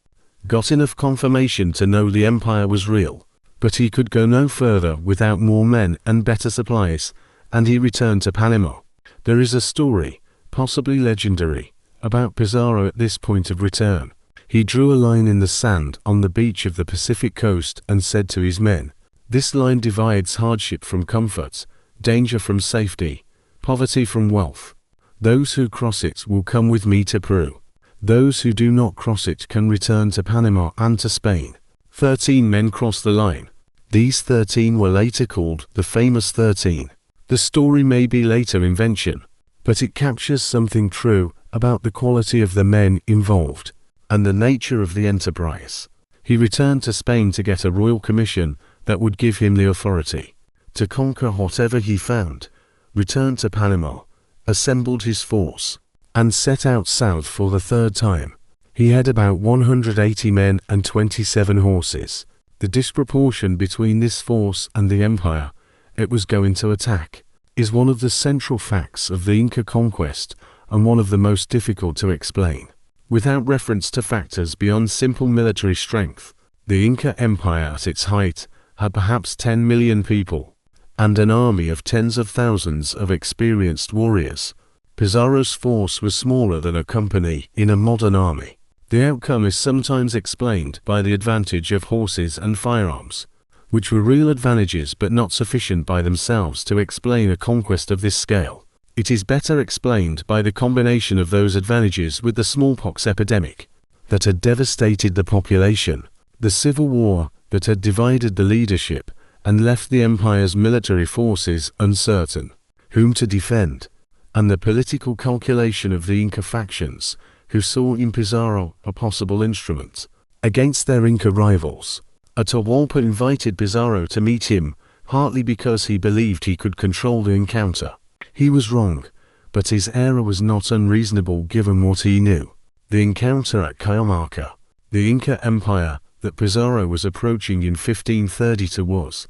got enough confirmation to know the empire was real, but he could go no further without more men and better supplies, and he returned to Panama. There is a story, possibly legendary, about Pizarro at this point of return. He drew a line in the sand on the beach of the Pacific coast and said to his men, "This line divides hardship from comfort, danger from safety, poverty from wealth. Those who cross it will come with me to Peru. Those who do not cross it can return to Panama and to Spain." 13 men crossed the line. These 13 were later called the famous 13. The story may be later invention, but it captures something true about the quality of the men involved and the nature of the enterprise. He returned to Spain to get a royal commission that would give him the authority to conquer whatever he found, returned to Panama, assembled his force, and set out south for the 3rd time. He had about 180 men and 27 horses. The disproportion between this force and the empire it was going to attack is one of the central facts of the Inca conquest and one of the most difficult to explain. Without reference to factors beyond simple military strength, the Inca Empire at its height had perhaps 10 million people, and an army of tens of thousands of experienced warriors. Pizarro's force was smaller than a company in a modern army. The outcome is sometimes explained by the advantage of horses and firearms, which were real advantages but not sufficient by themselves to explain a conquest of this scale. It is better explained by the combination of those advantages with the smallpox epidemic that had devastated the population, the civil war that had divided the leadership and left the empire's military forces uncertain whom to defend, and the political calculation of the Inca factions who saw in Pizarro a possible instrument against their Inca rivals. Atahualpa invited Pizarro to meet him, partly because he believed he could control the encounter. He was wrong, but his error was not unreasonable given what he knew. The encounter at Cajamarca, the Inca Empire that Pizarro was approaching in 1532 was,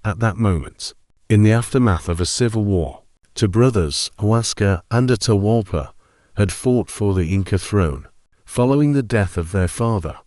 at that moment, in the aftermath of a civil war. To brothers Huascar and Atahualpa, had fought for the Inca throne, following the death of their father,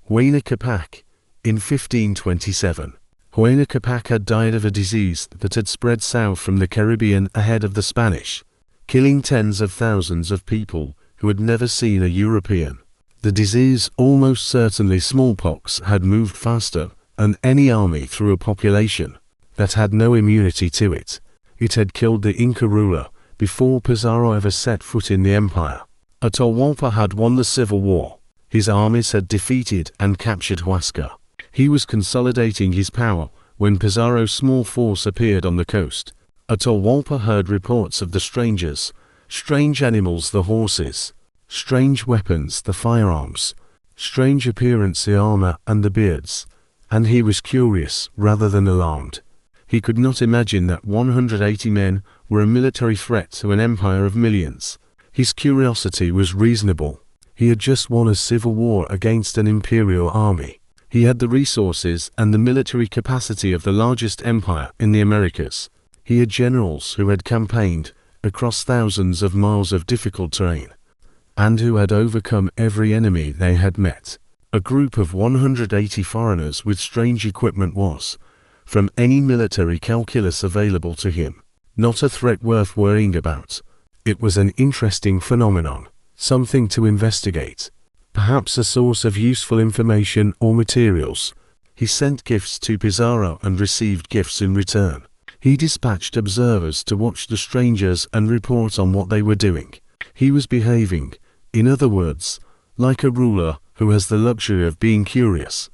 Huayna Capac, in 1527. Huayna Capac had died of a disease that had spread south from the Caribbean ahead of the Spanish, killing tens of thousands of people who had never seen a European. The disease, almost certainly smallpox, had moved faster than any army through a population that had no immunity to it. It had killed the Inca ruler before Pizarro ever set foot in the empire. Atahualpa had won the civil war. His armies had defeated and captured Huasca. He was consolidating his power when Pizarro's small force appeared on the coast. Atahualpa heard reports of the strangers, strange animals the horses, strange weapons the firearms, strange appearance the armor and the beards, and he was curious rather than alarmed. He could not imagine that 180 men were a military threat to an empire of millions. His curiosity was reasonable. He had just won a civil war against an imperial army. He had the resources and the military capacity of the largest empire in the Americas. He had generals who had campaigned across thousands of miles of difficult terrain, and who had overcome every enemy they had met. A group of 180 foreigners with strange equipment was, from any military calculus available to him, not a threat worth worrying about. It was an interesting phenomenon, something to investigate, perhaps a source of useful information or materials. He sent gifts to Pizarro and received gifts in return. He dispatched observers to watch the strangers and report on what they were doing. He was behaving, in other words, like a ruler who has the luxury of being curious,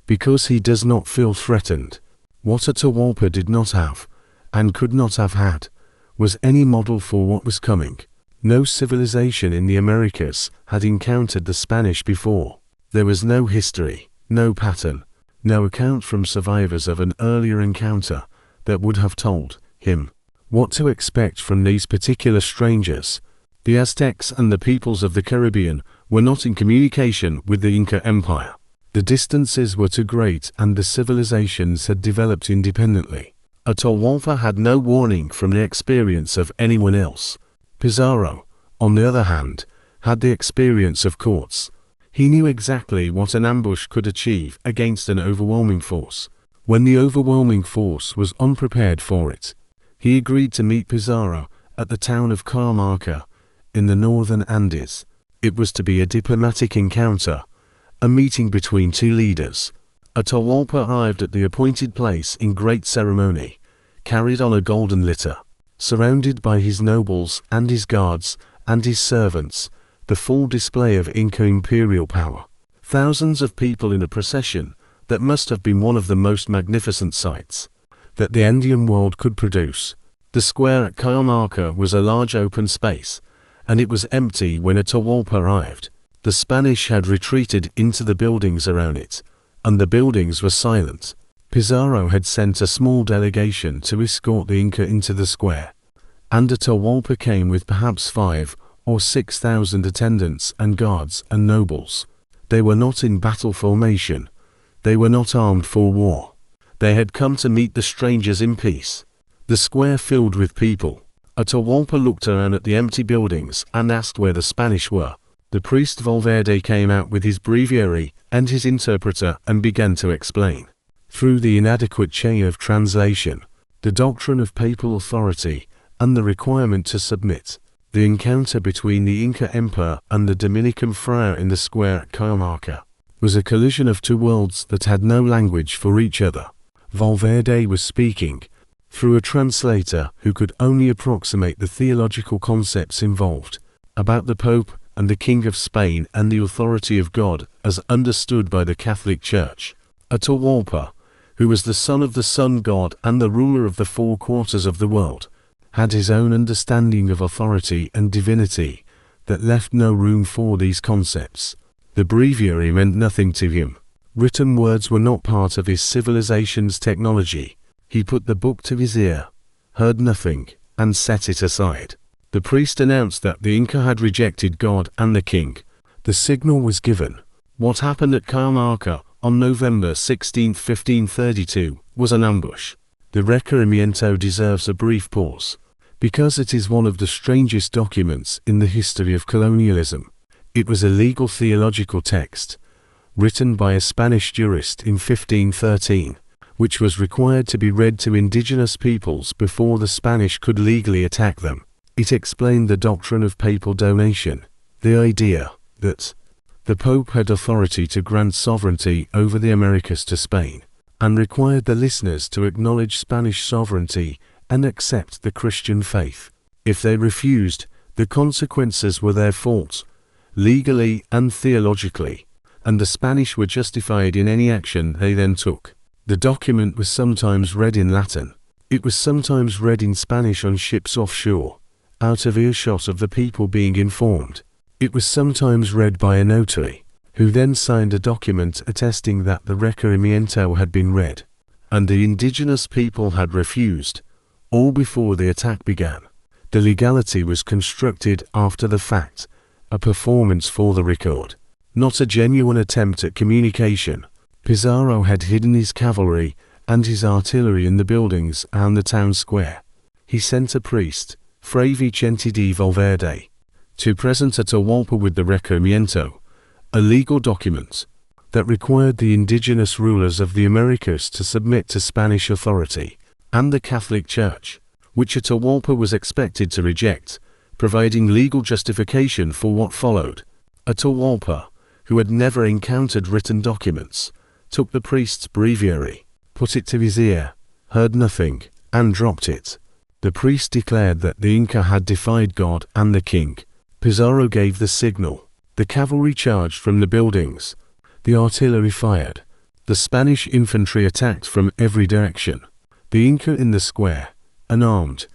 because he does not feel threatened. What Atahualpa did not have, and could not have had, was any model for what was coming. No civilization in the Americas had encountered the Spanish before. There was no history, no pattern, no account from survivors of an earlier encounter that would have told him what to expect from these particular strangers. The Aztecs and the peoples of the Caribbean were not in communication with the Inca Empire. The distances were too great and the civilizations had developed independently. Atahualpa had no warning from the experience of anyone else. Pizarro, on the other hand, had the experience of courts. He knew exactly what an ambush could achieve against an overwhelming force. When the overwhelming force was unprepared for it, he agreed to meet Pizarro at the town of Cajamarca in the northern Andes. It was to be a diplomatic encounter, a meeting between two leaders. Atahualpa arrived at the appointed place in great ceremony, carried on a golden litter, surrounded by his nobles and his guards and his servants, the full display of Inca imperial power. Thousands of people in a procession that must have been one of the most magnificent sights that the Andean world could produce. The square at Cajamarca was a large open space, and it was empty when Atahualpa arrived. The Spanish had retreated into the buildings around it, and the buildings were silent. Pizarro had sent a small delegation to escort the Inca into the square, and Atahualpa came with perhaps 5,000 or 6,000 attendants and guards and nobles. They were not in battle formation. They were not armed for war. They had come to meet the strangers in peace. The square filled with people. Atahualpa looked around at the empty buildings and asked where the Spanish were. The priest Valverde came out with his breviary and his interpreter and began to explain, through the inadequate chain of translation, the doctrine of papal authority and the requirement to submit. The encounter between the Inca Emperor and the Dominican friar in the square at Cajamarca was a collision of two worlds that had no language for each other. Valverde was speaking through a translator who could only approximate the theological concepts involved, about the Pope and the King of Spain and the authority of God as understood by the Catholic Church. Atahualpa, who was the son of the sun god and the ruler of the 4 quarters of the world, had his own understanding of authority and divinity that left no room for these concepts. The breviary meant nothing to him. Written words were not part of his civilization's technology. He put the book to his ear, heard nothing, and set it aside. The priest announced that the Inca had rejected God and the king. The signal was given. What happened at Cajamarca on November 16, 1532, was an ambush. The requerimiento deserves a brief pause. because it is one of the strangest documents in the history of colonialism. It was a legal theological text, written by a Spanish jurist in 1513, which was required to be read to indigenous peoples before the Spanish could legally attack them. It explained the doctrine of papal donation, the idea that the Pope had authority to grant sovereignty over the Americas to Spain, and required the listeners to acknowledge Spanish sovereignty and accept the Christian faith. If they refused, the consequences were their fault, legally and theologically, and the Spanish were justified in any action they then took. The document was sometimes read in Latin. It was sometimes read in Spanish on ships offshore, out of earshot of the people being informed. It was sometimes read by a notary, who then signed a document attesting that the requerimiento had been read, and the indigenous people had refused, all before the attack began. The legality was constructed after the fact, a performance for the record, not a genuine attempt at communication. Pizarro had hidden his cavalry and his artillery in the buildings and the town square. He sent a priest, Fray Vicente de Valverde, to present Atahualpa with the requerimiento, a legal document that required the indigenous rulers of the Americas to submit to Spanish authority and the Catholic Church, which Atahualpa was expected to reject, providing legal justification for what followed. Atahualpa, who had never encountered written documents, took the priest's breviary, put it to his ear, heard nothing, and dropped it. The priest declared that the Inca had defied God and the king. Pizarro gave the signal. The cavalry charged from the buildings. The artillery fired. The Spanish infantry attacked from every direction. The Inca in the square, unarmed.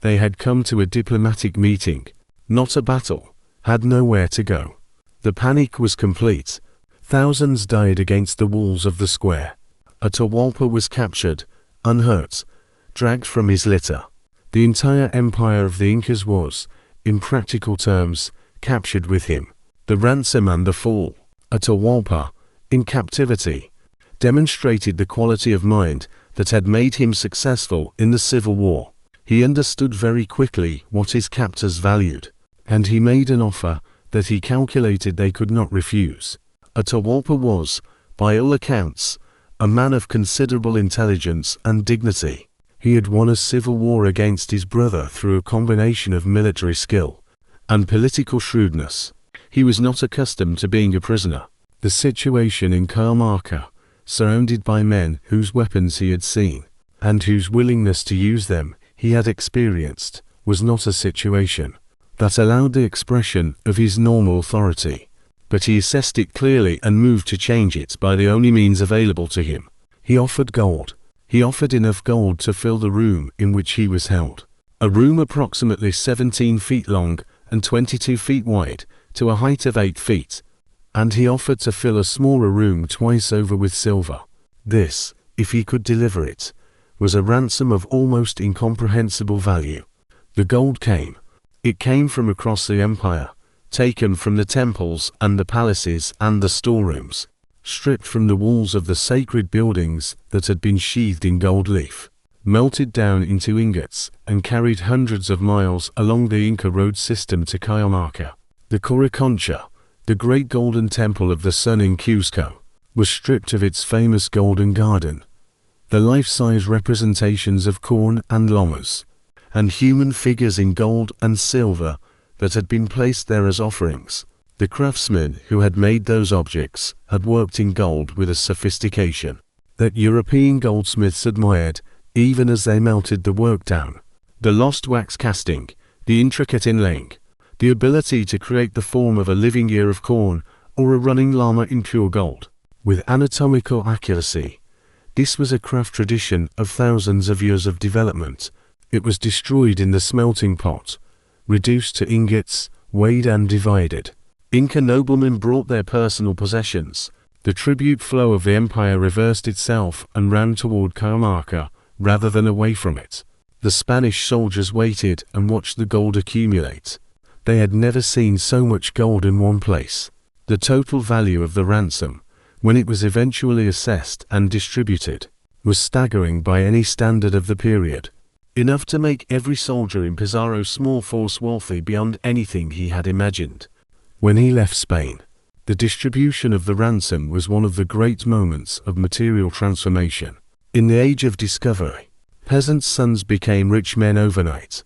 They had come to a diplomatic meeting, not a battle, had nowhere to go. The panic was complete. Thousands died against the walls of the square. Atahualpa was captured, unhurt, dragged from his litter. The entire empire of the Incas was, in practical terms, captured with him. The ransom and the fall. Atahualpa, in captivity, demonstrated the quality of mind that had made him successful in the Civil War. He understood very quickly what his captors valued, and he made an offer that he calculated they could not refuse. Atahualpa was, by all accounts, a man of considerable intelligence and dignity. He had won a civil war against his brother through a combination of military skill and political shrewdness. He was not accustomed to being a prisoner. The situation in Cajamarca, surrounded by men whose weapons he had seen, and whose willingness to use them he had experienced, was not a situation that allowed the expression of his normal authority. But he assessed it clearly and moved to change it by the only means available to him. He offered gold. He offered enough gold to fill the room in which he was held. A room approximately 17 feet long and 22 feet wide, to a height of 8 feet. And he offered to fill a smaller room twice over with silver. This, if he could deliver it, was a ransom of almost incomprehensible value. The gold came. It came from across the empire, taken from the temples and the palaces and the storerooms, stripped from the walls of the sacred buildings that had been sheathed in gold leaf, melted down into ingots and carried hundreds of miles along the Inca road system to Cajamarca. The Coricancha, the great golden temple of the sun in Cuzco, was stripped of its famous golden garden, the life-size representations of corn and llamas, and human figures in gold and silver that had been placed there as offerings. The craftsmen who had made those objects had worked in gold with a sophistication that European goldsmiths admired, even as they melted the work down. The lost wax casting, the intricate inlaying, the ability to create the form of a living ear of corn or a running llama in pure gold, with anatomical accuracy. This was a craft tradition of thousands of years of development. It was destroyed in the smelting pot, reduced to ingots, weighed and divided. Inca noblemen brought their personal possessions. The tribute flow of the empire reversed itself and ran toward Cajamarca, rather than away from it. The Spanish soldiers waited and watched the gold accumulate. They had never seen so much gold in one place. The total value of the ransom, when it was eventually assessed and distributed, was staggering by any standard of the period. enough to make every soldier in Pizarro's small force wealthy beyond anything he had imagined. When he left Spain, the distribution of the ransom was one of the great moments of material transformation. In the age of discovery, peasants' sons became rich men overnight.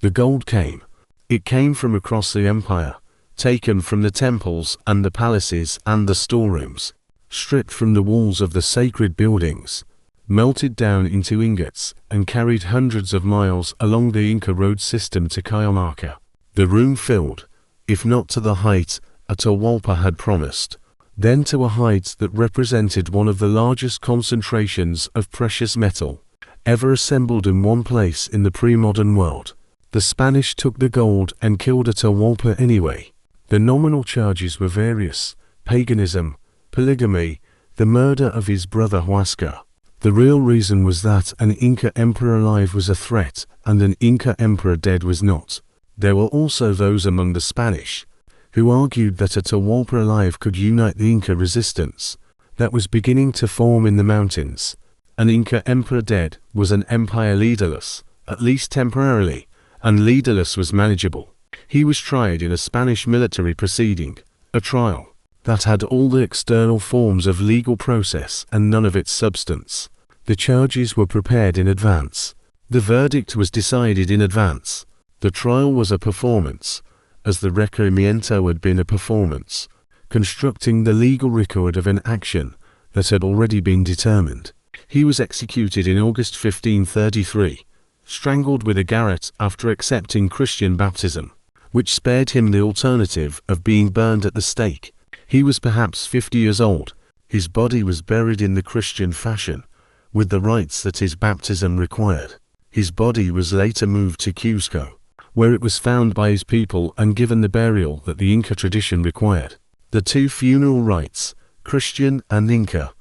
The gold came. It came from across the empire, taken from the temples and the palaces and the storerooms, stripped from the walls of the sacred buildings, melted down into ingots, and carried hundreds of miles along the Inca road system to Cajamarca. The room filled, if not to the height Atahualpa had promised, then to a height that represented one of the largest concentrations of precious metal ever assembled in one place in the pre-modern world. The Spanish took the gold and killed Atahualpa anyway. The nominal charges were various: paganism, polygamy, the murder of his brother Huascar. The real reason was that an Inca emperor alive was a threat and an Inca emperor dead was not. There were also those among the Spanish who argued that Atahualpa alive could unite the Inca resistance that was beginning to form in the mountains. An Inca emperor dead was an empire leaderless, at least temporarily, and leaderless was manageable. He was tried in a Spanish military proceeding, a trial that had all the external forms of legal process and none of its substance. The charges were prepared in advance. The verdict was decided in advance. The trial was a performance, as the requerimiento had been a performance, constructing the legal record of an action that had already been determined. He was executed in August 1533, strangled with a garrote after accepting Christian baptism, which spared him the alternative of being burned at the stake. He was perhaps 50 years old. His body was buried in the Christian fashion, with the rites that his baptism required. His body was later moved to Cuzco, where it was found by his people and given the burial that the Inca tradition required. The two funeral rites, Christian and Inca,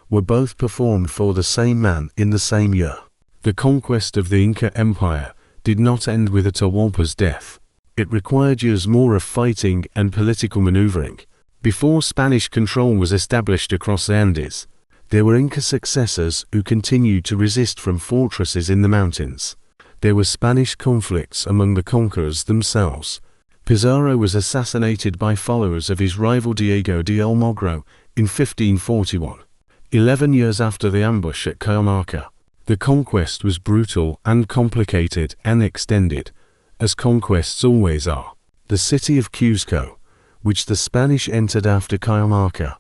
were both performed for the same man in the same year. The conquest of the Inca Empire did not end with Atahualpa's death. It required years more of fighting and political maneuvering. Before Spanish control was established across the Andes, there were Inca successors who continued to resist from fortresses in the mountains. There were Spanish conflicts among the conquerors themselves. Pizarro was assassinated by followers of his rival Diego de Almagro in 1541, 11 years after the ambush at Cajamarca. The conquest was brutal and complicated and extended, as conquests always are. The city of Cuzco, which the Spanish entered after Cajamarca,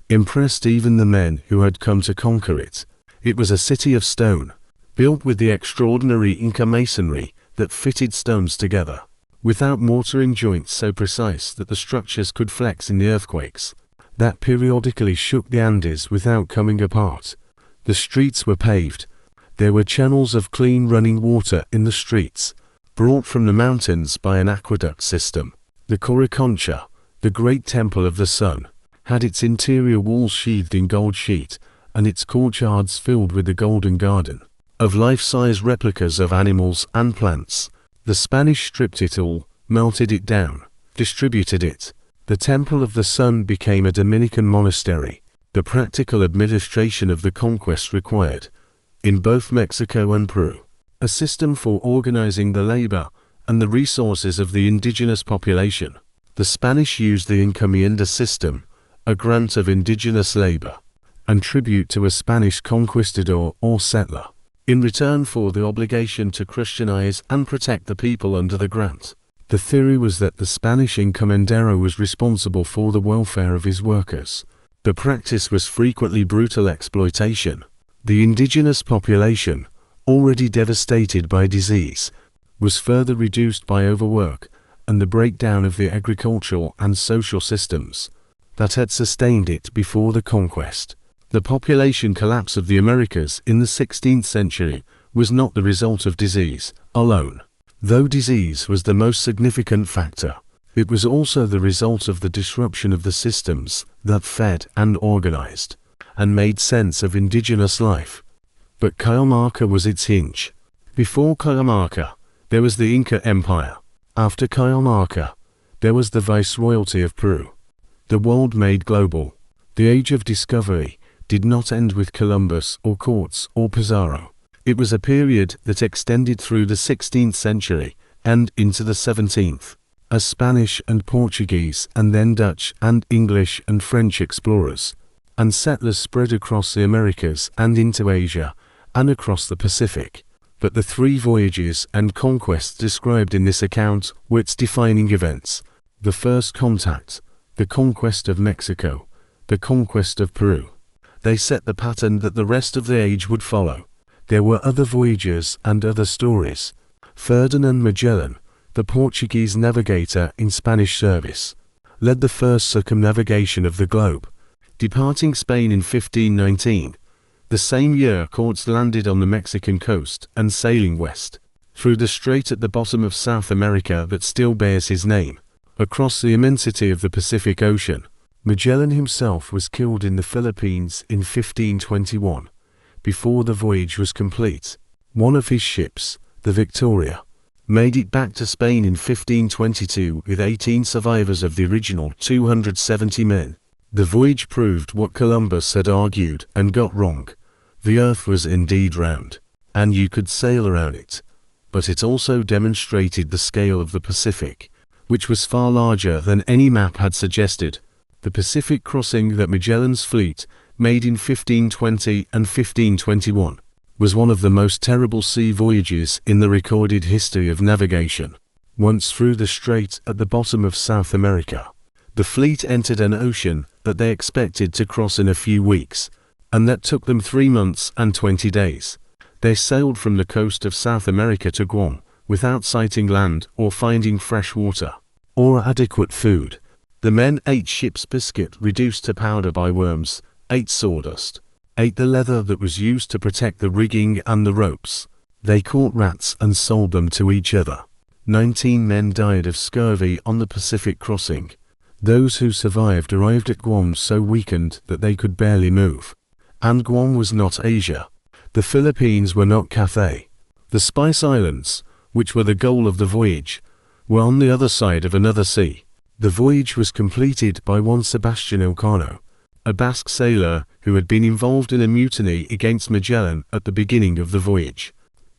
impressed even the men who had come to conquer it. It was a city of stone, built with the extraordinary Inca masonry that fitted stones together, without mortaring joints so precise that the structures could flex in the earthquakes that periodically shook the Andes without coming apart. The streets were paved. There were channels of clean running water in the streets, brought from the mountains by an aqueduct system. The Coricancha, the great temple of the sun, had its interior walls sheathed in gold sheet and its courtyards filled with the golden garden of life-size replicas of animals and plants. The Spanish stripped it all, melted it down, distributed it. The Temple of the Sun became a Dominican monastery. The practical administration of the conquest required, in both Mexico and Peru, a system for organizing the labor and the resources of the indigenous population. The Spanish used the encomienda system, a grant of indigenous labor, and tribute to a Spanish conquistador or settler, in return for the obligation to Christianize and protect the people under the grant. The theory was that the Spanish encomendero was responsible for the welfare of his workers. The practice was frequently brutal exploitation. The indigenous population, already devastated by disease, was further reduced by overwork and the breakdown of the agricultural and social systems that had sustained it before the conquest. The population collapse of the Americas in the 16th century was not the result of disease alone. Though disease was the most significant factor, it was also the result of the disruption of the systems that fed and organized and made sense of indigenous life. But Cajamarca was its hinge. Before Cajamarca, there was the Inca Empire. After Cajamarca, there was the Viceroyalty of Peru. The world made global. The age of discovery did not end with Columbus or Cortés or Pizarro. It was a period that extended through the 16th century and into the 17th, as Spanish and Portuguese and then Dutch and English and French explorers and settlers spread across the Americas and into Asia and across the Pacific. But the three voyages and conquests described in this account were its defining events: the first contact, the conquest of Mexico, the conquest of Peru. They set the pattern that the rest of the age would follow. There were other voyages and other stories. Ferdinand Magellan, the Portuguese navigator in Spanish service, led the first circumnavigation of the globe, departing Spain in 1519. The same year Cortés landed on the Mexican coast and sailing west, through the strait at the bottom of South America that still bears his name, across the immensity of the Pacific Ocean. Magellan himself was killed in the Philippines in 1521, before the voyage was complete. One of his ships, the Victoria, made it back to Spain in 1522 with 18 survivors of the original 270 men. The voyage proved what Columbus had argued and got wrong. The earth was indeed round, and you could sail around it. But it also demonstrated the scale of the Pacific, which was far larger than any map had suggested. The Pacific crossing that Magellan's fleet made in 1520 and 1521 was one of the most terrible sea voyages in the recorded history of navigation. Once through the strait at the bottom of South America, the fleet entered an ocean that they expected to cross in a few weeks, and that took them 3 months and 20 days. They sailed from the coast of South America to Guam, without sighting land or finding fresh water, or adequate food. The men ate ship's biscuit reduced to powder by worms, ate sawdust, ate the leather that was used to protect the rigging and the ropes. They caught rats and sold them to each other. 19 men died of scurvy on the Pacific crossing. Those who survived arrived at Guam so weakened that they could barely move. And Guam was not Asia. The Philippines were not Cathay. The Spice Islands, which were the goal of the voyage, were on the other side of another sea. The voyage was completed by one Sebastian Elcano, a Basque sailor who had been involved in a mutiny against Magellan at the beginning of the voyage,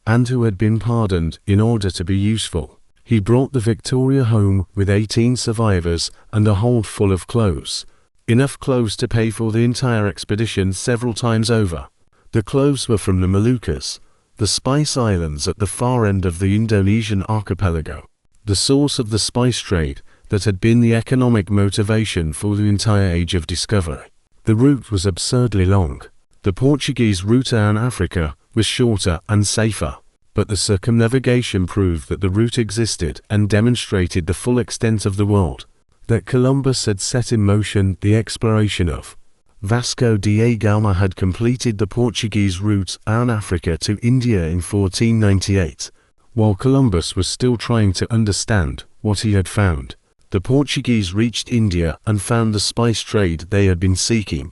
and who had been pardoned in order to be useful. He brought the Victoria home with 18 survivors and a hold full of clothes, enough clothes to pay for the entire expedition several times over. The clothes were from the Moluccas, the Spice Islands at the far end of the Indonesian archipelago, the source of the spice trade that had been the economic motivation for the entire age of discovery. The route was absurdly long. The Portuguese route around Africa was shorter and safer, but the circumnavigation proved that the route existed and demonstrated the full extent of the world that Columbus had set in motion the exploration of. Vasco da Gama had completed the Portuguese route around Africa to India in 1498, while Columbus was still trying to understand what he had found. The Portuguese reached India and found the spice trade they had been seeking,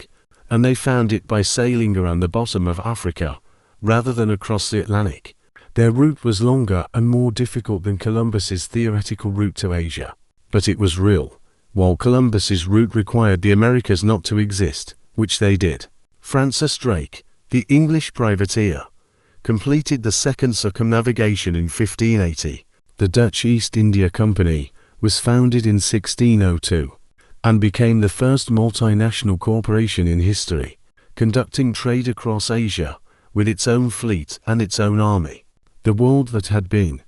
and they found it by sailing around the bottom of Africa, rather than across the Atlantic. Their route was longer and more difficult than Columbus's theoretical route to Asia, but it was real, while Columbus's route required the Americas not to exist, which they did. Francis Drake, the English privateer, completed the second circumnavigation in 1580. The Dutch East India Company was founded in 1602, and became the first multinational corporation in history, conducting trade across Asia, with its own fleet and its own army. The world that had been,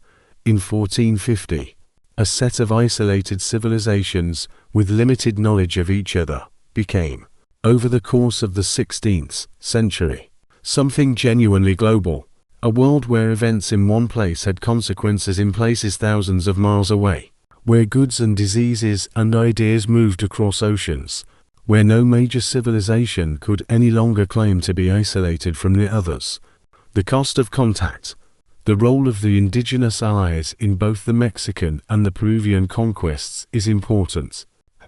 in 1450, a set of isolated civilizations with limited knowledge of each other, became, over the course of the 16th century, something genuinely global, a world where events in one place had consequences in places thousands of miles away, where goods and diseases and ideas moved across oceans, where no major civilization could any longer claim to be isolated from the others. The cost of contact. The role of the indigenous allies in both the Mexican and the Peruvian conquests is important,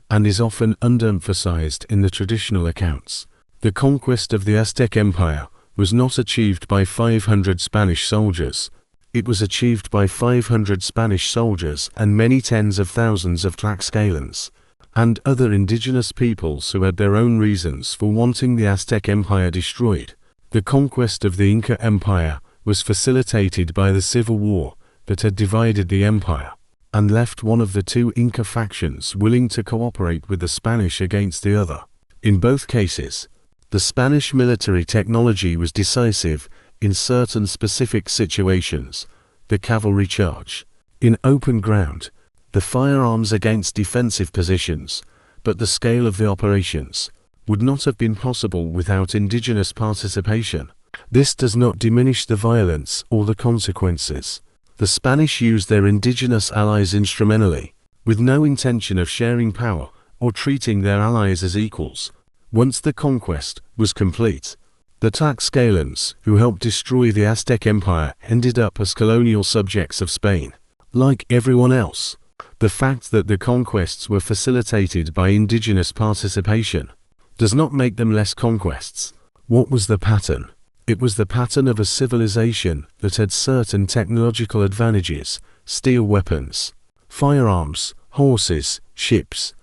and is often underemphasized in the traditional accounts. The conquest of the Aztec Empire was not achieved by 500 Spanish soldiers. It was achieved by 500 Spanish soldiers and many tens of thousands of Tlaxcalans, and other indigenous peoples who had their own reasons for wanting the Aztec Empire destroyed. The conquest of the Inca Empire was facilitated by the civil war that had divided the empire, and left one of the two Inca factions willing to cooperate with the Spanish against the other. In both cases, the Spanish military technology was decisive in certain specific situations: the cavalry charge in open ground, the firearms against defensive positions, but the scale of the operations would not have been possible without indigenous participation. This does not diminish the violence or the consequences. The Spanish used their indigenous allies instrumentally, with no intention of sharing power or treating their allies as equals. Once the conquest was complete, the Tlaxcalans, who helped destroy the Aztec Empire, ended up as colonial subjects of Spain. Like everyone else, the fact that the conquests were facilitated by indigenous participation does not make them less conquests. What was the pattern? It was the pattern of a civilization that had certain technological advantages: steel weapons, firearms, horses, ships,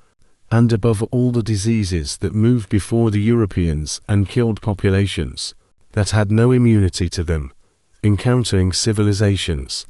and above all the diseases that moved before the Europeans and killed populations that had no immunity to them, encountering civilizations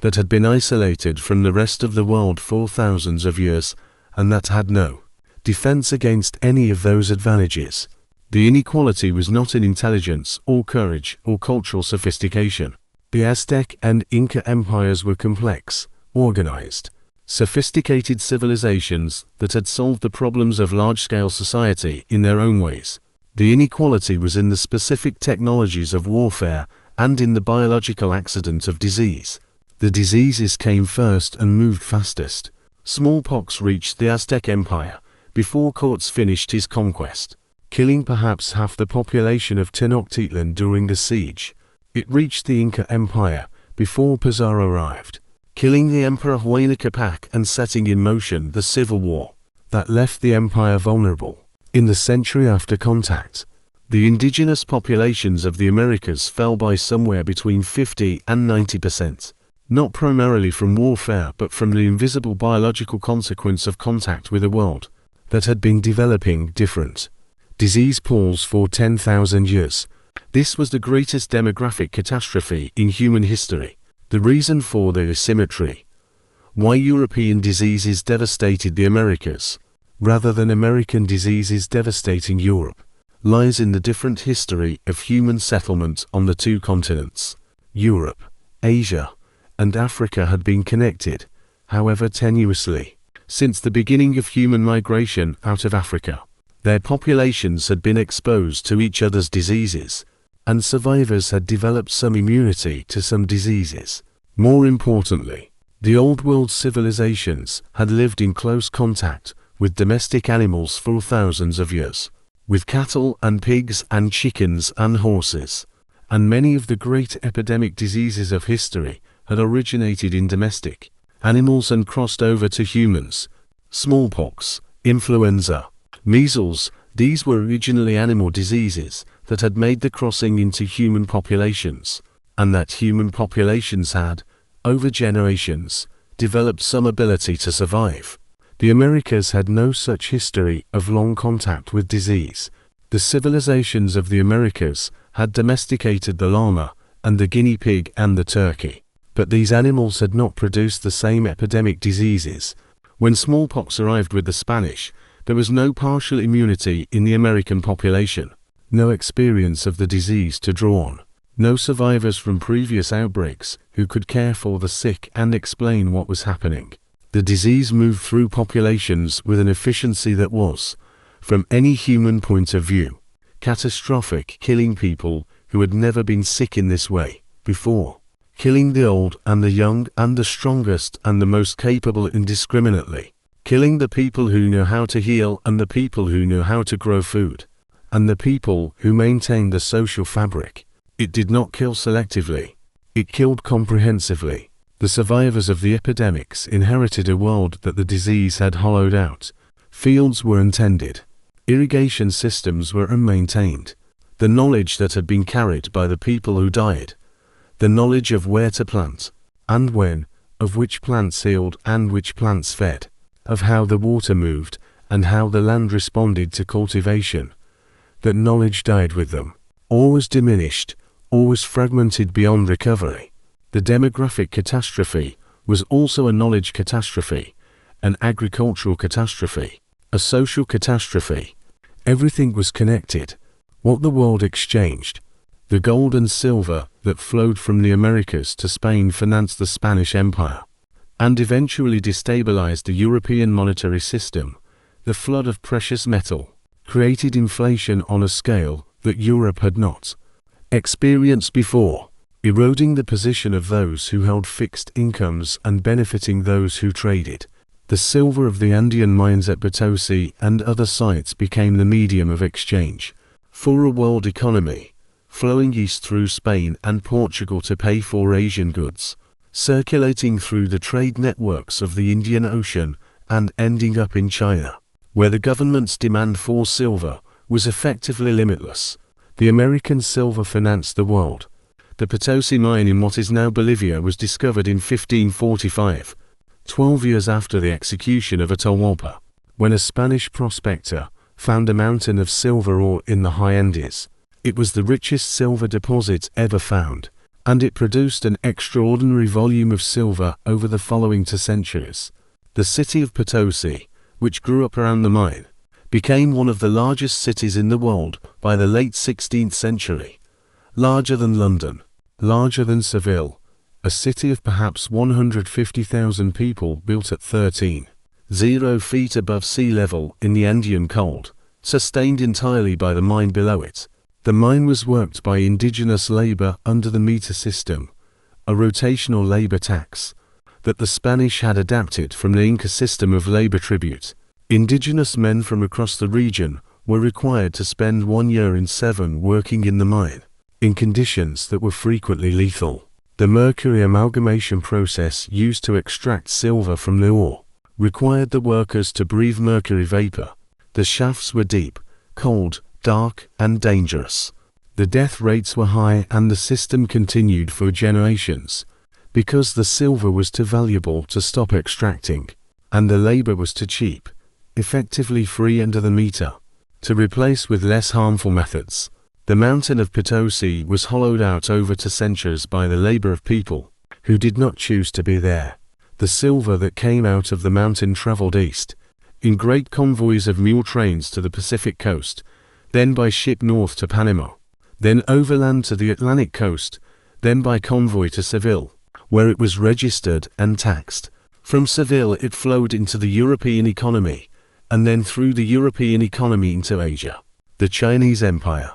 that had been isolated from the rest of the world for thousands of years and that had no defense against any of those advantages. The inequality was not in intelligence or courage or cultural sophistication. The Aztec and Inca empires were complex, organized, sophisticated civilizations that had solved the problems of large-scale society in their own ways. The inequality was in the specific technologies of warfare and in the biological accident of disease. The diseases came first and moved fastest. Smallpox reached the Aztec Empire before Cortés finished his conquest, killing perhaps half the population of Tenochtitlan during the siege. It reached the Inca Empire before Pizarro arrived, killing the Emperor Huayna Capac and setting in motion the civil war that left the empire vulnerable. In the century after contact, the indigenous populations of the Americas fell by somewhere between 50 and 90%, not primarily from warfare but from the invisible biological consequence of contact with a world that had been developing different disease pools for 10,000 years. This was the greatest demographic catastrophe in human history. The reason for the asymmetry, why European diseases devastated the Americas, rather than American diseases devastating Europe, lies in the different history of human settlement on the two continents. Europe, Asia, and Africa had been connected, however tenuously, since the beginning of human migration out of Africa. Their populations had been exposed to each other's diseases, and survivors had developed some immunity to some diseases. More importantly, the Old World civilizations had lived in close contact with domestic animals for thousands of years, with cattle and pigs and chickens and horses, and many of the great epidemic diseases of history had originated in domestic animals and crossed over to humans. Smallpox, influenza, measles, these were originally animal diseases that had made the crossing into human populations, and that human populations had, over generations, developed some ability to survive. The Americas had no such history of long contact with disease. The civilizations of the Americas had domesticated the llama and the guinea pig and the turkey, but these animals had not produced the same epidemic diseases. When smallpox arrived with the Spanish, there was no partial immunity in the American population, no experience of the disease to draw on, no survivors from previous outbreaks who could care for the sick and explain what was happening. The disease moved through populations with an efficiency that was, from any human point of view, catastrophic, killing people who had never been sick in this way before, killing the old and the young and the strongest and the most capable indiscriminately, killing the people who knew how to heal and the people who knew how to grow food, and the people who maintained the social fabric. It did not kill selectively. It killed comprehensively. The survivors of the epidemics inherited a world that the disease had hollowed out. Fields were untended. Irrigation systems were unmaintained. The knowledge that had been carried by the people who died, the knowledge of where to plant, and when, of which plants healed and which plants fed, of how the water moved and how the land responded to cultivation, that knowledge died with them. All was diminished, or was fragmented beyond recovery. The demographic catastrophe was also a knowledge catastrophe, an agricultural catastrophe, a social catastrophe. Everything was connected. What the world exchanged, the gold and silver that flowed from the Americas to Spain, financed the Spanish Empire, and eventually destabilized the European monetary system. The flood of precious metal created inflation on a scale that Europe had not experienced before, eroding the position of those who held fixed incomes and benefiting those who traded. The silver of the Andean mines at Potosi and other sites became the medium of exchange for a world economy, flowing east through Spain and Portugal to pay for Asian goods, circulating through the trade networks of the Indian Ocean and ending up in China, where the government's demand for silver was effectively limitless. The American silver financed the world. The Potosi mine in what is now Bolivia was discovered in 1545, 12 years after the execution of Atahualpa, when a Spanish prospector found a mountain of silver ore in the high Andes. It was the richest silver deposit ever found, and it produced an extraordinary volume of silver over the following 2 centuries. The city of Potosi, which grew up around the mine, became one of the largest cities in the world by the late 16th century. Larger than London, larger than Seville, a city of perhaps 150,000 people built at 13,000 feet above sea level in the Andean cold, sustained entirely by the mine below it. The mine was worked by indigenous labor under the meter system, a rotational labor tax that the Spanish had adapted from the Inca system of labor tribute. Indigenous men from across the region were required to spend 1 year in 7 working in the mine, in conditions that were frequently lethal. The mercury amalgamation process used to extract silver from the ore required the workers to breathe mercury vapor. The shafts were deep, cold, dark, and dangerous. The death rates were high, and the system continued for generations, because the silver was too valuable to stop extracting, and the labor was too cheap, effectively free under the meter, to replace with less harmful methods. The mountain of Potosi was hollowed out over 2 centuries by the labor of people who did not choose to be there. The silver that came out of the mountain traveled east, in great convoys of mule trains to the Pacific coast, then by ship north to Panama, then overland to the Atlantic coast, then by convoy to Seville, where it was registered and taxed. From Seville it flowed into the European economy, and then through the European economy into Asia. The Chinese Empire,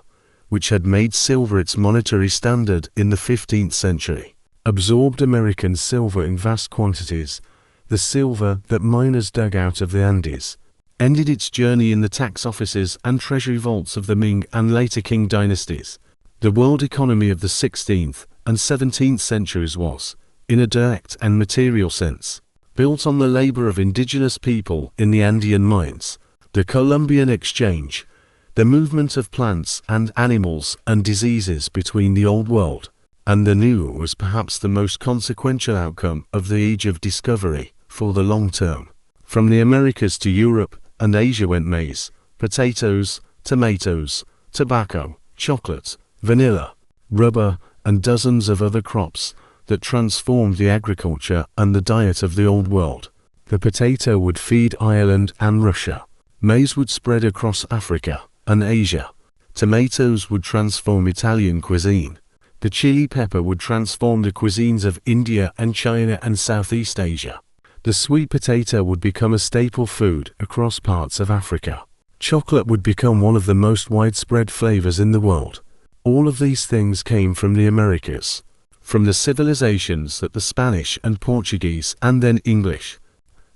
which had made silver its monetary standard in the 15th century, absorbed American silver in vast quantities. The silver that miners dug out of the Andes ended its journey in the tax offices and treasury vaults of the Ming and later Qing dynasties. The world economy of the 16th and 17th centuries was, in a direct and material sense, built on the labor of indigenous people in the Andean mines. The Columbian exchange, the movement of plants and animals and diseases between the Old World and the New, was perhaps the most consequential outcome of the Age of Discovery for the long term. From the Americas to Europe and Asia went maize, potatoes, tomatoes, tobacco, chocolate, vanilla, rubber, and dozens of other crops that transformed the agriculture and the diet of the Old World. The potato would feed Ireland and Russia. Maize would spread across Africa and Asia. Tomatoes would transform Italian cuisine. The chili pepper would transform the cuisines of India and China and Southeast Asia. The sweet potato would become a staple food across parts of Africa. Chocolate would become one of the most widespread flavors in the world. All of these things came from the Americas, from the civilizations that the Spanish and Portuguese and then English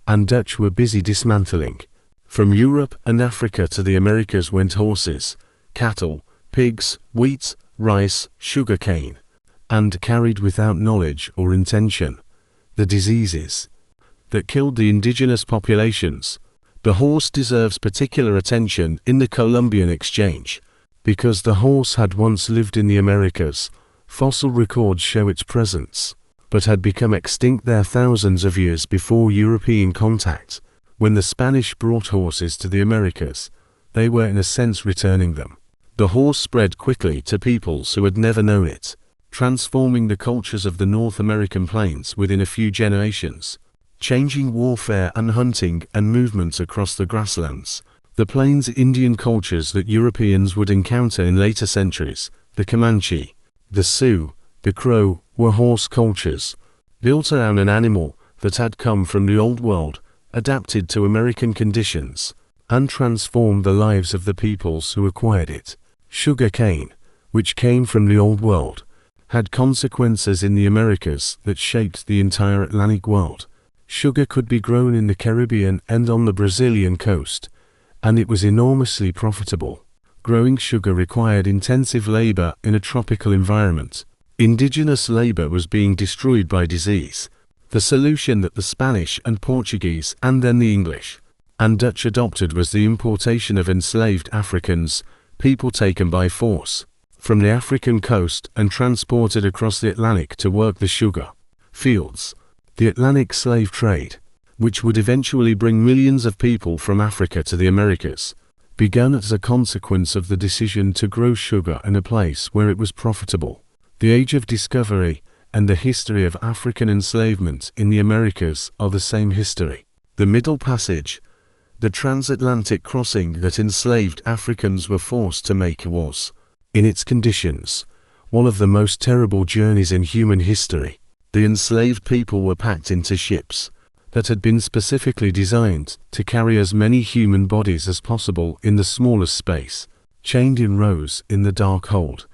and Dutch were busy dismantling. From Europe and Africa to the Americas went horses, cattle, pigs, wheat, rice, sugar cane, and carried without knowledge or intention the diseases that killed the indigenous populations. The horse deserves particular attention in the Columbian exchange, because the horse had once lived in the Americas. Fossil records show its presence, but had become extinct there thousands of years before European contact. When the Spanish brought horses to the Americas, they were in a sense returning them. The horse spread quickly to peoples who had never known it, transforming the cultures of the North American plains within a few generations, changing warfare and hunting and movements across the grasslands. The Plains Indian cultures that Europeans would encounter in later centuries, the Comanche, the Sioux, the Crow, were horse cultures, built around an animal that had come from the Old World, adapted to American conditions, and transformed the lives of the peoples who acquired it. Sugar cane, which came from the Old World, had consequences in the Americas that shaped the entire Atlantic world. Sugar could be grown in the Caribbean and on the Brazilian coast, and it was enormously profitable. Growing sugar required intensive labor in a tropical environment. Indigenous labor was being destroyed by disease. The solution that the Spanish and Portuguese and then the English and Dutch adopted was the importation of enslaved Africans, people taken by force, from the African coast and transported across the Atlantic to work the sugar fields. The Atlantic slave trade, which would eventually bring millions of people from Africa to the Americas, began as a consequence of the decision to grow sugar in a place where it was profitable. The Age of Discovery and the history of African enslavement in the Americas are the same history. The Middle Passage, the transatlantic crossing that enslaved Africans were forced to make, was, in its conditions, one of the most terrible journeys in human history. The enslaved people were packed into ships that had been specifically designed to carry as many human bodies as possible in the smallest space, chained in rows in the dark hold,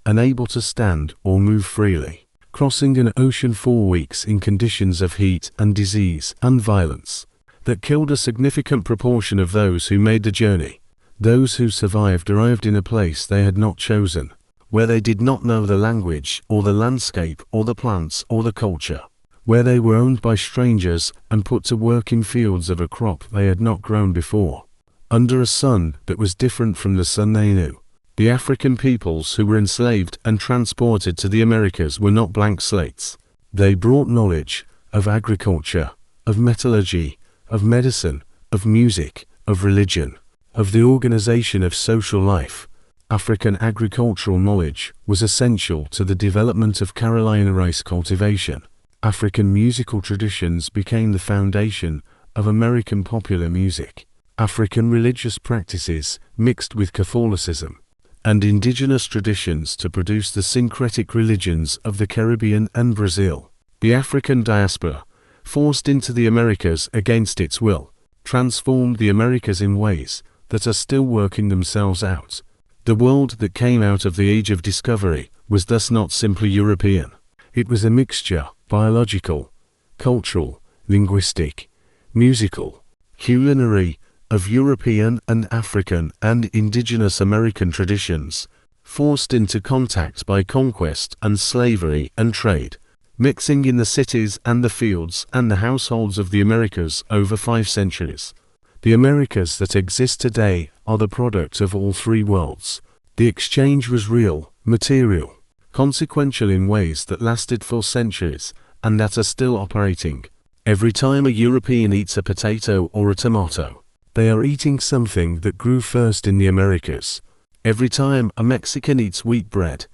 unable to stand or move freely, crossing an ocean for weeks in conditions of heat and disease and violence that killed a significant proportion of those who made the journey. Those who survived arrived in a place they had not chosen, where they did not know the language or the landscape or the plants or the culture, where they were owned by strangers and put to work in fields of a crop they had not grown before, under a sun that was different from the sun they knew. The African peoples who were enslaved and transported to the Americas were not blank slates. They brought knowledge of agriculture, of metallurgy, of medicine, of music, of religion, of the organization of social life. African agricultural knowledge was essential to the development of Carolina rice cultivation. African musical traditions became the foundation of American popular music. African religious practices mixed with Catholicism and indigenous traditions to produce the syncretic religions of the Caribbean and Brazil. The African diaspora, forced into the Americas against its will, transformed the Americas in ways that are still working themselves out. The world that came out of the Age of Discovery was thus not simply European. It was a mixture, biological, cultural, linguistic, musical, culinary, of European and African and indigenous American traditions, forced into contact by conquest and slavery and trade, mixing in the cities and the fields and the households of the Americas over 5 centuries. The Americas that exist today are the product of all 3 worlds. The exchange was real, material, consequential in ways that lasted for centuries and that are still operating. Every time a European eats a potato or a tomato, they are eating something that grew first in the Americas. Every time a Mexican eats wheat bread,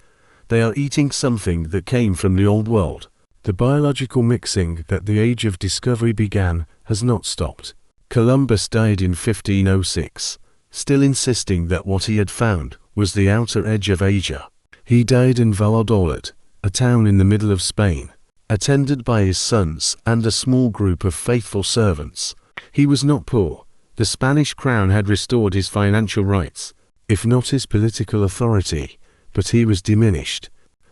they are eating something that came from the Old World. The biological mixing that the Age of Discovery began has not stopped. Columbus died in 1506, still insisting that what he had found was the outer edge of Asia. He died in Valladolid, a town in the middle of Spain, attended by his sons and a small group of faithful servants. He was not poor. The Spanish crown had restored his financial rights, if not his political authority, but he was diminished.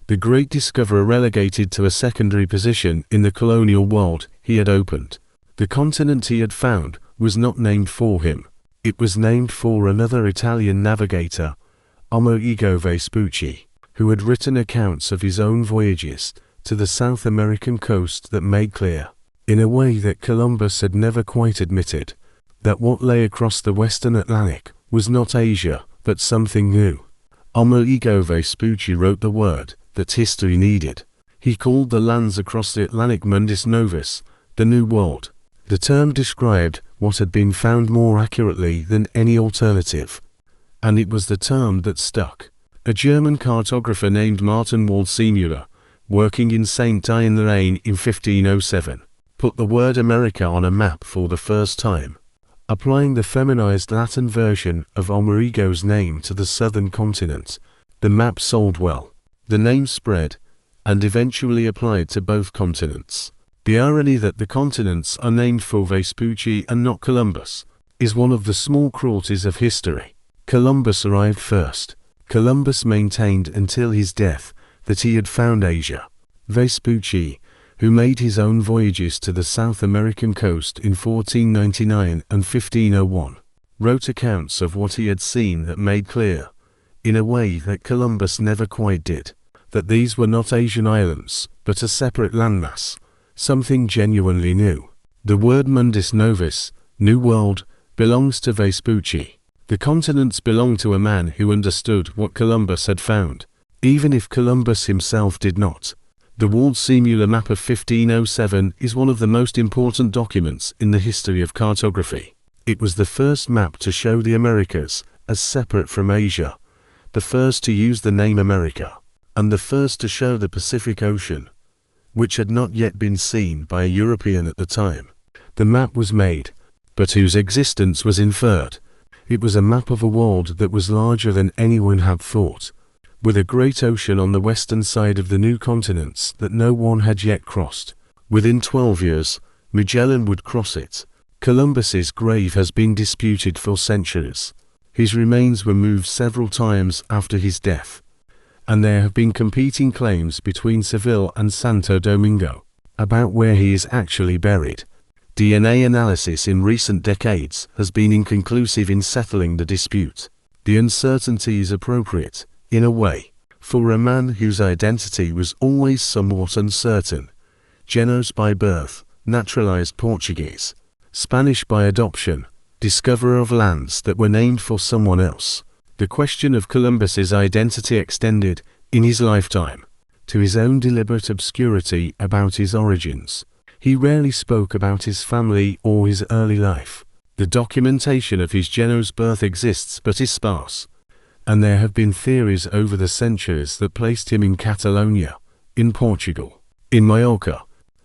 The great discoverer relegated to a secondary position in the colonial world he had opened. The continent he had found was not named for him. It was named for another Italian navigator, Amerigo Vespucci, who had written accounts of his own voyages to the South American coast that made clear, in a way that Columbus had never quite admitted, that what lay across the western Atlantic was not Asia, but something new. Amerigo Vespucci wrote the word that history needed. He called the lands across the Atlantic Mundus Novus, the New World. The term described what had been found more accurately than any alternative. and it was the term that stuck. A German cartographer named Martin Waldseemüller, working in St. Ian-Lorraine in 1507, put the word America on a map for the first time, applying the feminized Latin version of Amerigo's name to the southern continent. The map sold well. The name spread, and eventually applied to both continents. The irony that the continents are named for Vespucci and not Columbus is one of the small cruelties of history. Columbus arrived first. Columbus maintained until his death that he had found Asia. Vespucci, who made his own voyages to the South American coast in 1499 and 1501, wrote accounts of what he had seen that made clear, in a way that Columbus never quite did, that these were not Asian islands, but a separate landmass, something genuinely new. The word Mundus Novus, New World, belongs to Vespucci. The continents belong to a man who understood what Columbus had found, even if Columbus himself did not. The Waldseemüller map of 1507 is one of the most important documents in the history of cartography. It was the first map to show the Americas as separate from Asia, the first to use the name America, and the first to show the Pacific Ocean, which had not yet been seen by a European at the time. The map was made, but whose existence was inferred. It was a map of a world that was larger than anyone had thought, with a great ocean on the western side of the new continents that no one had yet crossed. Within 12 years, Magellan would cross it. Columbus's grave has been disputed for centuries. His remains were moved several times after his death, and there have been competing claims between Seville and Santo Domingo about where he is actually buried. DNA analysis in recent decades has been inconclusive in settling the dispute. The uncertainty is appropriate, in a way, for a man whose identity was always somewhat uncertain. Genos by birth, naturalized Portuguese, Spanish by adoption, discoverer of lands that were named for someone else. The question of Columbus's identity extended, in his lifetime, to his own deliberate obscurity about his origins. He rarely spoke about his family or his early life. The documentation of his Genos birth exists but is sparse, and there have been theories over the centuries that placed him in Catalonia, in Portugal. In Majorca,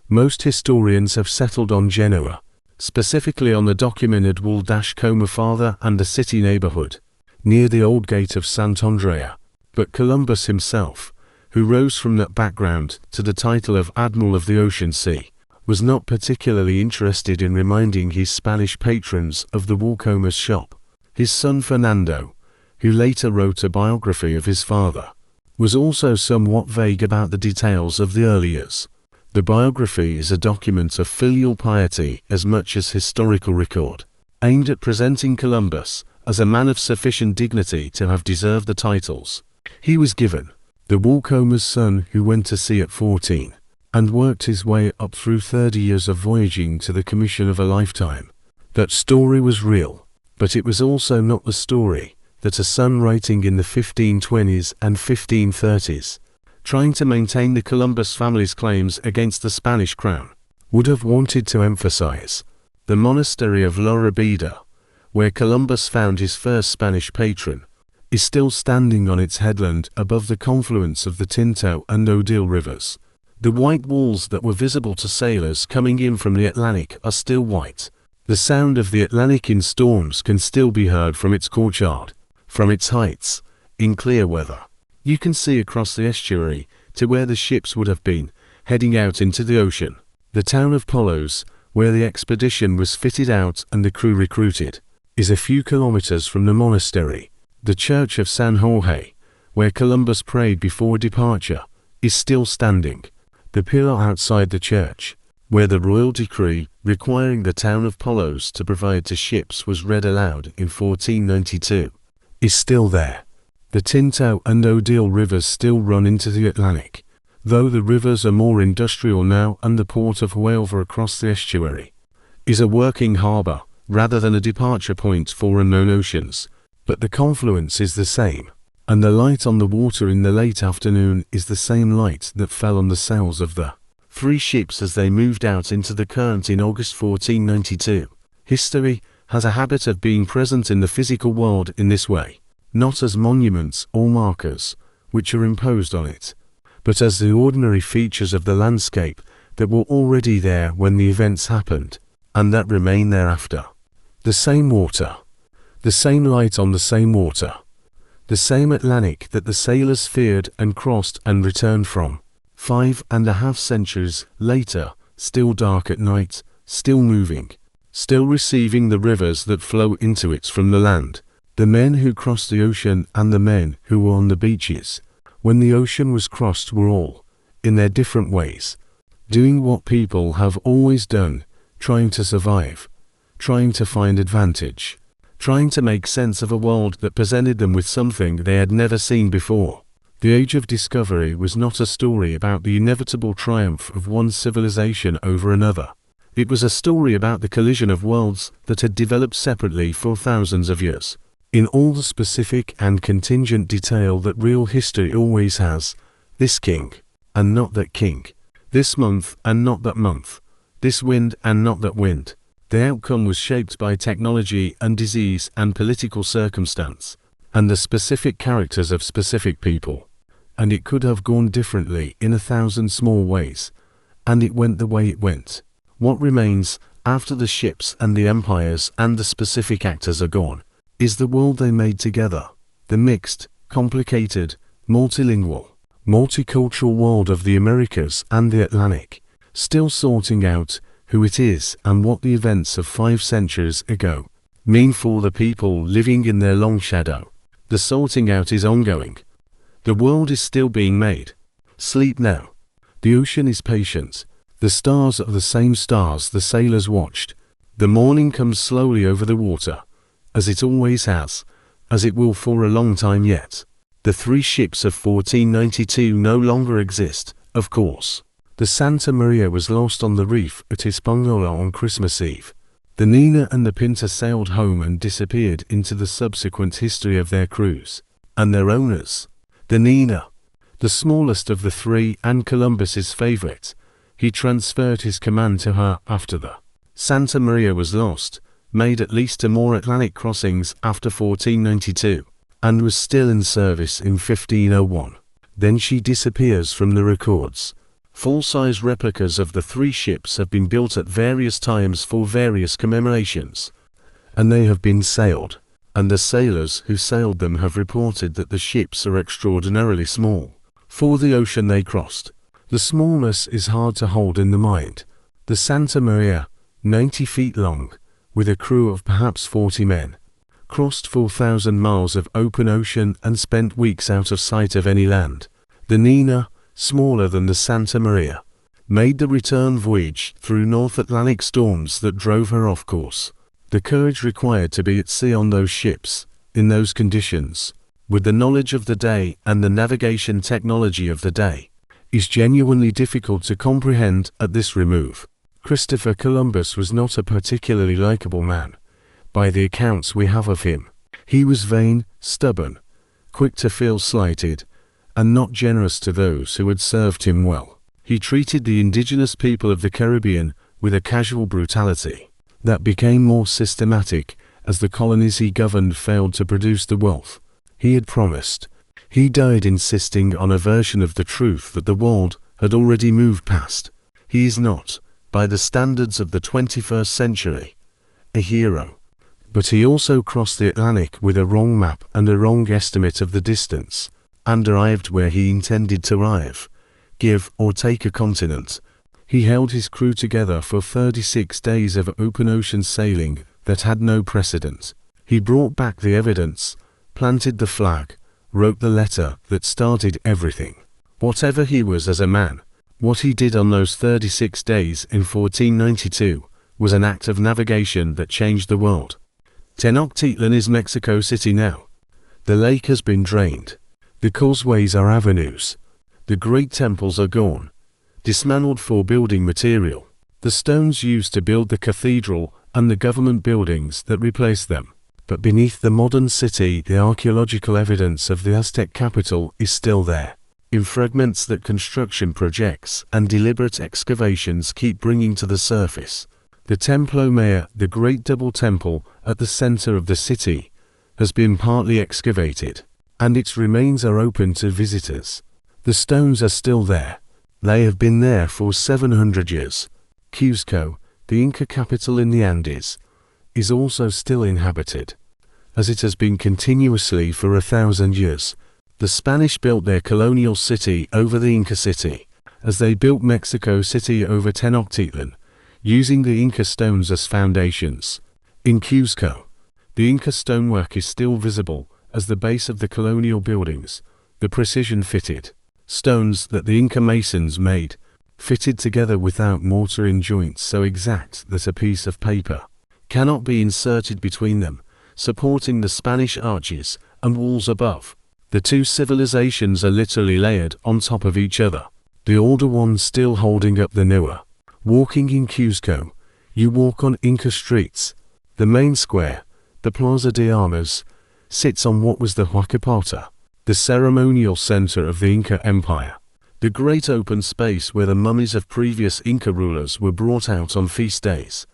most historians have settled on Genoa, specifically on the documented Wall-Coma Father and the city neighborhood, near the old gate of Sant'Andrea. But Columbus himself, who rose from that background to the title of Admiral of the Ocean Sea, was not particularly interested in reminding his Spanish patrons of the Wall-Coma's shop. His son Fernando, who later wrote a biography of his father, was also somewhat vague about the details of the early years. The biography is a document of filial piety as much as historical record, aimed at presenting Columbus as a man of sufficient dignity to have deserved the titles he was given. The Wall-Coma's son who went to sea at 14, and worked his way up through 30 years of voyaging to the commission of a lifetime. That story was real, but it was also not the story that a son writing in the 1520s and 1530s, trying to maintain the Columbus family's claims against the Spanish crown, would have wanted to emphasize. The monastery of La Rabida, where Columbus found his first Spanish patron, is still standing on its headland above the confluence of the Tinto and Odile rivers. The white walls that were visible to sailors coming in from the Atlantic are still white. The sound of the Atlantic in storms can still be heard from its courtyard. From its heights, in clear weather, you can see across the estuary to where the ships would have been, heading out into the ocean. The town of Palos, where the expedition was fitted out and the crew recruited, is a few kilometers from the monastery. The church of San Jorge, where Columbus prayed before departure, is still standing. The pillar outside the church, where the royal decree requiring the town of Palos to provide to ships was read aloud in 1492, is still there. The Tinto and Odile rivers still run into the Atlantic, though the rivers are more industrial now, and the port of Huelva across the estuary is a working harbor rather than a departure point for unknown oceans, but the confluence is the same, and the light on the water in the late afternoon is the same light that fell on the sails of the 3 ships as they moved out into the current in August 1492. History has a habit of being present in the physical world in this way. not as monuments or markers, which are imposed on it, but as the ordinary features of the landscape that were already there when the events happened, and that remain thereafter. The same water, the same light on the same water, the same Atlantic that the sailors feared and crossed and returned from. 5.5 centuries later, still dark at night, still moving, still receiving the rivers that flow into it from the land, the men who crossed the ocean and the men who were on the beaches, when the ocean was crossed, were all, in their different ways, doing what people have always done, trying to survive, trying to find advantage, trying to make sense of a world that presented them with something they had never seen before. The Age of Discovery was not a story about the inevitable triumph of one civilization over another. It was a story about the collision of worlds that had developed separately for thousands of years, in all the specific and contingent detail that real history always has. This king, and not that king. This month, and not that month. This wind, and not that wind. The outcome was shaped by technology and disease and political circumstance, and the specific characters of specific people. And it could have gone differently in 1,000 small ways, and it went the way it went. What remains, after the ships and the empires and the specific actors are gone, is the world they made together, the mixed, complicated, multilingual, multicultural world of the Americas and the Atlantic, still sorting out who it is and what the events of 5 centuries ago mean for the people living in their long shadow. The sorting out is ongoing. The world is still being made. Sleep now. The ocean is patient. The stars are the same stars the sailors watched. The morning comes slowly over the water, as it always has, as it will for a long time yet. The 3 ships of 1492 no longer exist, of course. The Santa Maria was lost on the reef at Hispaniola on Christmas Eve. The Nina and the Pinta sailed home and disappeared into the subsequent history of their crews and their owners. The Nina, the smallest of the 3 and Columbus's favorite, he transferred his command to her after the Santa Maria was lost, made at least 2 more Atlantic crossings after 1492, and was still in service in 1501. Then she disappears from the records. Full-size replicas of the 3 ships have been built at various times for various commemorations, and they have been sailed, and the sailors who sailed them have reported that the ships are extraordinarily small for the ocean they crossed. The smallness is hard to hold in the mind. The Santa Maria, 90 feet long, with a crew of perhaps 40 men, crossed 4,000 miles of open ocean and spent weeks out of sight of any land. The Nina, smaller than the Santa Maria, made the return voyage through North Atlantic storms that drove her off course. The courage required to be at sea on those ships, in those conditions, with the knowledge of the day and the navigation technology of the day, is genuinely difficult to comprehend at this remove. Christopher Columbus was not a particularly likable man, by the accounts we have of him. He was vain, stubborn, quick to feel slighted, and not generous to those who had served him well. He treated the indigenous people of the Caribbean with a casual brutality that became more systematic as the colonies he governed failed to produce the wealth he had promised. He died insisting on a version of the truth that the world had already moved past. He is not, by the standards of the 21st century, a hero. But he also crossed the Atlantic with a wrong map and a wrong estimate of the distance, and arrived where he intended to arrive, give or take a continent. He held his crew together for 36 days of open ocean sailing that had no precedent. He brought back the evidence, planted the flag, wrote the letter that started everything. Whatever he was as a man, what he did on those 36 days in 1492 was an act of navigation that changed the world. Tenochtitlan is Mexico City now. The lake has been drained. The causeways are avenues. The great temples are gone, dismantled for building material. The stones used to build the cathedral and the government buildings that replaced them. But beneath the modern city, the archaeological evidence of the Aztec capital is still there, in fragments that construction projects and deliberate excavations keep bringing to the surface. The Templo Mayor, the great double temple at the center of the city, has been partly excavated, and its remains are open to visitors. The stones are still there. They have been there for 700 years. Cuzco, the Inca capital in the Andes, is also still inhabited, as it has been continuously for 1,000 years. The Spanish built their colonial city over the Inca city, as they built Mexico City over Tenochtitlan, using the Inca stones as foundations. In Cuzco, the Inca stonework is still visible as the base of the colonial buildings, the precision-fitted stones that the Inca masons made, fitted together without mortar in joints so exact that a piece of paper cannot be inserted between them, supporting the Spanish arches and walls above. The two civilizations are literally layered on top of each other, the older one still holding up the newer. Walking in Cuzco, you walk on Inca streets. The main square, the Plaza de Armas, sits on what was the Huacapata, the ceremonial center of the Inca Empire, the great open space where the mummies of previous Inca rulers were brought out on feast days,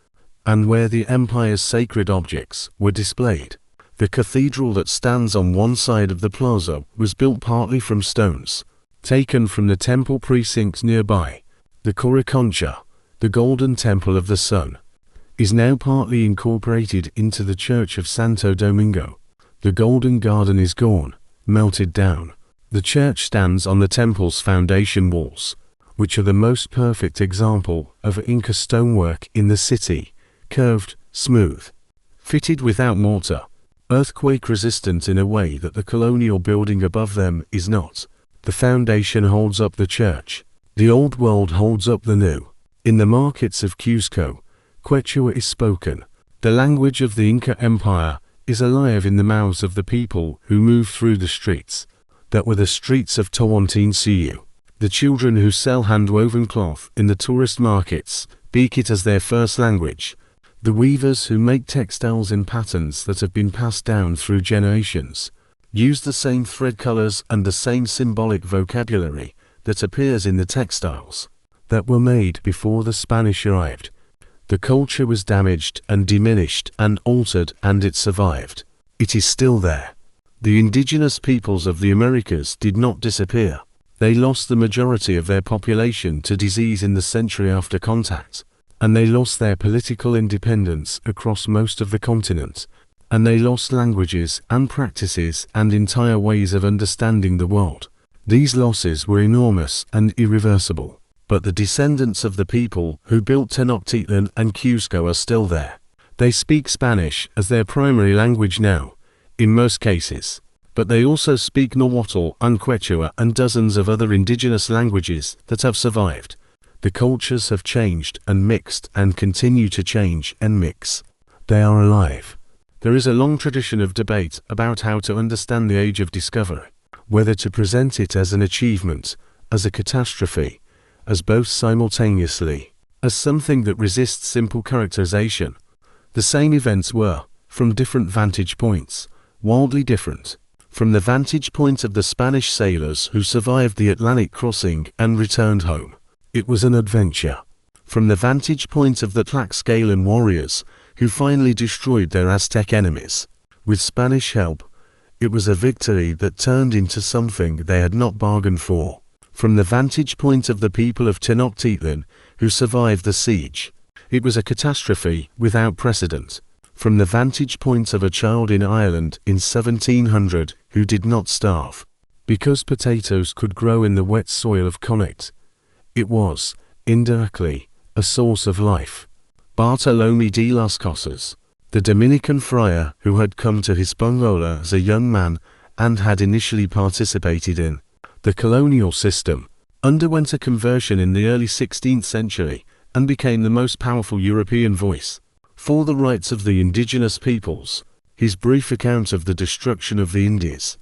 and where the empire's sacred objects were displayed. The cathedral that stands on one side of the plaza was built partly from stones, taken from the temple precincts nearby. The Coricancha, the Golden Temple of the Sun, is now partly incorporated into the Church of Santo Domingo. The Golden Garden is gone, melted down. The church stands on the temple's foundation walls, which are the most perfect example of Inca stonework in the city, curved, smooth, fitted without mortar, earthquake-resistant in a way that the colonial building above them is not. The foundation holds up the church. The old world holds up the new. In the markets of Cuzco, Quechua is spoken. The language of the Inca Empire is alive in the mouths of the people who move through the streets that were the streets of Tawantinsuyu. The children who sell hand-woven cloth in the tourist markets speak it as their first language. The weavers who make textiles in patterns that have been passed down through generations use the same thread colors and the same symbolic vocabulary that appears in the textiles that were made before the Spanish arrived. The culture was damaged and diminished and altered, and it survived. It is still there. The indigenous peoples of the Americas did not disappear. They lost the majority of their population to disease in the century after contact, and they lost their political independence across most of the continent, and they lost languages and practices and entire ways of understanding the world. These losses were enormous and irreversible. But the descendants of the people who built Tenochtitlan and Cuzco are still there. They speak Spanish as their primary language now, in most cases, but they also speak Nahuatl and Quechua and dozens of other indigenous languages that have survived. The cultures have changed and mixed and continue to change and mix. They are alive. There is a long tradition of debate about how to understand the Age of Discovery, whether to present it as an achievement, as a catastrophe, as both simultaneously, as something that resists simple characterization. The same events were, from different vantage points, wildly different. From the vantage point of the Spanish sailors who survived the Atlantic crossing and returned home, it was an adventure. From the vantage point of the Tlaxcalan warriors who finally destroyed their Aztec enemies, with Spanish help, it was a victory that turned into something they had not bargained for. From the vantage point of the people of Tenochtitlan who survived the siege, it was a catastrophe without precedent. From the vantage point of a child in Ireland in 1700 who did not starve because potatoes could grow in the wet soil of Connacht, it was, indirectly, a source of life. Bartolomé de las Casas, the Dominican friar who had come to Hispaniola as a young man and had initially participated in the colonial system, underwent a conversion in the early 16th century and became the most powerful European voice for the rights of the indigenous peoples. His brief account of the destruction of the Indies,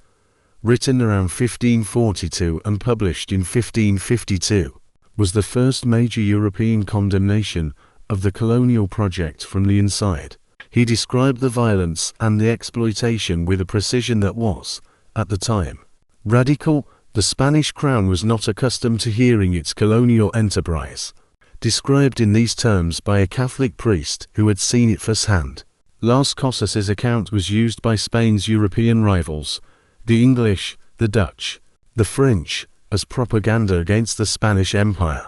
written around 1542 and published in 1552, was the first major European condemnation of the colonial project from the inside. He described the violence and the exploitation with a precision that was, at the time, radical. The Spanish crown was not accustomed to hearing its colonial enterprise described in these terms by a Catholic priest who had seen it firsthand. Las Casas's account was used by Spain's European rivals, the English, the Dutch, the French, as propaganda against the Spanish Empire,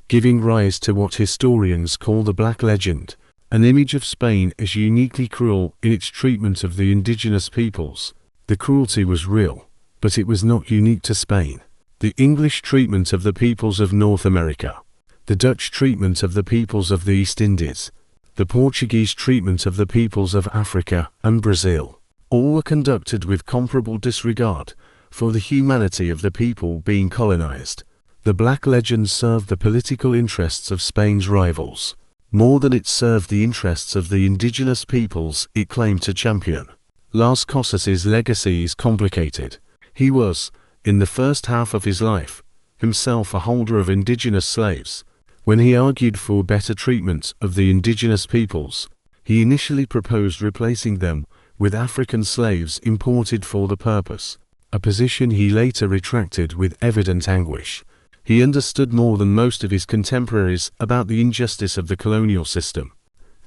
giving rise to what historians call the Black Legend, an image of Spain as uniquely cruel in its treatment of the indigenous peoples. The cruelty was real, but it was not unique to Spain. The English treatment of the peoples of North America, the Dutch treatment of the peoples of the East Indies, the Portuguese treatment of the peoples of Africa and Brazil, all were conducted with comparable disregard for the humanity of the people being colonized. The Black Legend served the political interests of Spain's rivals, more than it served the interests of the indigenous peoples it claimed to champion. Las Casas's legacy is complicated. He was, in the first half of his life, himself a holder of indigenous slaves. When he argued for better treatment of the indigenous peoples, he initially proposed replacing them with African slaves imported for the purpose, a position he later retracted with evident anguish. He understood more than most of his contemporaries about the injustice of the colonial system,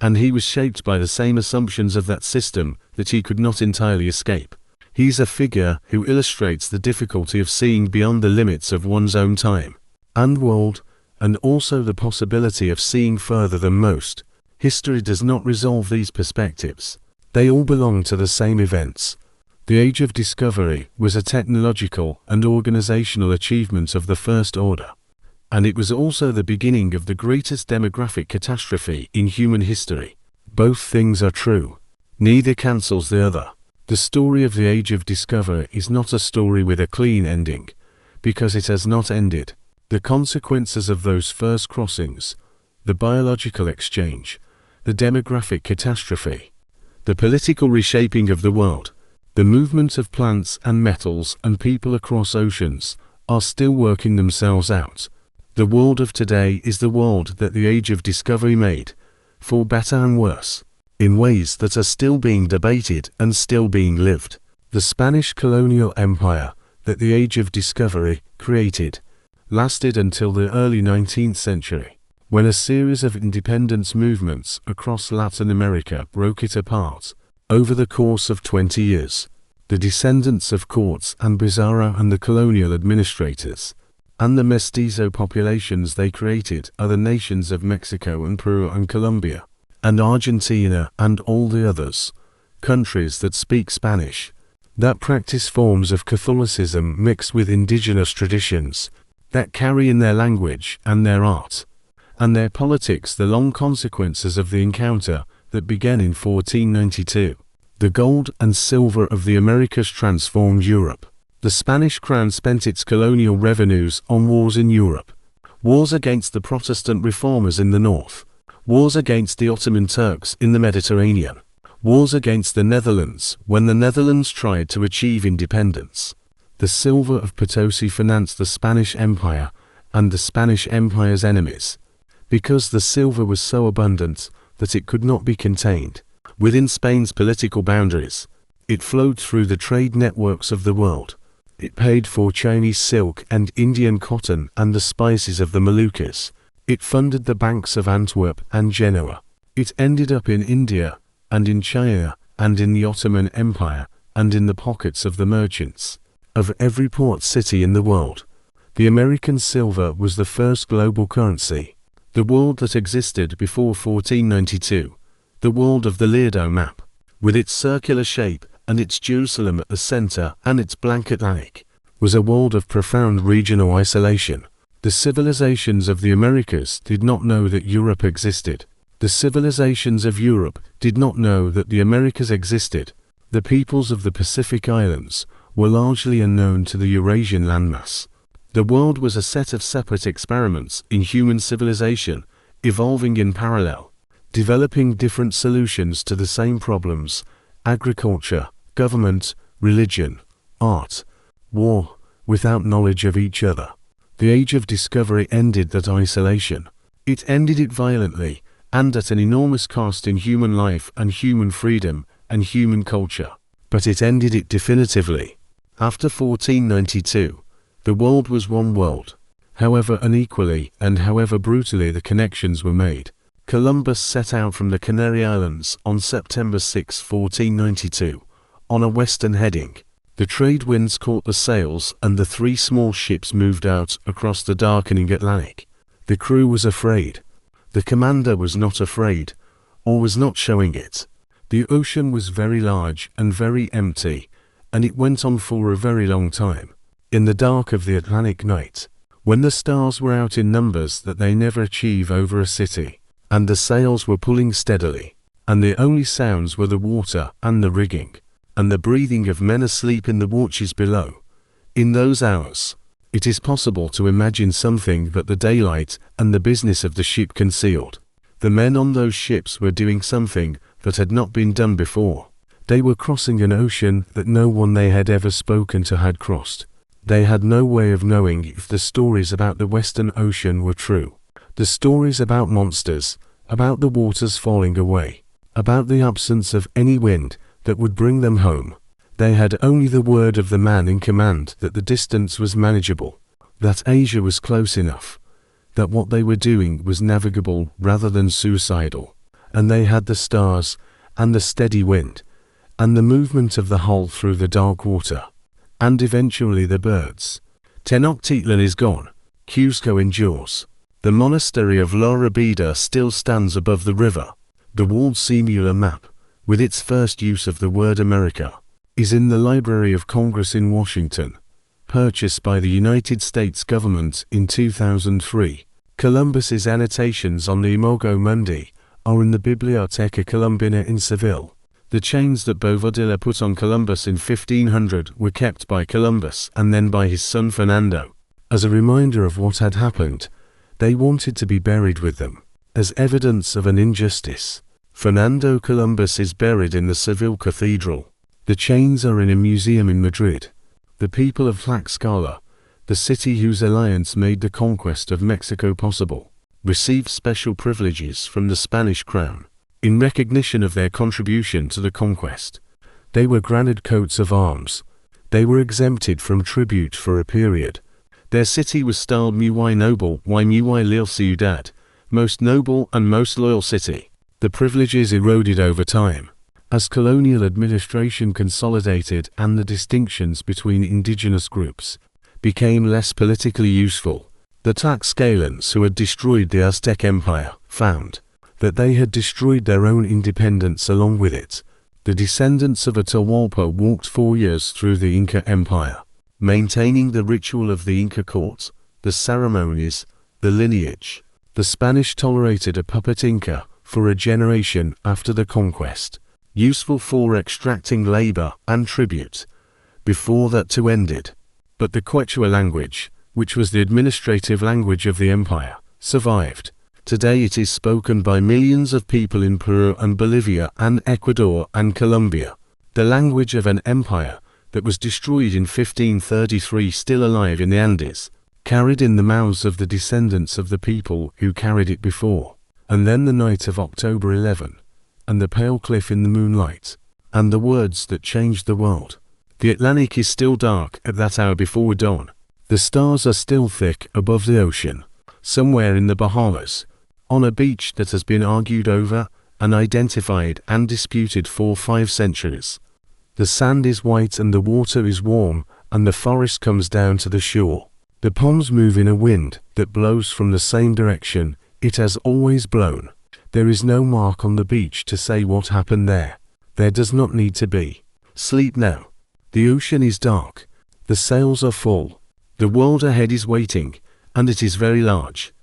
and he was shaped by the same assumptions of that system that he could not entirely escape. He's a figure who illustrates the difficulty of seeing beyond the limits of one's own time and world, and also the possibility of seeing further than most. History does not resolve these perspectives. They all belong to the same events. The Age of Discovery was a technological and organizational achievement of the first order, and it was also the beginning of the greatest demographic catastrophe in human history. Both things are true. Neither cancels the other. The story of the Age of Discovery is not a story with a clean ending, because it has not ended. The consequences of those first crossings, the biological exchange, the demographic catastrophe, the political reshaping of the world, the movement of plants and metals and people across oceans, are still working themselves out. The world of today is the world that the Age of Discovery made, for better and worse, in ways that are still being debated and still being lived. The Spanish colonial empire that the Age of Discovery created lasted until the early 19th century, when a series of independence movements across Latin America broke it apart. Over the course of 20 years, the descendants of Cortés and Pizarro and the colonial administrators, and the mestizo populations they created are the nations of Mexico and Peru and Colombia, and Argentina and all the others, countries that speak Spanish, that practice forms of Catholicism mixed with indigenous traditions, that carry in their language and their art, and their politics the long consequences of the encounter that began in 1492. The gold and silver of the Americas transformed Europe. The Spanish crown spent its colonial revenues on wars in Europe, wars against the Protestant reformers in the north, wars against the Ottoman Turks in the Mediterranean, wars against the Netherlands when the Netherlands tried to achieve independence. The silver of Potosi financed the Spanish Empire and the Spanish Empire's enemies, because the silver was so abundant that it could not be contained within Spain's political boundaries. It flowed through the trade networks of the world. It paid for Chinese silk and Indian cotton and the spices of the Moluccas. It funded the banks of Antwerp and Genoa. It ended up in India and in China and in the Ottoman Empire and in the pockets of the merchants of every port city in the world. The American silver was the first global currency. The world that existed before 1492, the world of the Lido map, with its circular shape and its Jerusalem at the center and its blank Atlantic, was a world of profound regional isolation. The civilizations of the Americas did not know that Europe existed. The civilizations of Europe did not know that the Americas existed. The peoples of the Pacific Islands were largely unknown to the Eurasian landmass. The world was a set of separate experiments in human civilization, evolving in parallel, developing different solutions to the same problems: agriculture, government, religion, art, war, without knowledge of each other. The Age of Discovery ended that isolation. It ended it violently, and at an enormous cost in human life and human freedom and human culture. But it ended it definitively. After 1492, the world was one world. However unequally and however brutally the connections were made, Columbus set out from the Canary Islands on September 6, 1492, on a western heading. The trade winds caught the sails and the three small ships moved out across the darkening Atlantic. The crew was afraid. The commander was not afraid, or was not showing it. The ocean was very large and very empty, and it went on for a very long time. In the dark of the Atlantic night, when the stars were out in numbers that they never achieve over a city, and the sails were pulling steadily, and the only sounds were the water and the rigging, and the breathing of men asleep in the watches below. In those hours, it is possible to imagine something that the daylight and the business of the ship concealed. The men on those ships were doing something that had not been done before. They were crossing an ocean that no one they had ever spoken to had crossed. They had no way of knowing if the stories about the Western Ocean were true. The stories about monsters, about the waters falling away, about the absence of any wind that would bring them home. They had only the word of the man in command that the distance was manageable, that Asia was close enough, that what they were doing was navigable rather than suicidal, and they had the stars, and the steady wind, and the movement of the hull through the dark water, and eventually the birds. Tenochtitlan is gone. Cuzco endures. The monastery of La Rabida still stands above the river. The walled Simula map, with its first use of the word America, is in the Library of Congress in Washington, purchased by the United States government in 2003. Columbus's annotations on the Imago Mundi are in the Biblioteca Colombina in Seville. The chains that Bovadilla put on Columbus in 1500 were kept by Columbus and then by his son Fernando. As a reminder of what had happened, they wanted to be buried with them, as evidence of an injustice. Fernando Columbus is buried in the Seville Cathedral. The chains are in a museum in Madrid. The people of Tlaxcala, the city whose alliance made the conquest of Mexico possible, received special privileges from the Spanish crown. In recognition of their contribution to the conquest, they were granted coats of arms. They were exempted from tribute for a period. Their city was styled Muy Noble y Muy Leal Ciudad, most noble and most loyal city. The privileges eroded over time, as colonial administration consolidated and the distinctions between indigenous groups became less politically useful. The Tlaxcalans who had destroyed the Aztec Empire found that they had destroyed their own independence along with it. The descendants of Atahualpa walked 4 years through the Inca Empire, maintaining the ritual of the Inca court, the ceremonies, the lineage. The Spanish tolerated a puppet Inca for a generation after the conquest, useful for extracting labor and tribute. Before that too ended. But the Quechua language, which was the administrative language of the empire, survived. Today it is spoken by millions of people in Peru and Bolivia and Ecuador and Colombia. The language of an empire that was destroyed in 1533, still alive in the Andes, carried in the mouths of the descendants of the people who carried it before. And then the night of October 11, and the pale cliff in the moonlight, and the words that changed the world. The Atlantic is still dark at that hour before dawn. The stars are still thick above the ocean, somewhere in the Bahamas, on a beach that has been argued over, and identified and disputed for 5 centuries. The sand is white and the water is warm, and the forest comes down to the shore. The palms move in a wind that blows from the same direction it has always blown. There is no mark on the beach to say what happened there. There does not need to be. Sleep now. The ocean is dark. The sails are full. The world ahead is waiting, and it is very large.